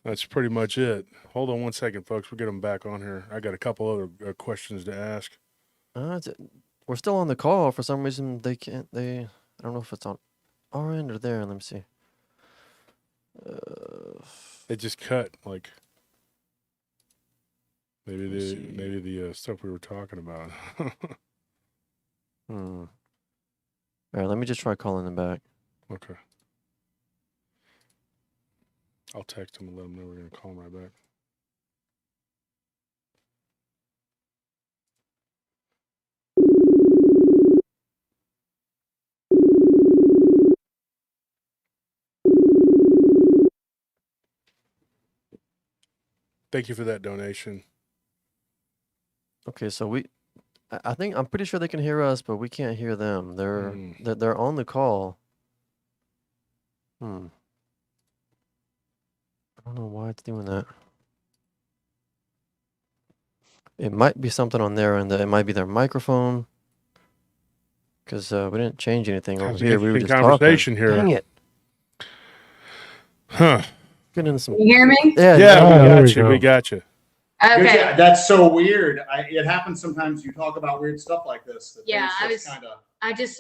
That's pretty much it. Hold on one second, folks. We'll get them back on here. I got a couple other questions to ask. We're still on the call. For some reason, they can't. I don't know if it's on our end or there. Let me see. It just cut. Like maybe the stuff we were talking about. All right, let me just try calling them back. Okay. I'll text them and let them know we're going to call them right back. Thank you for that donation. Okay, so I'm pretty sure they can hear us, but we can't hear them. They're on the call. I don't know why it's doing that. It might be something on their end. It might be their microphone. Because we didn't change anything over here. We were just conversation talking. here. Dang it. Huh. Get into some. Can you hear me? Yeah, we we got you. Okay. Yeah, that's so weird. It happens sometimes. You talk about weird stuff like this. Yeah, I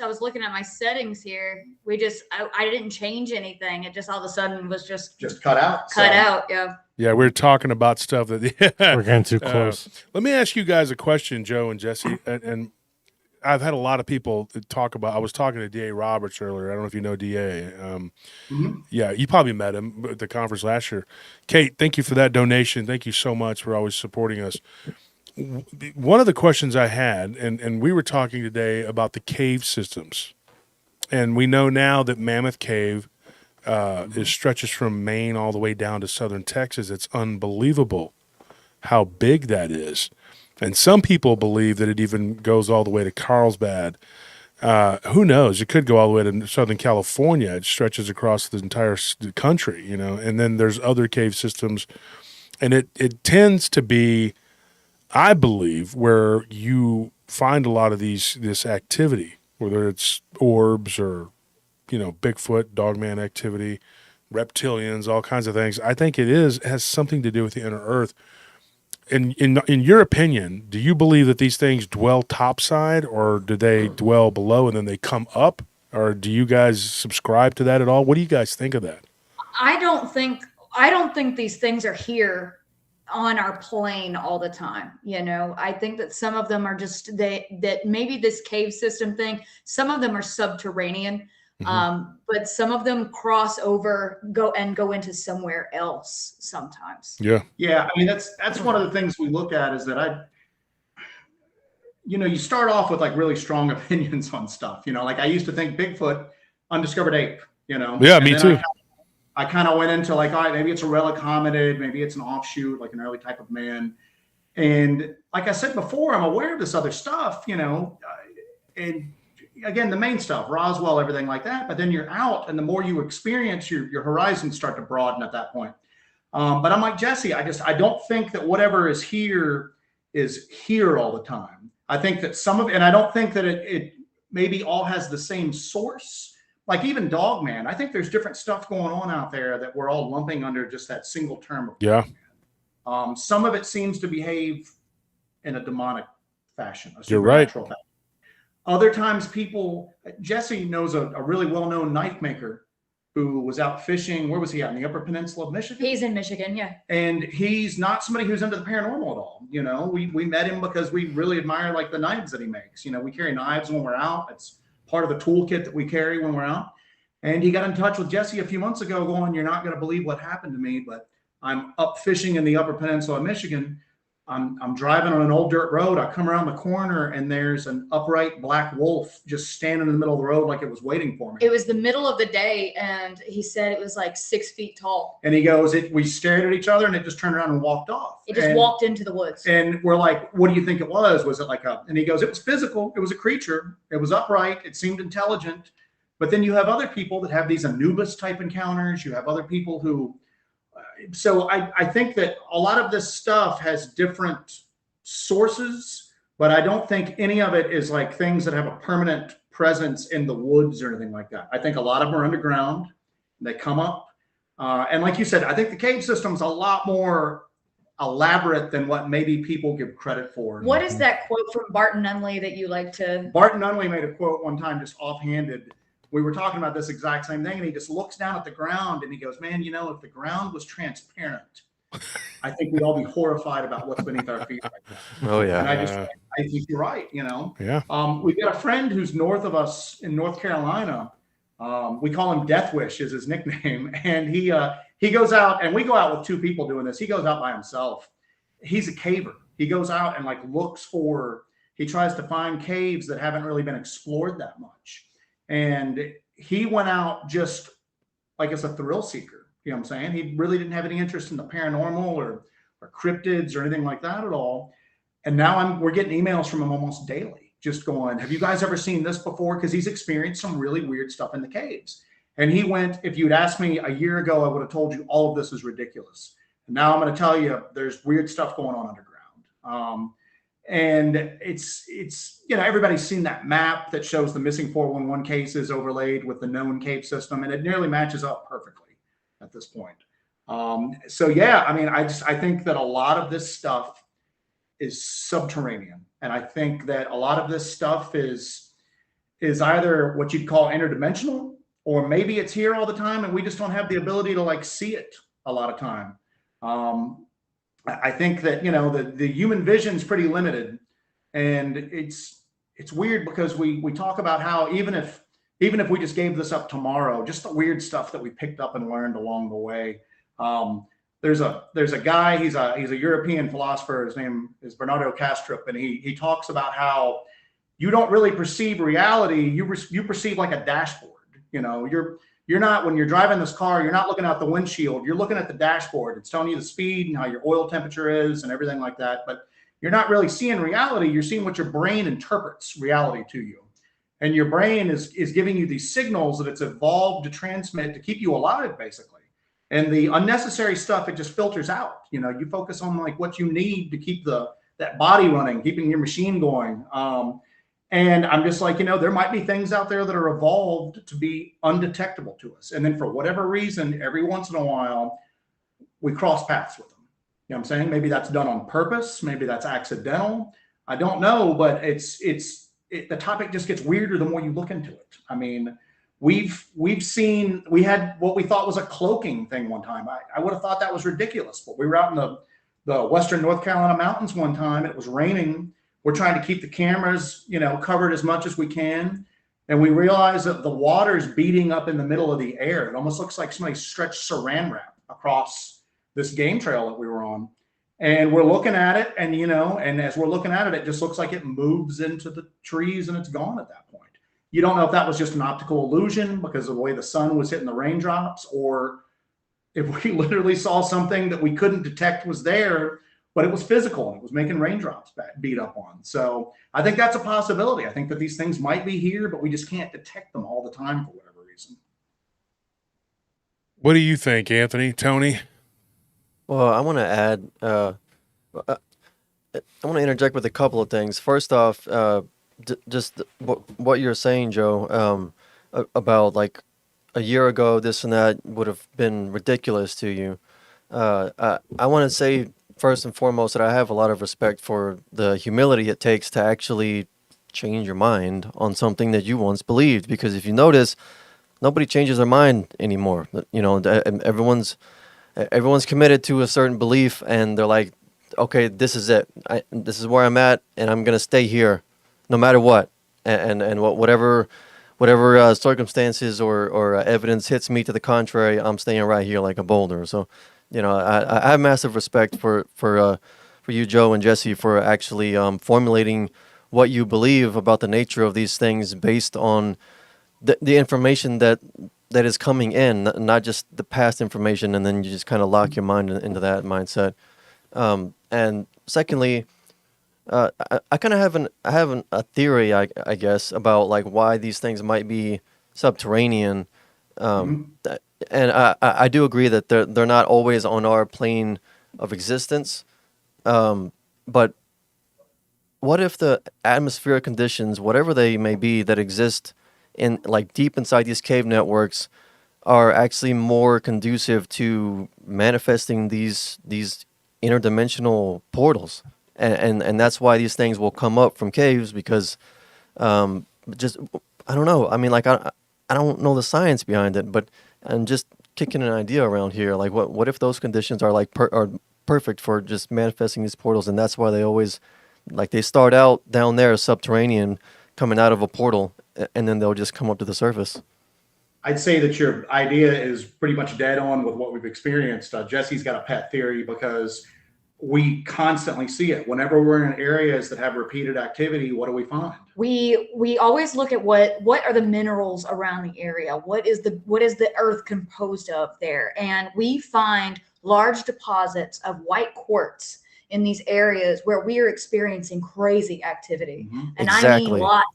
was looking at my settings here. I didn't change anything. It just all of a sudden was just cut out. Yeah. Yeah, we're talking about stuff that We're getting too close. Let me ask you guys a question, Joe and Jesse, and I've had a lot of people talk about. I was talking to D.A. Roberts earlier. I don't know if you know D.A. Yeah, you probably met him at the conference last year. Kate, thank you for that donation. Thank you so much for always supporting us. One of the questions I had, and we were talking today about the cave systems, and we know now that Mammoth Cave stretches from Maine all the way down to southern Texas. It's unbelievable how big that is. And some people believe that it even goes all the way to Carlsbad. Who knows? It could go all the way to Southern California. It stretches across the entire country, you know. And then there's other cave systems. And it tends to be, I believe, where you find a lot of this activity, whether it's orbs or, you know, Bigfoot, Dogman activity, reptilians, all kinds of things. I think it has something to do with the inner earth. In your opinion, do you believe that these things dwell topside, or do they dwell below and then they come up? Or do you guys subscribe to that at all? What do you guys think of that? I don't think these things are here on our plane all the time. You know, I think that some of them are just that maybe this cave system thing, some of them are subterranean. But some of them cross over, go into somewhere else sometimes. Yeah. I mean, that's one of the things we look at is that you start off with like really strong opinions on stuff. You know, like I used to think Bigfoot, undiscovered ape. You know. Yeah, me too. I kind of went into like, all right, maybe it's a relic hominid, maybe it's an offshoot, like an early type of man. And like I said before, I'm aware of this other stuff. You know, and again, the main stuff, Roswell, everything like that. But then you're out, and the more you experience, your horizons start to broaden at that point. But I'm like Jesse, I don't think that whatever is here is here all the time. I think that some of, and I don't think that it maybe all has the same source. Like even Dogman, I think there's different stuff going on out there that we're all lumping under just that single term of Yeah. Dogman. Some of it seems to behave in a demonic fashion, a You're right. supernatural fashion. Other times Jesse knows a really well-known knife maker who was out fishing. Where was he at? In the Upper Peninsula of Michigan? He's in Michigan, yeah. And he's not somebody who's into the paranormal at all. You know, we met him because we really admire like the knives that he makes. You know, we carry knives when we're out. It's part of the toolkit that we carry when we're out. And he got in touch with Jesse a few months ago going, you're not going to believe what happened to me, but I'm up fishing in the Upper Peninsula of Michigan. I'm driving on an old dirt road. I come around the corner and there's an upright black wolf just standing in the middle of the road like it was waiting for me. It was the middle of the day, and he said it was like 6 feet tall. And he goes, we stared at each other and it just turned around and walked off. It just walked into the woods. And we're like, what do you think it was? Was it like and he goes, it was physical. It was a creature. It was upright. It seemed intelligent. But then you have other people that have these Anubis type encounters. You have other people who, so I think that a lot of this stuff has different sources, but I don't think any of it is like things that have a permanent presence in the woods or anything like that. I think a lot of them are underground. They come up. And like you said, I think the cave system is a lot more elaborate than what maybe people give credit for. What is that quote from Barton Nunley that you like to? Barton Nunley made a quote one time just offhanded. We were talking about this exact same thing, and he just looks down at the ground and he goes, man, you know, if the ground was transparent, I think we'd all be horrified about what's beneath our feet right now. Oh yeah. And I think you're right, you know. Yeah. We've got a friend who's north of us in North Carolina. We call him Death Wish is his nickname. And he goes out, and we go out with two people doing this. He goes out by himself. He's a caver. He goes out and like he tries to find caves that haven't really been explored that much. And he went out just like as a thrill seeker. You know what I'm saying? He really didn't have any interest in the paranormal or cryptids or anything like that at all. And now we're getting emails from him almost daily, just going, have you guys ever seen this before? Because he's experienced some really weird stuff in the caves. And he went, if you'd asked me a year ago, I would have told you all of this is ridiculous. And now I'm going to tell you there's weird stuff going on underground. And it's you know, everybody's seen that map that shows the missing 411 cases overlaid with the known cave system, and it nearly matches up perfectly at this point. So yeah, I mean, I think that a lot of this stuff is subterranean, and I think that a lot of this stuff is either what you'd call interdimensional, or maybe it's here all the time and we just don't have the ability to like see it a lot of time. I think that, you know, the human vision is pretty limited, and it's weird because we talk about how even if we just gave this up tomorrow, just the weird stuff that we picked up and learned along the way. There's a guy, he's a European philosopher. His name is Bernardo Kastrup, and he talks about how you don't really perceive reality. You perceive like a dashboard. You know, you're not, when you're driving this car, you're not looking out the windshield. You're looking at the dashboard. It's telling you the speed and how your oil temperature is and everything like that. But you're not really seeing reality. You're seeing what your brain interprets reality to you. And your brain is giving you these signals that it's evolved to transmit to keep you alive, basically. And the unnecessary stuff, it just filters out. You know, you focus on like what you need to keep that body running, keeping your machine going. And I'm just like, you know, there might be things out there that are evolved to be undetectable to us. And then for whatever reason, every once in a while, we cross paths with them. You know what I'm saying? Maybe that's done on purpose. Maybe that's accidental. I don't know, but the topic just gets weirder the more you look into it. I mean, we had what we thought was a cloaking thing one time. I would have thought that was ridiculous, but we were out in the western North Carolina mountains one time. It was raining. We're trying to keep the cameras, you know, covered as much as we can. And we realized that the water's beating up in the middle of the air. It almost looks like somebody stretched saran wrap across this game trail that we were on. And we're looking at it, and, you know, and as we're looking at it, it just looks like it moves into the trees and it's gone at that point. You don't know if that was just an optical illusion because of the way the sun was hitting the raindrops, or if we literally saw something that we couldn't detect was there, but it was physical and it was making raindrops beat up on. So I think that's a possibility. I think that these things might be here, but we just can't detect them all the time for whatever reason. What do you think, Anthony? Tony? Well, I want to add, I want to interject with a couple of things. First off, just what you're saying, Joe, about like a year ago, this and that would have been ridiculous to you. I want to say first and foremost that I have a lot of respect for the humility it takes to actually change your mind on something that you once believed. Because if you notice, nobody changes their mind anymore. You know, everyone's committed to a certain belief, and they're like, okay, this is it. This is where I'm at, and I'm gonna stay here, no matter what. And whatever circumstances or evidence hits me to the contrary, I'm staying right here like a boulder. So, you know, I have massive respect for you, Joe and Jesse, for actually formulating what you believe about the nature of these things based on the information that is coming in, not just the past information, and then you just kind of lock your mind into that mindset. And secondly, I kind of have a theory, I guess, about like why these things might be subterranean. And I do agree that they're not always on our plane of existence. But what if the atmospheric conditions, whatever they may be, that exist in like deep inside these cave networks, are actually more conducive to manifesting these interdimensional portals, and that's why these things will come up from caves, because just I don't know. I mean, like I don't know the science behind it, but I'm just kicking an idea around here. Like what if those conditions are like are perfect for just manifesting these portals, and that's why they always like they start out down there subterranean, coming out of a portal, and then they'll just come up to the surface. I'd say that your idea is pretty much dead on with what we've experienced. Jesse's got a pet theory because we constantly see it. Whenever we're in areas that have repeated activity, what do we find? We always look at what are the minerals around the area? What is the earth composed of there? And we find large deposits of white quartz in these areas where we are experiencing crazy activity. And Exactly. I mean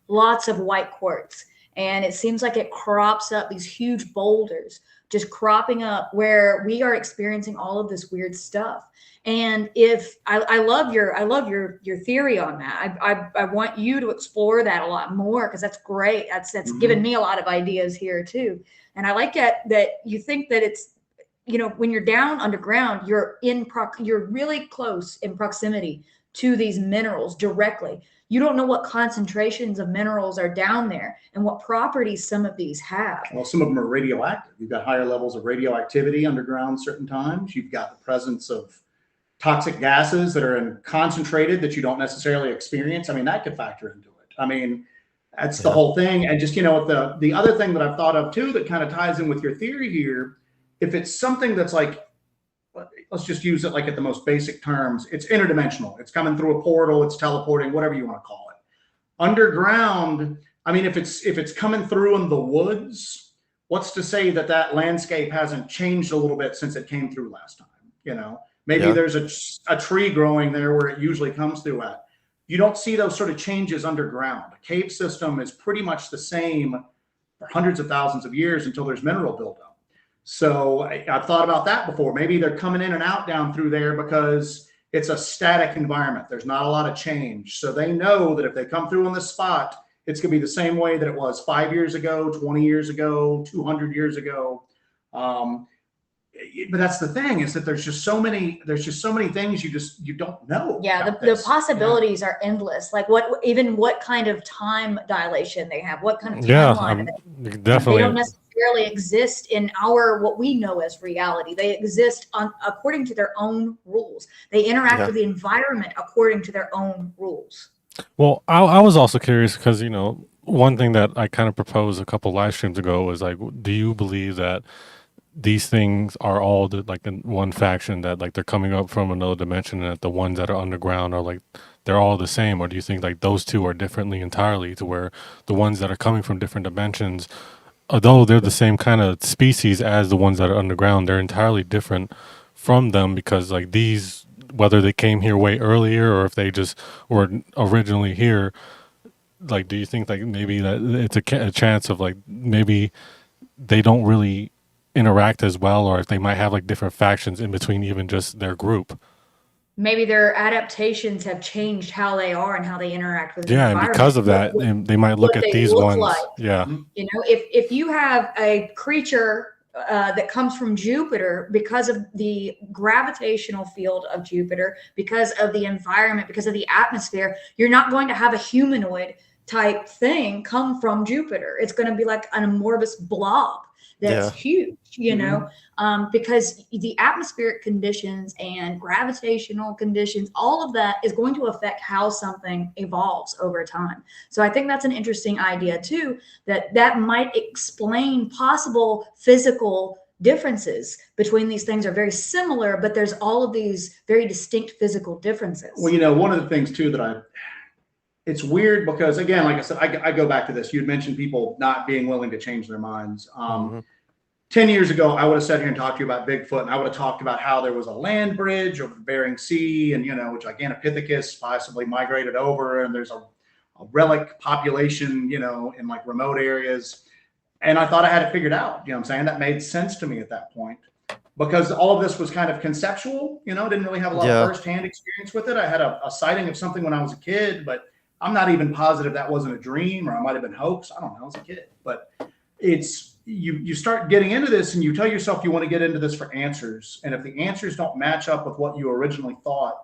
lots of white quartz. And it seems like it crops up, these huge boulders just cropping up where we are experiencing all of this weird stuff. And if I love your theory on that. I want you to explore that a lot more, because that's great. That's given me a lot of ideas here too. And I like that you think that it's, you know, when you're down underground, you're really close in proximity to these minerals directly. You don't know what concentrations of minerals are down there and what properties some of these have. Well, some of them are radioactive. You've got higher levels of radioactivity underground certain times. You've got the presence of toxic gases that are concentrated that you don't necessarily experience. I mean, that could factor into it. I mean, that's the whole thing. And just, you know, the other thing that I've thought of too that kind of ties in with your theory here, if it's something that's like, let's just use it like at the most basic terms, it's interdimensional. It's coming through a portal, it's teleporting, whatever you want to call it. Underground, I mean, if it's coming through in the woods, what's to say that landscape hasn't changed a little bit since it came through last time? You know, maybe there's a tree growing there where it usually comes through at. You don't see those sort of changes underground. A cave system is pretty much the same for hundreds of thousands of years until there's mineral buildup. So I've thought about that before. Maybe they're coming in and out down through there because it's a static environment. There's not a lot of change. So they know that if they come through on this spot, it's going to be the same way that it was 5 years ago, 20 years ago, 200 years ago. But that's the thing, is that there's just so many things you don't know. Yeah, the possibilities are endless. Like what kind of time dilation they have, what kind of timeline. Definitely. They don't necessarily exist in what we know as reality. They exist according to their own rules. They interact with the environment according to their own rules. Well, I was also curious because, you know, one thing that I kind of proposed a couple live streams ago was like, do you believe that these things are all like in one faction, that like they're coming up from another dimension, and that the ones that are underground are like they're all the same? Or do you think like those two are differently entirely, to where the ones that are coming from different dimensions, although they're the same kind of species as the ones that are underground, they're entirely different from them, because like these, whether they came here way earlier or if they just were originally here, like do you think like maybe that it's a chance of like maybe they don't really interact as well, or if they might have like different factions in between even just their group? maybe their adaptations have changed how they are and how they interact with the Yeah, and environment. because of that, they might look what at they these look ones. like. Yeah. You know, if you have a creature that comes from Jupiter because of the gravitational field of Jupiter, because of the environment, because of the atmosphere, you're not going to have a humanoid type thing come from Jupiter. It's going to be like an amorphous blob that's huge, you know, because the atmospheric conditions and gravitational conditions, all of that is going to affect how something evolves over time. So I think that's an interesting idea too, that might explain possible physical differences between these things are very similar, but there's all of these very distinct physical differences. Well, you know, one of the things too that it's weird because, again, like I said, I go back to this. You'd mentioned people not being willing to change their minds. 10 years ago, I would have sat here and talked to you about Bigfoot, and I would have talked about how there was a land bridge over the Bering Sea, and, you know, Gigantopithecus possibly migrated over, and there's a relic population, you know, in like remote areas. And I thought I had it figured out. You know what I'm saying? That made sense to me at that point, because all of this was kind of conceptual. You know, didn't really have a lot of firsthand experience with it. I had a sighting of something when I was a kid, but I'm not even positive that wasn't a dream, or I might have been hoax. I don't know. I was a kid, but it's you start getting into this, and you tell yourself you want to get into this for answers, and if the answers don't match up with what you originally thought,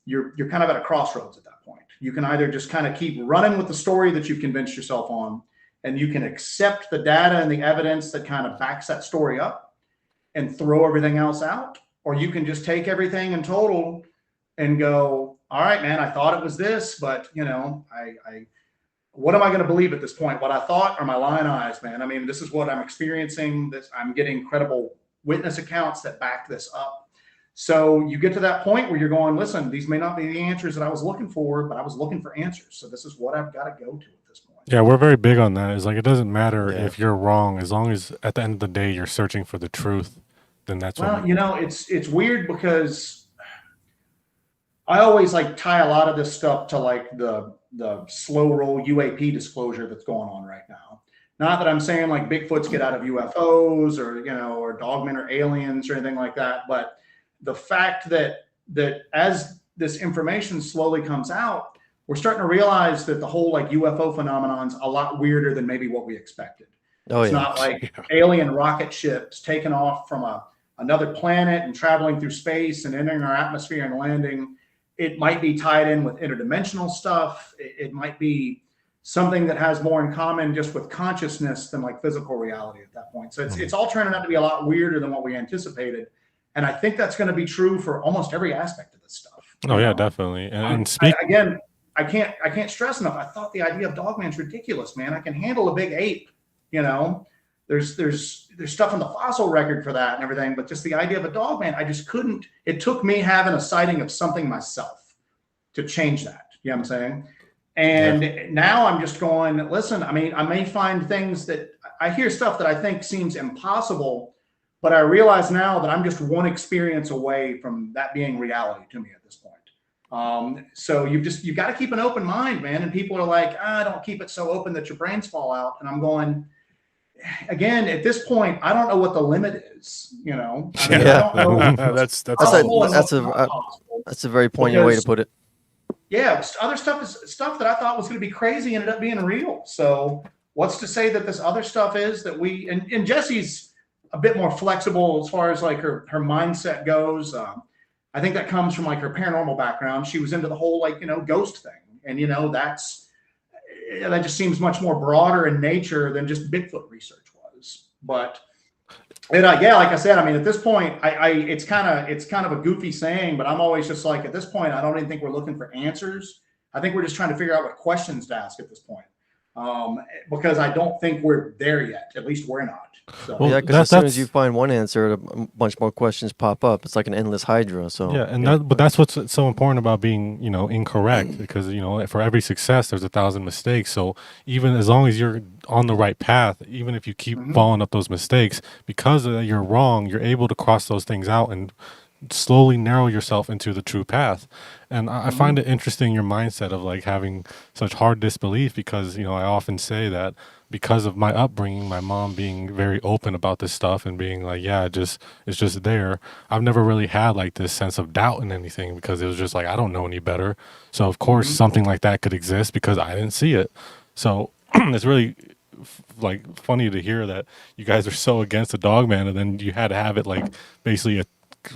you're kind of at a crossroads at that point. You can either just kind of keep running with the story that you've convinced yourself on, and you can accept the data and the evidence that kind of backs that story up and throw everything else out, or you can just take everything in total and go, all right, man, I thought it was this, but, you know, what am I going to believe at this point? What I thought, or my lying eyes, man? I mean, this is what I'm experiencing. I'm getting credible witness accounts that back this up. So you get to that point where you're going, listen, these may not be the answers that I was looking for, but I was looking for answers. So this is what I've got to go to at this point. Yeah, we're very big on that. It's like, it doesn't matter if you're wrong, as long as at the end of the day you're searching for the truth, then that's well, you know, it's weird because I always like tie a lot of this stuff to like the slow roll UAP disclosure that's going on right now. Not that I'm saying like Bigfoots get out of UFOs, or, you know, or Dogman or aliens or anything like that, but the fact that as this information slowly comes out, we're starting to realize that the whole like UFO phenomenon's a lot weirder than maybe what we expected. It's not like alien rocket ships taking off from another planet and traveling through space and entering our atmosphere and landing. It might be tied in with interdimensional stuff. It might be something that has more in common just with consciousness than like physical reality at that point. So it's all turning out to be a lot weirder than what we anticipated. And I think that's going to be true for almost every aspect of this stuff. Oh yeah, definitty. And again, I can't stress enough. I thought the idea of Dogman's ridiculous, man. I can handle a big ape, you know. There's stuff in the fossil record for that and everything, but just the idea of a Dogman, I just couldn't. It took me having a sighting of something myself to change that. You know what I'm saying? And now I'm just going, listen, I mean, I may find things that I hear stuff that I think seems impossible, but I realize now that I'm just one experience away from that being reality to me at this point. So you got to keep an open mind, man. And people are like, don't keep it so open that your brains fall out. And I'm going, again, at this point, I don't know what the limit is. You know, I mean, I don't know. That's a very poignant way to put it. Yeah, other stuff that I thought was going to be crazy ended up being real. So what's to say that this other stuff is that we and Jesse's a bit more flexible as far as like her mindset goes. I think that comes from like her paranormal background. She was into the whole like, you know, ghost thing, and you know that just seems much more broader in nature than just Bigfoot research was. But yeah, like I said, I mean, at this point, it's kind of a goofy saying, but I'm always just like, at this point, I don't even think we're looking for answers. I think we're just trying to figure out what questions to ask at this point, because I don't think we're there yet. At least we're not. So. Well, yeah, because as soon as you find one answer, a bunch more questions pop up. It's like an endless hydra. So yeah, and but that's what's so important about being, you know, incorrect, because, you know, for every success, there's 1,000 mistakes. So even as long as you're on the right path, even if you keep following up those mistakes, because you're wrong, you're able to cross those things out and slowly narrow yourself into the true path. And I find it interesting, your mindset of like having such hard disbelief, because, you know, I often say that because of my upbringing, my mom being very open about this stuff and being like, yeah, it's just there. I've never really had like this sense of doubt in anything because it was just like, I don't know any better. So of course something like that could exist because I didn't see it. So it's really like funny to hear that you guys are so against the Dogman, and then you had to have it like basically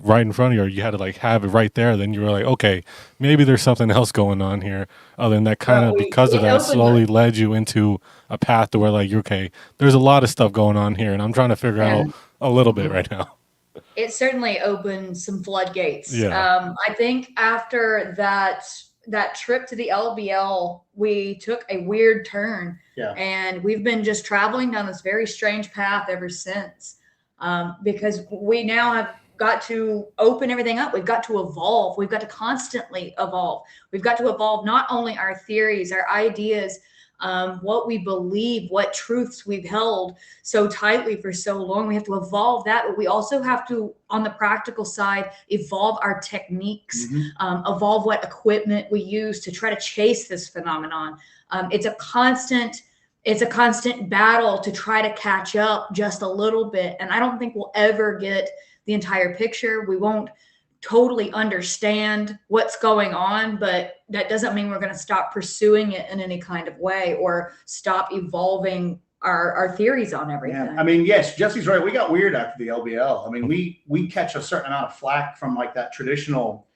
right in front of you, or you had to like have it right there. Then you were like, okay, maybe there's something else going on here. Other than that, kind of because of that, slowly led you into a path to where like, you're okay, there's a lot of stuff going on here, and I'm trying to figure out a little bit right now. It certainly opened some floodgates. Yeah. I think after that trip to the LBL, we took a weird turn. Yeah. And we've been just traveling down this very strange path ever since, because we now have got to open everything up. We've got to evolve. We've got to constantly evolve. We've got to evolve not only our theories, our ideas, what we believe, what truths we've held so tightly for so long. We have to evolve that, but we also have to, on the practical side, evolve our techniques, evolve what equipment we use to try to chase this phenomenon. It's a constant battle to try to catch up just a little bit. And I don't think we'll ever get the entire picture. We won't totally understand what's going on, but that doesn't mean we're going to stop pursuing it in any kind of way or stop evolving our theories on everything. Yeah. I mean, yes, Jesse's right. We got weird after the LBL. I mean, we catch a certain amount of flack from like that traditional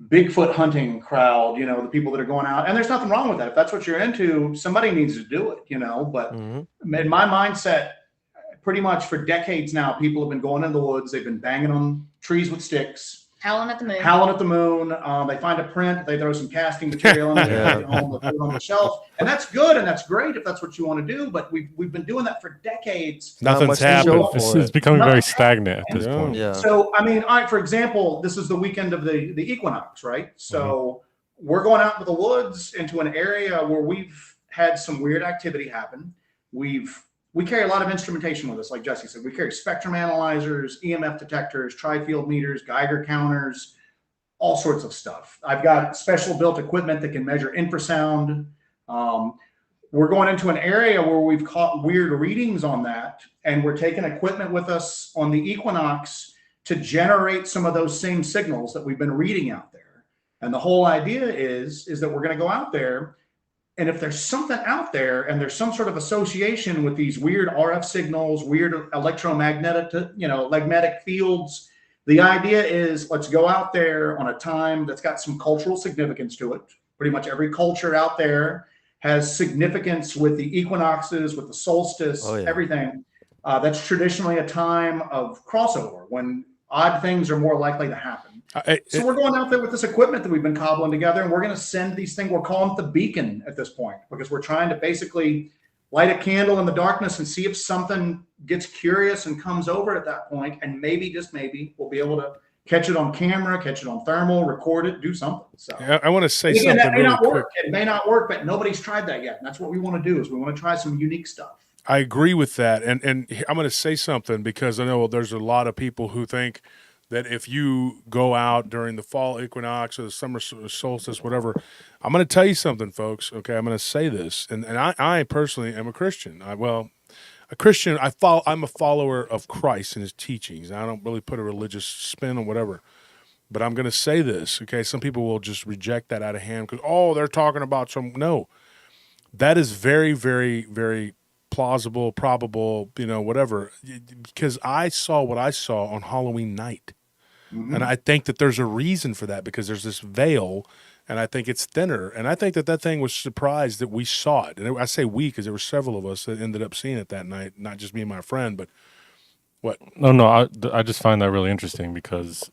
Bigfoot hunting crowd, you know, the people that are going out, and there's nothing wrong with that. If that's what you're into, somebody needs to do it, you know, but in my mindset, pretty much for decades now, people have been going into the woods. They've been banging on trees with sticks, howling at the moon. They find a print, they throw some casting material in it, they take it home, they put it on the shelf, and that's good and that's great if that's what you want to do. But we've been doing that for decades. Nothing's happened. It's becoming very stagnant at this point. Yeah. So I mean, all right, for example, this is the weekend of the equinox, right? So we're going out into the woods into an area where we've had some weird activity happen. We carry a lot of instrumentation with us, like Jesse said. We carry spectrum analyzers, EMF detectors, tri-field meters, Geiger counters, all sorts of stuff. I've got special built equipment that can measure infrasound. We're going into an area where we've caught weird readings on that, and we're taking equipment with us on the equinox to generate some of those same signals that we've been reading out there. And the whole idea is that we're going to go out there, and if there's something out there and there's some sort of association with these weird RF signals, weird magnetic fields, the idea is let's go out there on a time that's got some cultural significance to it. Pretty much every culture out there has significance with the equinoxes, with the solstice, everything. That's traditionally a time of crossover when odd things are more likely to happen. So we're going out there with this equipment that we've been cobbling together, and we're going to send these things. We're calling it the beacon at this point because we're trying to basically light a candle in the darkness and see if something gets curious and comes over at that point. And maybe, just maybe, we'll be able to catch it on camera, catch it on thermal, record it, do something. So I want to say something that may really not quick. work. It may not work, but nobody's tried that yet. And that's what we want to do is we want to try some unique stuff. I agree with that. And I'm going to say something because I know there's a lot of people who think that if you go out during the fall equinox or the summer solstice, whatever, I'm going to tell you something, folks. Okay, I'm going to say this, and I personally am a Christian. I'm a follower of Christ and his teachings. I don't really put a religious spin on whatever, but I'm going to say this. Okay, some people will just reject that out of hand because they're talking about some. No, that is very, very, very plausible, probable, whatever, because I saw what I saw on Halloween night. And I think that there's a reason for that because there's this veil and I think it's thinner. And I think that thing was surprised that we saw it. And I say we because there were several of us that ended up seeing it that night, not just me and my friend, but what? No, I just find that really interesting because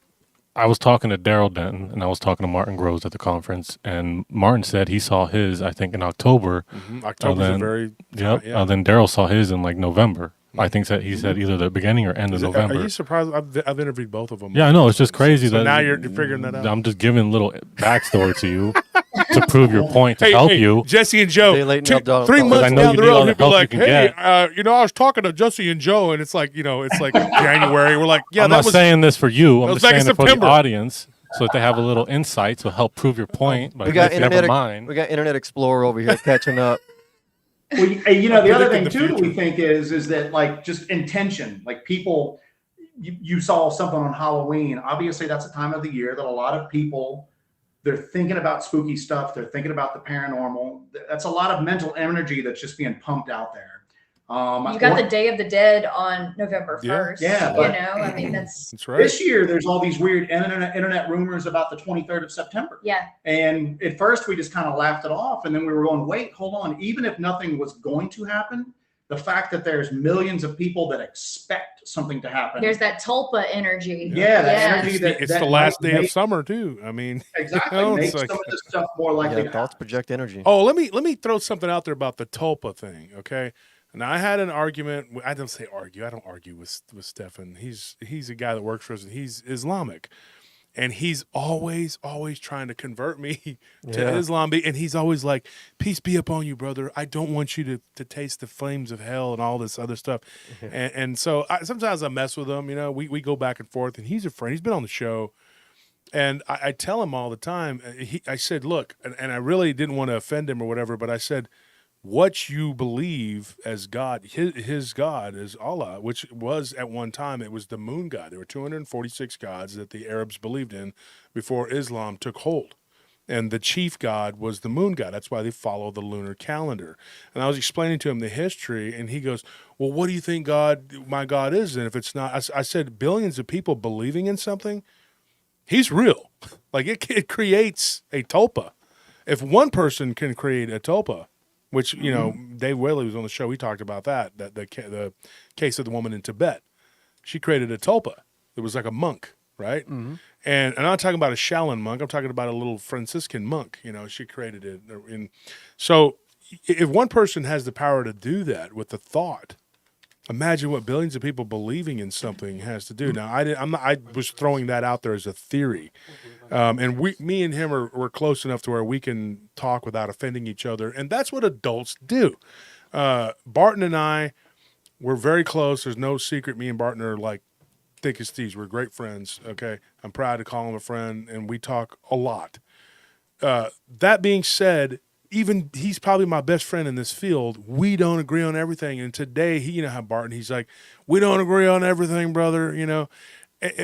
I was talking to Daryl Denton and I was talking to Martin Groves at the conference, and Martin said he saw his, I think, in October. October's a very... Yep. Then Daryl saw his in like November. I think that he said either the beginning or end of November. Are you surprised? I've interviewed both of them. Yeah, I know. It's just crazy so that now you're figuring that out. I'm just giving a little backstory to you to prove your point, to help you. Jesse and Joe, 3 months down the road, people like, hey, I was talking to Jesse and Joe, and it's like, it's like January. We're like, yeah, I'm not saying this for you. I'm just saying it for the September. audience so that they have a little insight to help prove your point. We got Internet Explorer over here catching up. Well, you know, the other predicting thing the too that we future. think is that like just intention, like people, you saw something on Halloween. Obviously, that's a time of the year that a lot of people, they're thinking about spooky stuff. They're thinking about the paranormal. That's a lot of mental energy that's just being pumped out there. You got the Day of the Dead on November Yeah. 1st. Yeah, you but- know, I mean, that's That's right. This year, there's all these weird internet rumors about the 23rd of September. yeah. And at first, we just kind of laughed it off. And then we were going, wait, hold on. Even if nothing was going to happen, the fact that there's millions of people that expect something to happen. There's that tulpa energy. Yeah, that energy It's that the last might day of make- summer too. I mean, Exactly. you know, Makes it's like, some of this stuff more likely Yeah, to thoughts happen. project energy. oh, let me throw something out there about the tulpa thing, okay? And I had an argument. I don't say argue. I don't argue with Stefan. He's a guy that works for us, and he's Islamic, and he's always trying to convert me to Yeah. Islam. And he's always like, "Peace be upon you, brother. I don't want you to taste the flames of hell and all this other stuff." And so sometimes I mess with him. You know, we go back and forth, and he's a friend. He's been on the show. And I tell him all the time, I said, look, and I really didn't want to offend him or whatever, but I said, what you believe as God, his God is Allah, which was at one time, it was the moon god. There were 246 gods that the Arabs believed in before Islam took hold. And the chief god was the moon god. That's why they follow the lunar calendar. And I was explaining to him the history, and he goes, well, what do you think my God is? And if it's not, I said, billions of people believing in something, he's real. Like it creates a tulpa. If one person can create a tulpa, which, you know, Dave Whaley was on the show. We talked about that the case of the woman in Tibet. She created a tulpa. It was like a monk, right? And I'm not talking about a Shaolin monk. I'm talking about a little Franciscan monk. You know, she created it. And so if one person has the power to do that with the thought, imagine what billions of people believing in something has to do. Now, I was throwing that out there as a theory, and me and him we're close enough to where we can talk without offending each other, and that's what adults do. Barton and I, we're very close. There's no secret. Me and Barton are like thick as thieves. We're great friends. Okay, I'm proud to call him a friend, and we talk a lot. That being said, even he's probably my best friend in this field. We don't agree on everything. And today, you know how Barton, he's like, we don't agree on everything, brother, you know.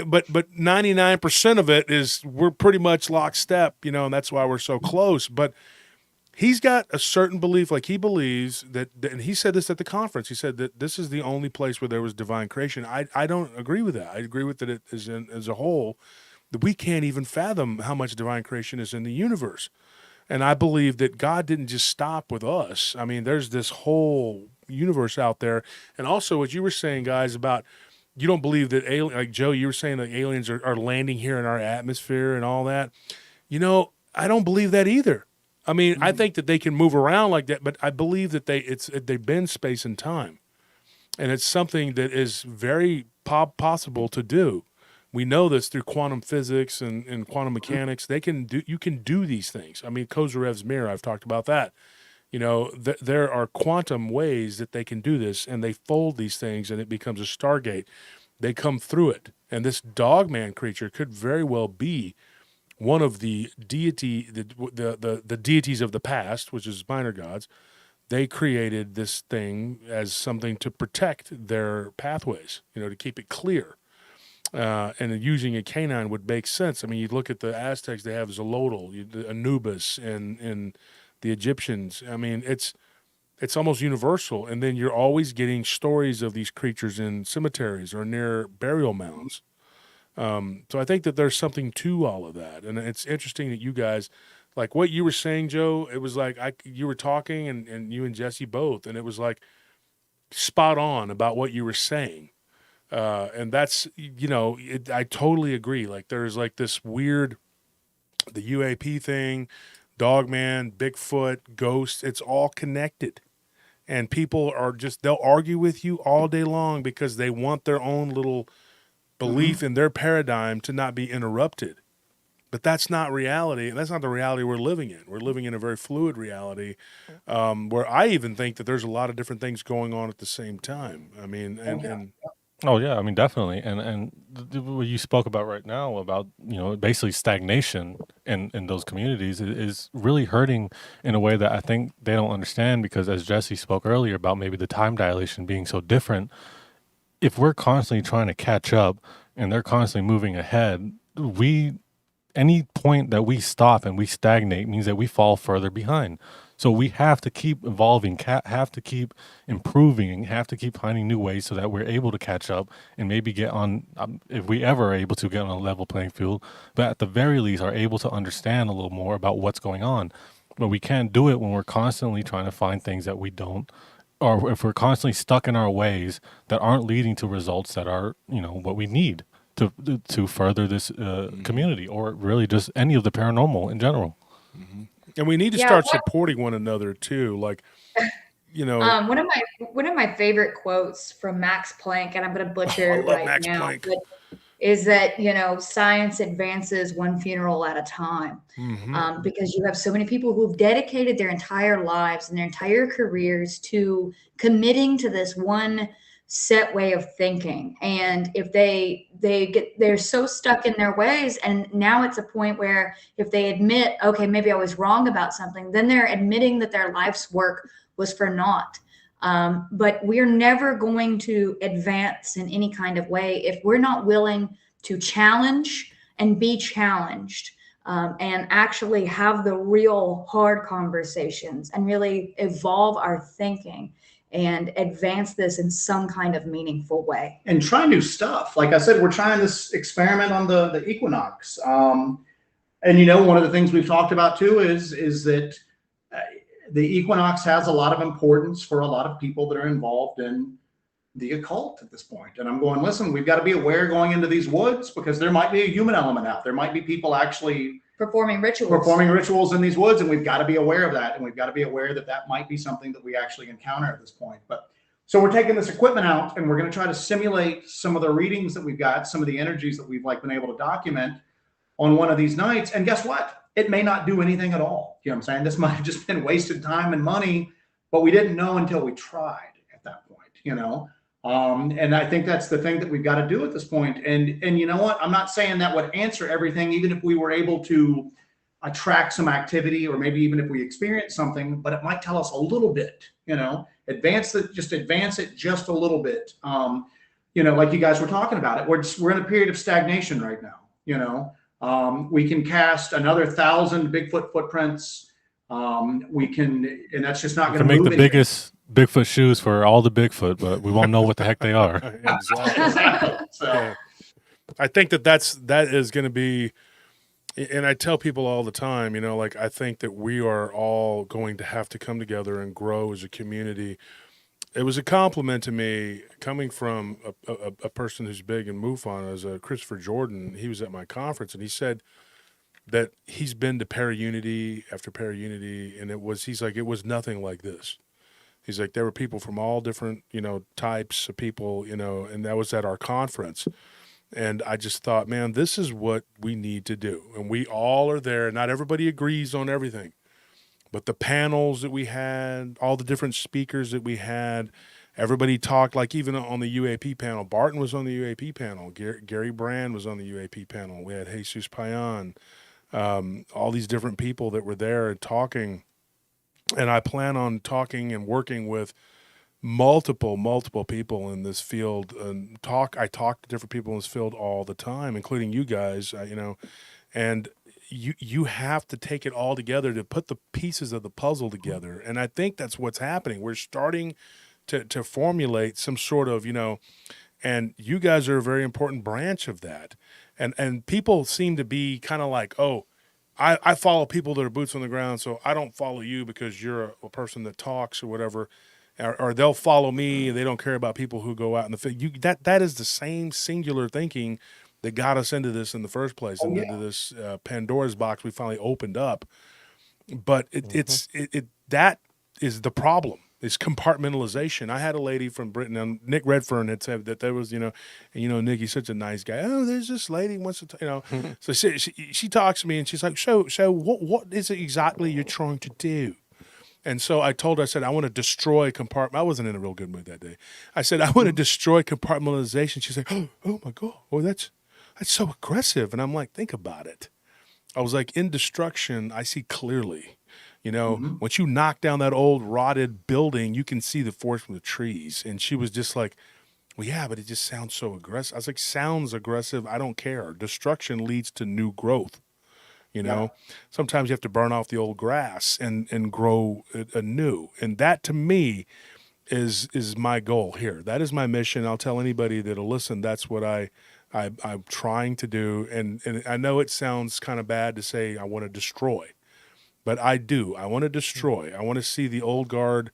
But 99% of it is we're pretty much lockstep, you know, and that's why we're so close. But he's got a certain belief, like he believes that, and he said this at the conference. He said that this is the only place where there was divine creation. I don't agree with that. I agree with that it is as a whole, that we can't even fathom how much divine creation is in the universe. And I believe that God didn't just stop with us. I mean, there's this whole universe out there. And also what you were saying, guys, about you don't believe that like Joe, you were saying that aliens are landing here in our atmosphere and all that. You know, I don't believe that either. I mean, I think that they can move around like that, but I believe that they bend space and time. And it's something that is very possible to do. We know this through quantum physics and quantum mechanics. You can do these things. I mean, Kozarev's mirror, I've talked about that. You know, there are quantum ways that they can do this, and they fold these things, and it becomes a Stargate. They come through it. And this Dogman creature could very well be one of the deities of the past, which is minor gods. They created this thing as something to protect their pathways, you know, to keep it clear. And using a canine would make sense. I mean, you look at the Aztecs; they have Xolotl, Anubis, and the Egyptians. I mean, it's almost universal. And then you're always getting stories of these creatures in cemeteries or near burial mounds. So I think that there's something to all of that, and it's interesting that you guys, like what you were saying, Joe. It was like you were talking, and you and Jesse both, and it was like spot on about what you were saying. And that's, you know, I totally agree. Like there's like this weird, the UAP thing, Dogman, Bigfoot, Ghost, it's all connected. And people are they'll argue with you all day long because they want their own little belief in their paradigm to not be interrupted. But that's not reality. And that's not the reality we're living in. We're living in a very fluid reality where I even think that there's a lot of different things going on at the same time. I mean, and Oh yeah, I mean definitely, and what you spoke about right now about basically stagnation in those communities is really hurting in a way that I think they don't understand, because as Jesse spoke earlier about maybe the time dilation being so different, if we're constantly trying to catch up and they're constantly moving ahead, any point that we stop and we stagnate means that we fall further behind. So we have to keep evolving, have to keep improving, have to keep finding new ways so that we're able to catch up and maybe get on, if we ever are able to get on a level playing field, but at the very least are able to understand a little more about what's going on. But we can't do it when we're constantly trying to find things that we don't, or if we're constantly stuck in our ways that aren't leading to results that are, what we need to further this community, or really just any of the paranormal in general. And we need to start supporting one another too. Like, one of my favorite quotes from Max Planck, and I'm going to butcher it right Max now, Planck. but is that science advances one funeral at a time, because you have so many people who've dedicated their entire lives and their entire careers to committing to this one set way of thinking. And if they're so stuck in their ways, and now it's a point where if they admit, okay, maybe I was wrong about something, then they're admitting that their life's work was for naught. But we're never going to advance in any kind of way if we're not willing to challenge and be challenged, and actually have the real hard conversations and really evolve our thinking and advance this in some kind of meaningful way. And try new stuff. Like I said, we're trying this experiment on the equinox. And one of the things we've talked about too is that the equinox has a lot of importance for a lot of people that are involved in the occult at this point. And I'm going, listen, we've got to be aware going into these woods, because there might be a human element out. There might be people actually performing rituals in these woods, and we've got to be aware of that. And we've got to be aware that that might be something that we actually encounter at this point. But so we're taking this equipment out, and we're going to try to simulate some of the readings that we've got, some of the energies that we've been able to document on one of these nights. And guess what? It may not do anything at all. You know what I'm saying? This might have just been wasted time and money, but we didn't know until we tried at that point, and I think that's the thing that we've got to do at this point. And you know what? I'm not saying that would answer everything, even if we were able to attract some activity, or maybe even if we experience something, but it might tell us a little bit, advance it just a little bit. Like you guys were talking about it, we're in a period of stagnation right now. We can cast another 1,000 Bigfoot footprints. We can, and that's just not going to make move the anything. biggest Bigfoot shoes for all the Bigfoot, but we won't know what the heck they are. Exactly. So, Yeah. I think that is going to be, and I tell people all the time, I think that we are all going to have to come together and grow as a community. It was a compliment to me coming from a person who's big in MUFON, as Christopher Jordan. He was at my conference, and he said that he's been to Paraunity after Paraunity, and it was nothing like this. He's like, there were people from all different, types of people, and that was at our conference. And I just thought, man, this is what we need to do. And we all are there. Not everybody agrees on everything. But the panels that we had, all the different speakers that we had, everybody talked, like even on the UAP panel. Barton was on the UAP panel. Gary Brand was on the UAP panel. We had Jesus Payan, all these different people that were there and talking. And I plan on talking and working with multiple people in this field. And I talk to different people in this field all the time, including you guys, and you have to take it all together to put the pieces of the puzzle together. And I think that's what's happening. We're starting to formulate some sort of, and you guys are a very important branch of that. And people seem to be kind of like, oh, I follow people that are boots on the ground, so I don't follow you because you're a person that talks or whatever, or they'll follow me. They don't care about people who go out in the field. That is the same singular thinking that got us into this in the first place, into this Pandora's box we finally opened up. But that is the problem. Is compartmentalization. I had a lady from Britain, and Nick Redfern had said that there was, and Nick, such a nice guy. Oh, there's this lady wants to, So she talks to me, and she's like, so what is it exactly you're trying to do? And so I told her, I said, I want to destroy compartment. I wasn't in a real good mood that day. I said, I want to destroy compartmentalization. She's like, oh my God, oh, that's so aggressive. And I'm like, think about it. I was like, in destruction, I see clearly. You know, once you knock down that old rotted building, you can see the forest from the trees. And she was just like, well, yeah, but it just sounds so aggressive. I was like, sounds aggressive. I don't care. Destruction leads to new growth. You know, sometimes you have to burn off the old grass and grow anew. And that to me is my goal here. That is my mission. I'll tell anybody that'll listen. That's what I'm trying to do. And I know it sounds kind of bad to say I want to destroy, but I do. I want to destroy. I want to see the old guard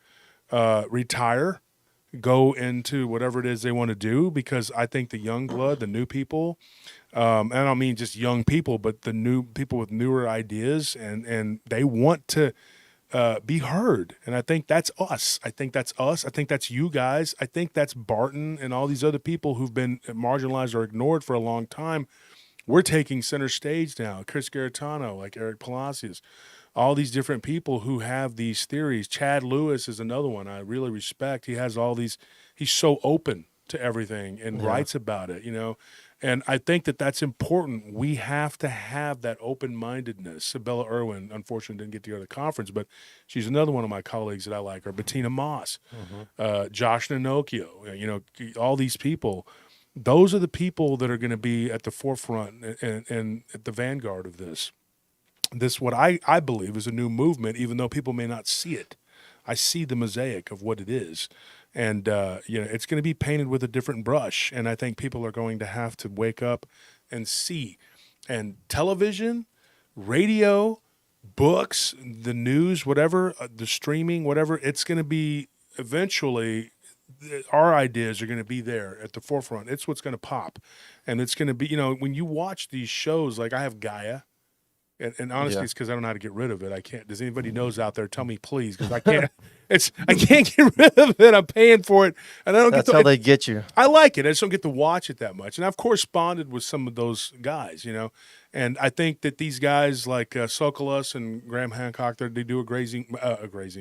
retire, go into whatever it is they want to do, because I think the young blood, the new people, and I don't mean just young people, but the new people with newer ideas, and they want to be heard. And I think that's us. I think that's us. I think that's you guys. I think that's Barton and all these other people who've been marginalized or ignored for a long time. We're taking center stage now. Chris Garitano, like Eric Palacios, all these different people who have these theories. Chad Lewis is another one I really respect. He has all these, he's so open to everything and writes about it, you know. And I think that that's important. We have to have that open-mindedness. Sabella Irwin, unfortunately, didn't get to go to the conference, but she's another one of my colleagues that I like, or Bettina Moss, Josh Nanokio, you know, all these people. Those are the people that are going to be at the forefront and at the vanguard of this. This, what I believe, is a new movement, even though people may not see it. I see the mosaic of what it is. And, you know, it's going to be painted with a different brush. And I think people are going to have to wake up and see. And television, radio, books, the news, whatever, the streaming, whatever, it's going to be eventually, our ideas are going to be there at the forefront. It's what's going to pop. And it's going to be, you know, when you watch these shows, like I have Gaia. And honestly, it's because I don't know how to get rid of it. I can't. Does anybody knows out there? Tell me, please, because I can't. I can't get rid of it. I'm paying for it, and I don't. That's get to, how they get you. I like it. I just don't get to watch it that much. And I've corresponded with some of those guys, you know. And I think that these guys like Sokolos and Graham Hancock, they do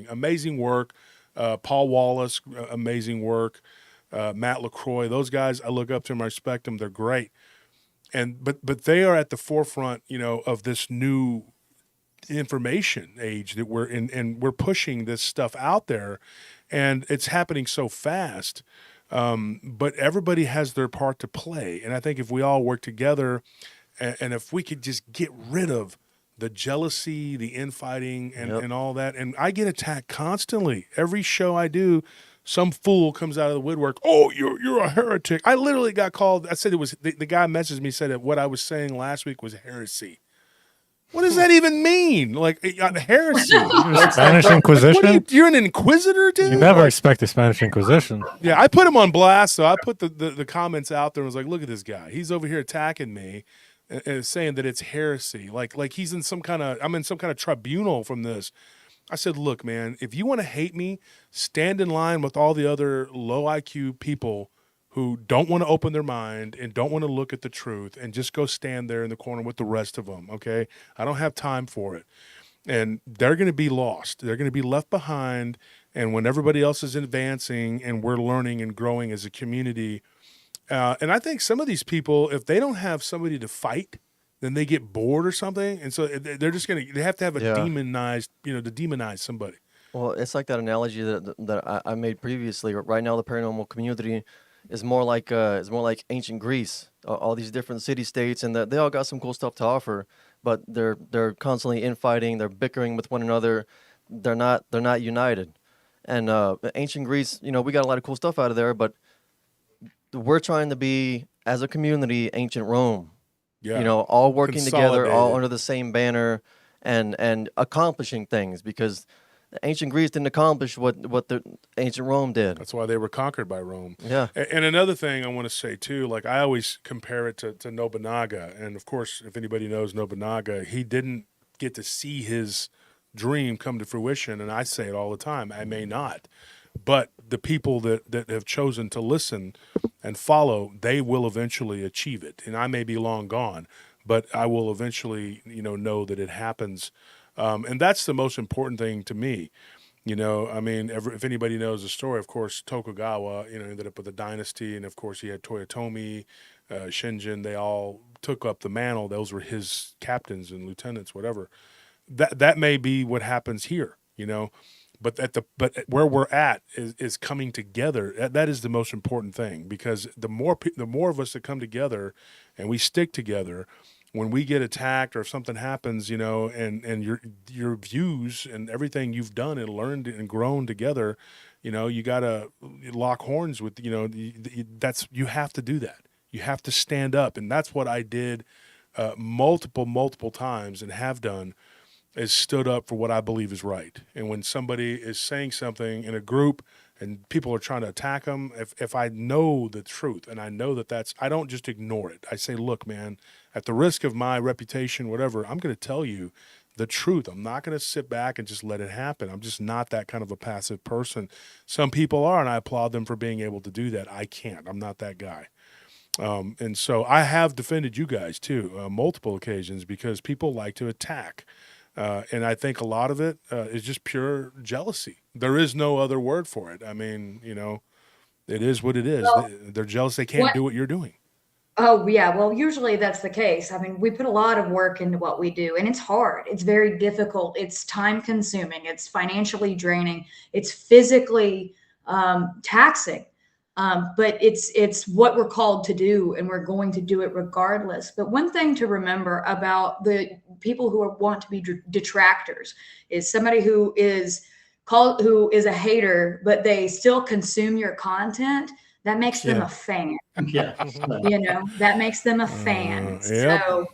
amazing work. Paul Wallace, amazing work. Matt LaCroix, those guys, I look up to them. I respect them. They're great. And but they are at the forefront, you know, of this new information age that we're in, and we're pushing this stuff out there, and it's happening so fast. But everybody has their part to play, and I think if we all work together, and if we could just get rid of the jealousy, the infighting, and all that, and I get attacked constantly. Every show I do, some fool comes out of the woodwork. Oh, you're a heretic. I literally got called. I said it was the guy messaged me, said that what I was saying last week was heresy. What does that even mean? Like heresy? Spanish Inquisition? You're an inquisitor, dude? You never expect the Spanish Inquisition. Yeah, I put him on blast. So I put the comments out there and was like, look at this guy. He's over here attacking me and saying that it's heresy. Like he's in some kind of, I'm in some kind of tribunal from this. I said, look, man, if you want to hate me, stand in line with all the other low IQ people who don't want to open their mind and don't want to look at the truth, and just go stand there in the corner with the rest of them, okay? I don't have time for it. And they're going to be lost. They're going to be left behind. And when everybody else is advancing and we're learning and growing as a community, and I think some of these people, if they don't have somebody to fight, then they get bored or something, and so they're just they have to have a demonized, you know, to demonize somebody. Well, it's like that analogy that I made previously. Right now, the paranormal community is more like ancient Greece. All these different city-states, and they all got some cool stuff to offer, but they're constantly infighting. They're bickering with one another. They're not united. And ancient Greece, you know, we got a lot of cool stuff out of there, but we're trying to be, as a community, ancient Rome. Yeah. You know, all working together, all under the same banner, and accomplishing things, because ancient Greece didn't accomplish what the ancient Rome did. That's why they were conquered by Rome. Yeah. And another thing I want to say too, like I always compare it to Nobunaga, and of course, if anybody knows Nobunaga, he didn't get to see his dream come to fruition, and I say it all the time. I may not, but the people that have chosen to listen and follow, they will eventually achieve it. And I may be long gone, but I will eventually, you know that it happens. And that's the most important thing to me. You know, I mean, if anybody knows the story, of course, Tokugawa, you know, ended up with a dynasty, and of course, he had Toyotomi, Shinjin. They all took up the mantle. Those were his captains and lieutenants, whatever. That may be what happens here, you know, but where we're at is coming together. That is the most important thing, because the more of us that come together and we stick together, when we get attacked or if something happens, you know, and your views and everything you've done and learned and grown together, you know, you got to lock horns with, you know, you have to do that. You have to stand up. And that's what I did multiple times and have done, is stood up for what I believe is right. And when somebody is saying something in a group and people are trying to attack them, if I know the truth and I know that I don't just ignore it. I say, look, man, at the risk of my reputation, whatever, I'm going to tell you the truth. I'm not going to sit back and just let it happen. I'm just not that kind of a passive person. Some people are, and I applaud them for being able to do that. I can't. I'm not that guy. And so I have defended you guys too, multiple occasions, because people like to attack. And I think a lot of it is just pure jealousy. There is no other word for it. I mean, you know, it is what it is. Well, They're jealous they can't do what you're doing. Oh, yeah. Well, usually that's the case. I mean, we put a lot of work into what we do, and it's hard. It's very difficult. It's time consuming. It's financially draining. It's physically taxing. But it's what we're called to do, and we're going to do it regardless. But one thing to remember about the people who want to be detractors is somebody who is a hater, but they still consume your content. That makes them a fan. Yeah. You know, that makes them a fan. Yep. So,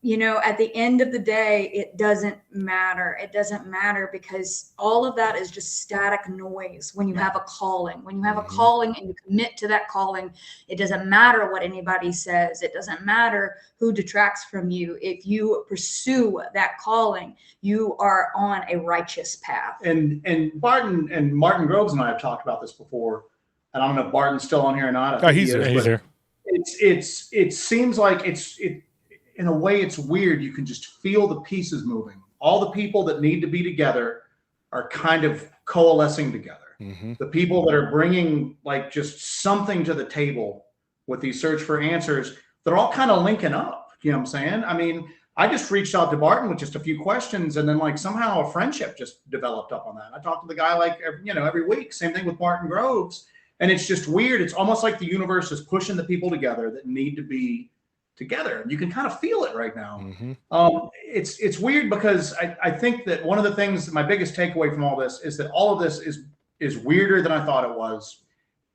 you know, at the end of the day, it doesn't matter. It doesn't matter, because all of that is just static noise. When you have a calling, and you commit to that calling, it doesn't matter what anybody says. It doesn't matter who detracts from you. If you pursue that calling, you are on a righteous path. And Martin Groves and I have talked about this before. And I don't know if Barton's still on here or not. He's here. It seems like in a way it's weird. You can just feel the pieces moving. All the people that need to be together are kind of coalescing together. Mm-hmm. The people that are bringing like just something to the table with these search for answers, they're all kind of linking up. You know what I'm saying? I mean, I just reached out to Barton with just a few questions, and then like somehow a friendship just developed up on that. I talked to the guy like, you know, every week. Same thing with Martin Groves. And it's just weird. It's almost like the universe is pushing the people together that need to be together. You can kind of feel it right now. Mm-hmm. It's weird, because I think that one of the things, my biggest takeaway from all this is that all of this is weirder than I thought it was.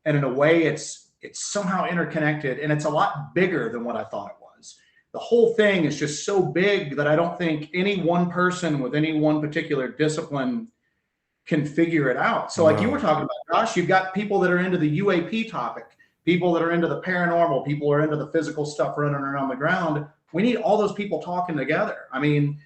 And in a way, it's somehow interconnected, and it's a lot bigger than what I thought it was. The whole thing is just so big that I don't think any one person with any one particular discipline can figure it out. So like you were talking about, Josh, you've got people that are into the UAP topic, people that are into the paranormal, people who are into the physical stuff running around the ground. We need all those people talking together. I mean,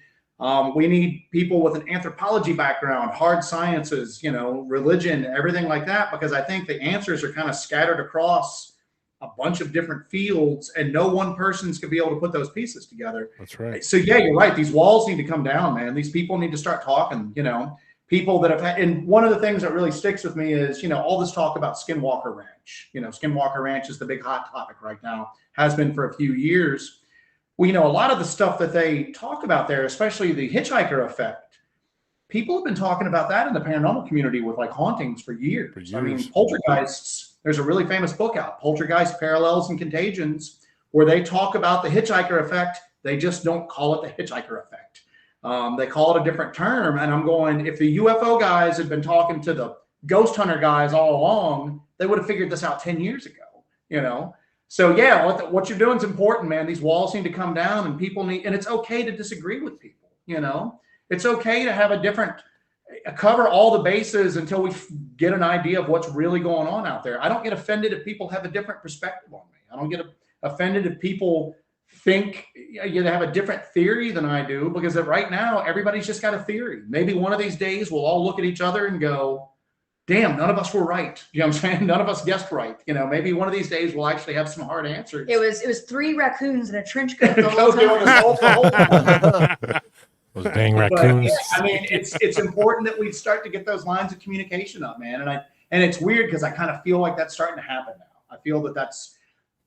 we need people with an anthropology background, hard sciences, you know, religion, everything like that, because I think the answers are kind of scattered across a bunch of different fields, and no one person's going to be able to put those pieces together. That's right. So yeah, you're right. These walls need to come down, man. These people need to start talking, you know. People that have had, and one of the things that really sticks with me is, you know, all this talk about Skinwalker Ranch. You know, Skinwalker Ranch is the big hot topic right now, has been for a few years. Well, you know, a lot of the stuff that they talk about there, especially the hitchhiker effect, people have been talking about that in the paranormal community with like hauntings for years. I mean, poltergeists, there's a really famous book out, Poltergeist Parallels and Contagions, where they talk about the hitchhiker effect. They just don't call it the hitchhiker effect. They call it a different term. And I'm going, if the UFO guys had been talking to the ghost hunter guys all along, they would have figured this out 10 years ago, you know? So yeah, what you're doing is important, man. These walls need to come down, and people need, and it's okay to disagree with people, you know? It's okay to have cover all the bases until we get an idea of what's really going on out there. I don't get offended if people have a different perspective on me. I don't get offended if people think you have a different theory than I do, because right now everybody's just got a theory. Maybe one of these days we'll all look at each other and go, damn, none of us were right. You know what I'm saying? None of us guessed right. You know, maybe one of these days we'll actually have some hard answers. It was 3 raccoons in a trench coat the whole time. Was Those dang But raccoons. I mean, it's important that we start to get those lines of communication up, man. And it's weird because I kind of feel like that's starting to happen now. I feel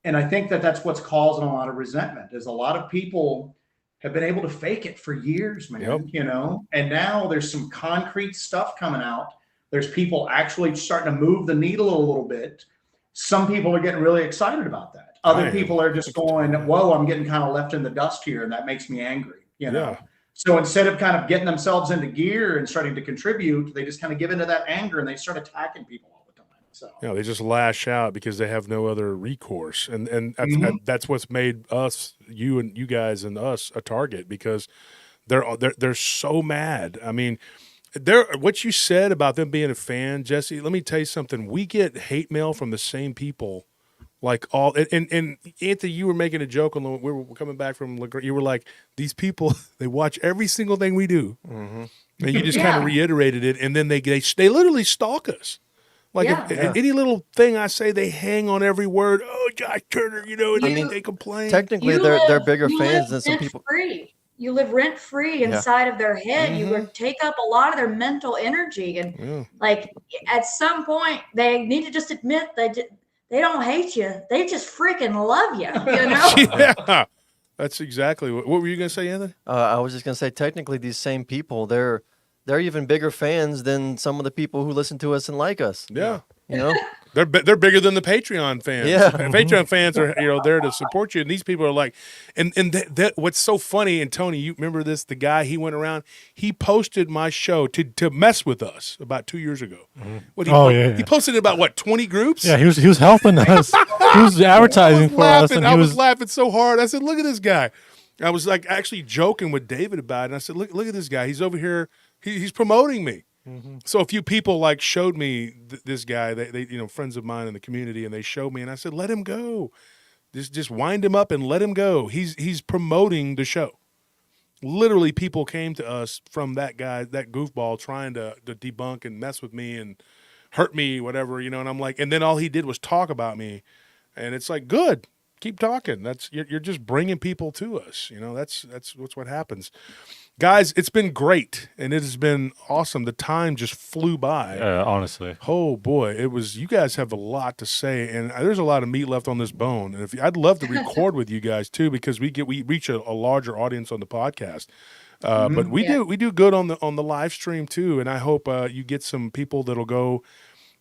and I think that's what's causing a lot of resentment. Is a lot of people have been able to fake it for years, man. Yep. You know, and now there's some concrete stuff coming out. There's people actually starting to move the needle a little bit. Some people are getting really excited about that. Other people are just going, whoa, I'm getting kind of left in the dust here, and that makes me angry, you know? Yeah. So instead of kind of getting themselves into gear and starting to contribute, they just kind of give into that anger and they start attacking people all the time. So They just lash out because they have no other recourse, and that's what's made us, you guys and us, a target, because they're so mad. I mean, what you said about them being a fan, Jesse. Let me tell you something. We get hate mail from the same people. Like and Anthony, you were making a joke we were coming back from. You were like, these people, they watch every single thing we do, and you just kind of reiterated it. And then they literally stalk us. Like any little thing I say, they hang on every word. Oh, Josh Turner, they complain. Technically, they're bigger fans than some people. You live rent free inside of their head. Mm-hmm. You take up a lot of their mental energy, and like at some point, they need to just admit they don't hate you. They just freaking love you. You know? Yeah, that's exactly what were you gonna say, Anthony? I was just gonna say, technically, these same people, they're even bigger fans than some of the people who listen to us and like us. Yeah. You know, they're bigger than the Patreon fans. Yeah. And Patreon fans are there to support you, and these people are like, and what's so funny. And Tony, you remember this? The guy, he went around, he posted my show to mess with us about 2 years ago. He posted it about what, 20 groups? Yeah, he was helping us. He was advertising for us, and I was laughing so hard. I said, "Look at this guy." I was like actually joking with David about it. And I said, "Look at this guy. He's over here. He's promoting me." So a few people like showed me this guy. They friends of mine in the community, and they showed me, and I said, "Let him go. Just wind him up and let him go. He's promoting the show." Literally, people came to us from that guy, that goofball, trying to debunk and mess with me and hurt me, whatever, And I'm like, and then all he did was talk about me, and it's like, good, keep talking. You're just bringing people to us. That's what happens. Guys, it's been great, and it has been awesome. The time just flew by. Honestly. Oh boy, you guys have a lot to say, and there's a lot of meat left on this bone. And I'd love to record with you guys too, because we reach a larger audience on the podcast. But we do good on the live stream too, and I hope you get some people that'll go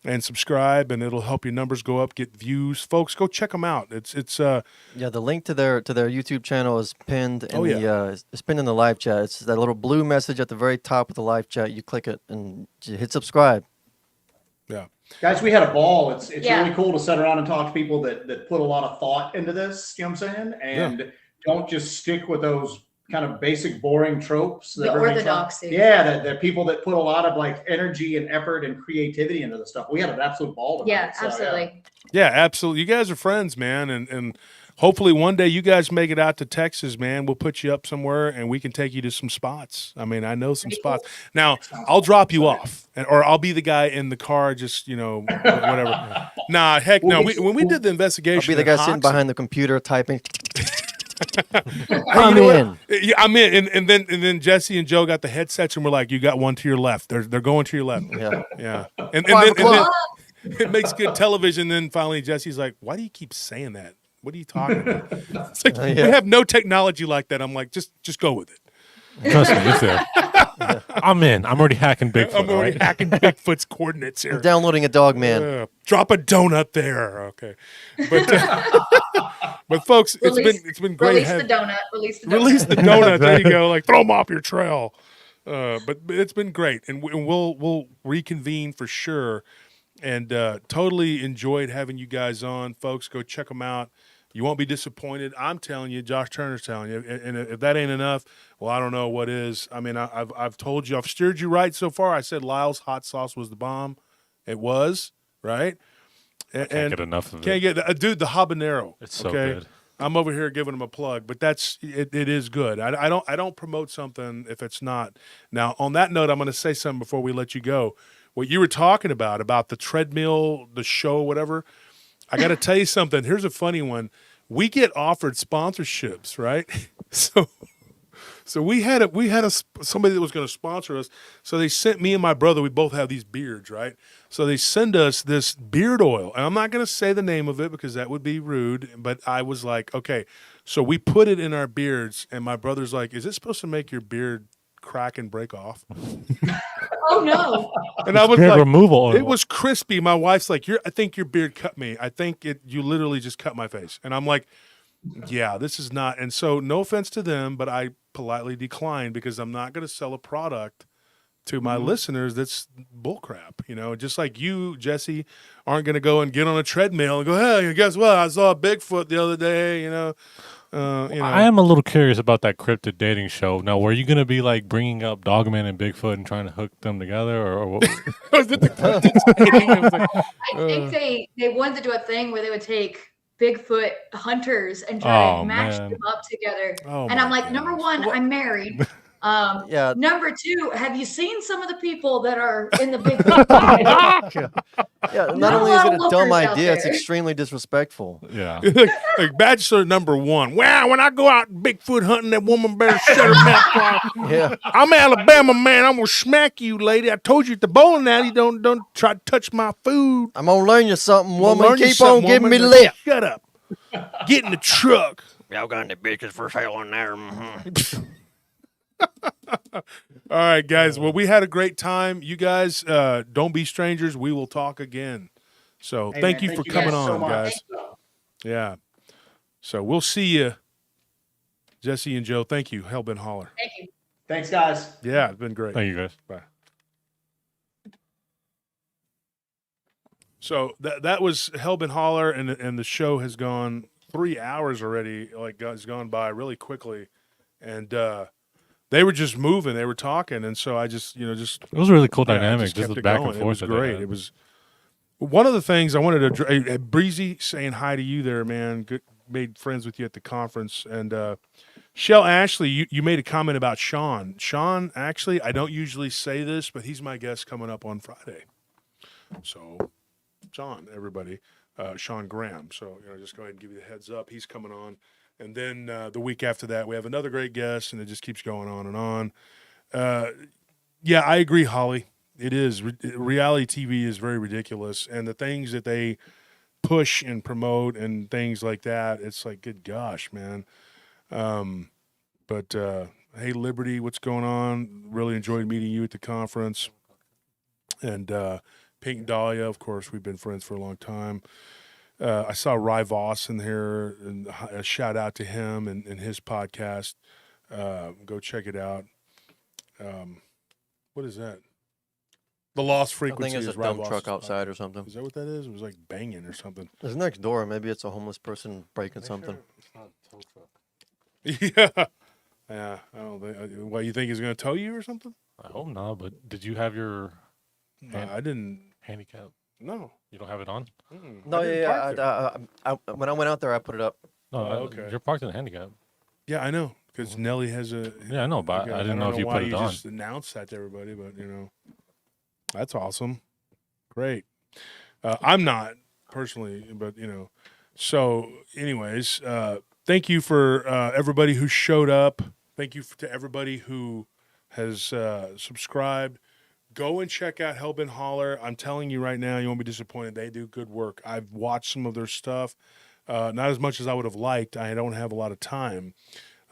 and subscribe, and it'll help your numbers go up, get views. Folks, go check them out. It's the link to their YouTube channel is pinned in it's pinned in the live chat. It's that little blue message at the very top of the live chat. You click it and you hit subscribe. Yeah. Guys, we had a ball. It's really cool to sit around and talk to people that put a lot of thought into this, you know what I'm saying? And don't just stick with those kind of basic, boring tropes. The orthodoxy. That people that put a lot of like energy and effort and creativity into the stuff. We had an absolute ball tonight. Yeah, absolutely. Yeah, absolutely. You guys are friends, man, and hopefully one day you guys make it out to Texas, man. We'll put you up somewhere and we can take you to some spots. I mean, I know some spots. Now, I'll drop you off, or I'll be the guy in the car, just whatever. Nah, heck no. When we did the investigation, I'll be the guy sitting behind the computer typing. I'm in. Yeah, I'm in. And then Jesse and Joe got the headsets, and we're like, "You got one to your left. They're going to your left." Yeah. And then it makes good television. Then finally, Jesse's like, "Why do you keep saying that? What are you talking about?" It's like we have no technology like that. I'm like, just go with it. Trust me, it's there. I'm in. I'm already hacking Bigfoot. I'm already hacking Bigfoot's coordinates here. I'm downloading a Dogman. Drop a donut there. Okay. But folks, it's been great. Release the donut. Release the donut. There you go. Like, throw them off your trail. But it's been great, and we'll reconvene for sure. And totally enjoyed having you guys on, folks. Go check them out. You won't be disappointed. I'm telling you, Josh Turner's telling you. And if that ain't enough, well, I don't know what is. I mean, I've told you, I've steered you right so far. I said Lyle's hot sauce was the bomb. It was, right? I can't get enough of it. Can't get dude, the habanero. It's so good. I'm over here giving him a plug, but it is good. I don't promote something if it's not. Now, on that note, I'm going to say something before we let you go. What you were talking about the treadmill, the show, whatever. I got to tell you something. Here's a funny one. We get offered sponsorships, right? So So we had somebody that was going to sponsor us. So they sent me and my brother. We both have these beards, right? So they send us this beard oil, and I'm not going to say the name of it because that would be rude. But I was like, okay. So we put it in our beards, and my brother's like, "Is it supposed to make your beard crack and break off?" Oh no. And I was Beard like, removal oil. it was crispy. My wife's like, I think your beard cut me. I think you literally just cut my face. And I'm like, yeah, this is not. And so no offense to them, but I politely declined because I'm not going to sell a product to my listeners that's bullcrap. You know, just like you, Jesse, aren't going to go and get on a treadmill and go, hey, guess what? I saw a Bigfoot the other day, you know. I am a little curious about that cryptid dating show. Now, were you going to be like bringing up Dogman and Bigfoot and trying to hook them together, or what? Was it the cryptid dating? I was like, I think they wanted to do a thing where they would take Bigfoot hunters and try Oh, to match man. them up together. oh And my I'm like, gosh. number one, I'm married. Yeah. Number two, have you seen some of the people that are in the Bigfoot? Yeah, Not not a only is lot it of a dumb lookers out idea, it's there. extremely disrespectful. Yeah. like bachelor number one. Wow, when I go out Bigfoot hunting, that woman better shut her mouth. Yeah. I'm Alabama man. I'm gonna smack you, lady. I told you at the bowling alley, don't try to touch my food. I'm gonna learn you something, I'm gonna woman. learn you Keep something, on giving me woman. lip. Shut up. Get in the truck. Y'all got any bitches for sale in there? All right, guys. Well, we had a great time. You guys, don't be strangers. We will talk again. So Hey, thank man, you thank for you coming guys so on, much. guys. Yeah. So we'll see you, Jesse and Joe. Thank you. Hellbent Holler. Thank you. Thanks, guys. Yeah, it's been great. Thank you, guys. Bye. So that was Hellbent Holler, and the show has gone 3 hours already. Like, has gone by really quickly, and they were just moving. They were talking, and so I just It was a really cool yeah, I dynamic. just Just kept the it back going. and It forth. was that they great. had. It was one of the things I wanted to. Breezy saying hi to you there, man. Good, made friends with you at the conference, and Shell Ashley, you made a comment about Sean. Sean, actually, I don't usually say this, but he's my guest coming up on Friday. So, Sean, everybody, Sean Graham. So, just go ahead and give you the heads up. He's coming on. And then the week after that, we have another great guest, and it just keeps going on and on. Yeah, I agree, Holly. It is. Reality TV is very ridiculous. And the things that they push and promote and things like that, it's like, good gosh, man. But hey, Liberty, what's going on? Really enjoyed meeting you at the conference. And Pink Dahlia, of course, we've been friends for a long time. I saw Ry Voss in here, and a shout out to him and his podcast. Go check it out. What is that? The Lost I Frequency think it's is a Ry dump Voss's truck podcast. outside or something. Is that what that is? It was like banging or something. It's next door. Maybe it's a homeless person breaking something. Yeah. Yeah. I don't think. What, you think he's going to tow you or something? I hope not. But did you have your I didn't. handicap? No. You don't have it on? Mm-mm. No, I didn't park there. When I went out there, I put it up. No. okay. You're parked in the handicap. Yeah, I know. Because Nelly has a. Yeah, I know, but I didn't know if you why put it you on. just announced that to everybody, but that's awesome. Great. I'm not personally, but So, anyways, thank you for everybody who showed up. Thank you to everybody who has subscribed. Go and check out Hellbent Holler. I'm telling you right now, you won't be disappointed. They do good work. I've watched some of their stuff, not as much as I would have liked. I don't have a lot of time.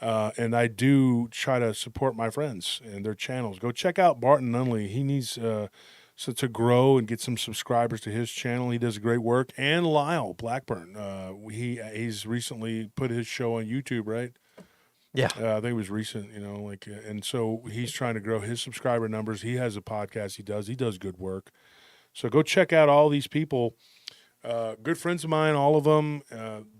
And I do try to support my friends and their channels. Go check out Barton Nunley. He needs to grow and get some subscribers to his channel. He does great work. And Lyle Blackburn. He's recently put his show on YouTube, right? Yeah. I think it was recent, and so he's trying to grow his subscriber numbers. He has a podcast he does good work. So go check out all these people. Good friends of mine, all of them.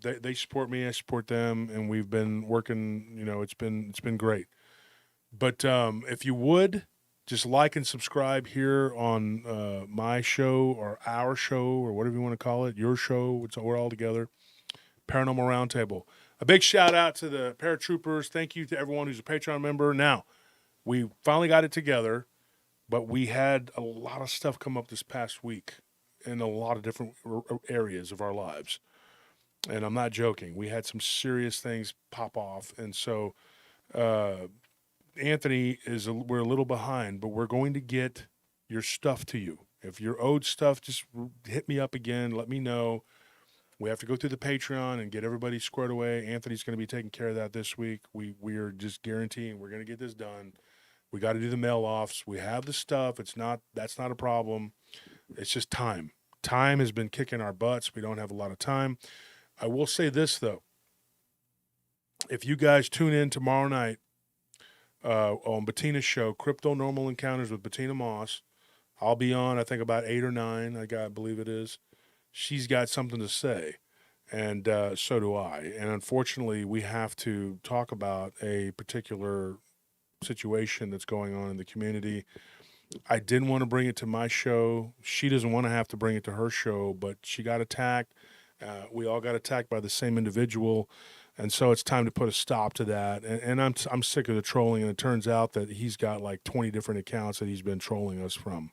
They support me, I support them, and we've been working. It's been great. But if you would just like and subscribe here on my show or our show or whatever you want to call it, your show. We're all together. Paranormal Roundtable. A big shout out to the paratroopers. Thank you to everyone who's a Patreon member. Now, we finally got it together, but we had a lot of stuff come up this past week in a lot of different areas of our lives. And I'm not joking. We had some serious things pop off. And so Anthony we're a little behind, but we're going to get your stuff to you. If you're owed stuff, just hit me up again. Let me know. We have to go through the Patreon and get everybody squared away. Anthony's going to be taking care of that this week. We are just guaranteeing we're going to get this done. We got to do the mail offs. We have the stuff. That's not a problem. It's just time. Time has been kicking our butts. We don't have a lot of time. I will say this though. If you guys tune in tomorrow night on Bettina's show, Crypto Normal Encounters with Bettina Moss, I'll be on, I think about 8 or 9. I believe it is. She's got something to say, and so do I. And unfortunately, we have to talk about a particular situation that's going on in the community. I didn't want to bring it to my show. She doesn't want to have to bring it to her show, but she got attacked. We all got attacked by the same individual, and so it's time to put a stop to that. And I'm sick of the trolling, and it turns out that he's got like 20 different accounts that he's been trolling us from.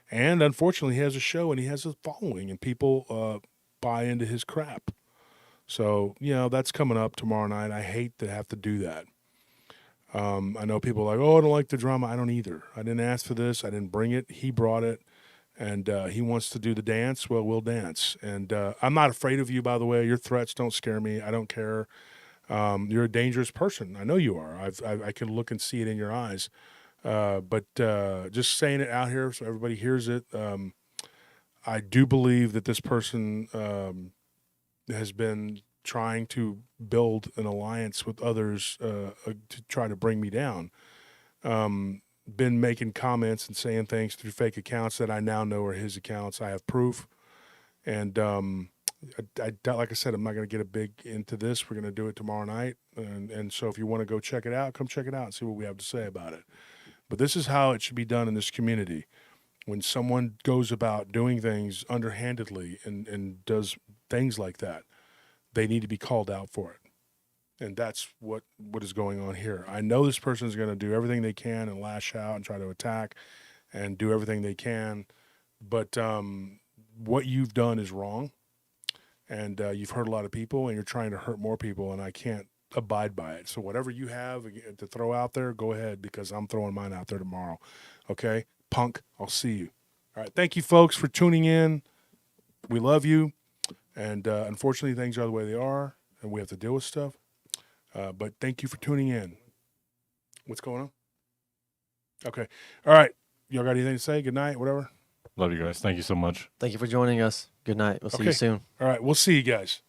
And unfortunately, he has a show and he has a following, and people buy into his crap. So, that's coming up tomorrow night. I hate to have to do that. I know people are like, oh, I don't like the drama. I don't either. I didn't ask for this. I didn't bring it. He brought it, and he wants to do the dance. Well, we'll dance. And I'm not afraid of you, by the way. Your threats don't scare me. I don't care. You're a dangerous person. I know you are. I can look and see it in your eyes. But just saying it out here so everybody hears it, I do believe that this person has been trying to build an alliance with others to try to bring me down. Been making comments and saying things through fake accounts that I now know are his accounts. I have proof. And like I said, I'm not going to get a big into this. We're going to do it tomorrow night. And so if you want to go check it out, come check it out and see what we have to say about it. But this is how it should be done in this community. When someone goes about doing things underhandedly and does things like that, they need to be called out for it. And that's what is going on here. I know this person is going to do everything they can and lash out and try to attack and do everything they can. But what you've done is wrong. And you've hurt a lot of people, and you're trying to hurt more people, and I can't abide by it. So whatever you have to throw out there, go ahead, because I'm throwing mine out there tomorrow. Okay? Punk, I'll see you. All right. Thank you, folks, for tuning in. We love you. And unfortunately, things are the way they are, and we have to deal with stuff. But thank you for tuning in. What's going on? Okay. All right. Y'all got anything to say? Good night, whatever? Love you guys. Thank you so much. Thank you for joining us. Good night. We'll see you soon. All right. We'll see you guys.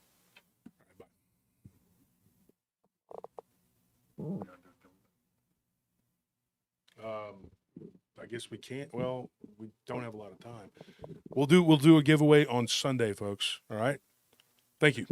I guess we can't. Well, we don't have a lot of time. We'll do a giveaway on Sunday, folks. All right. Thank you.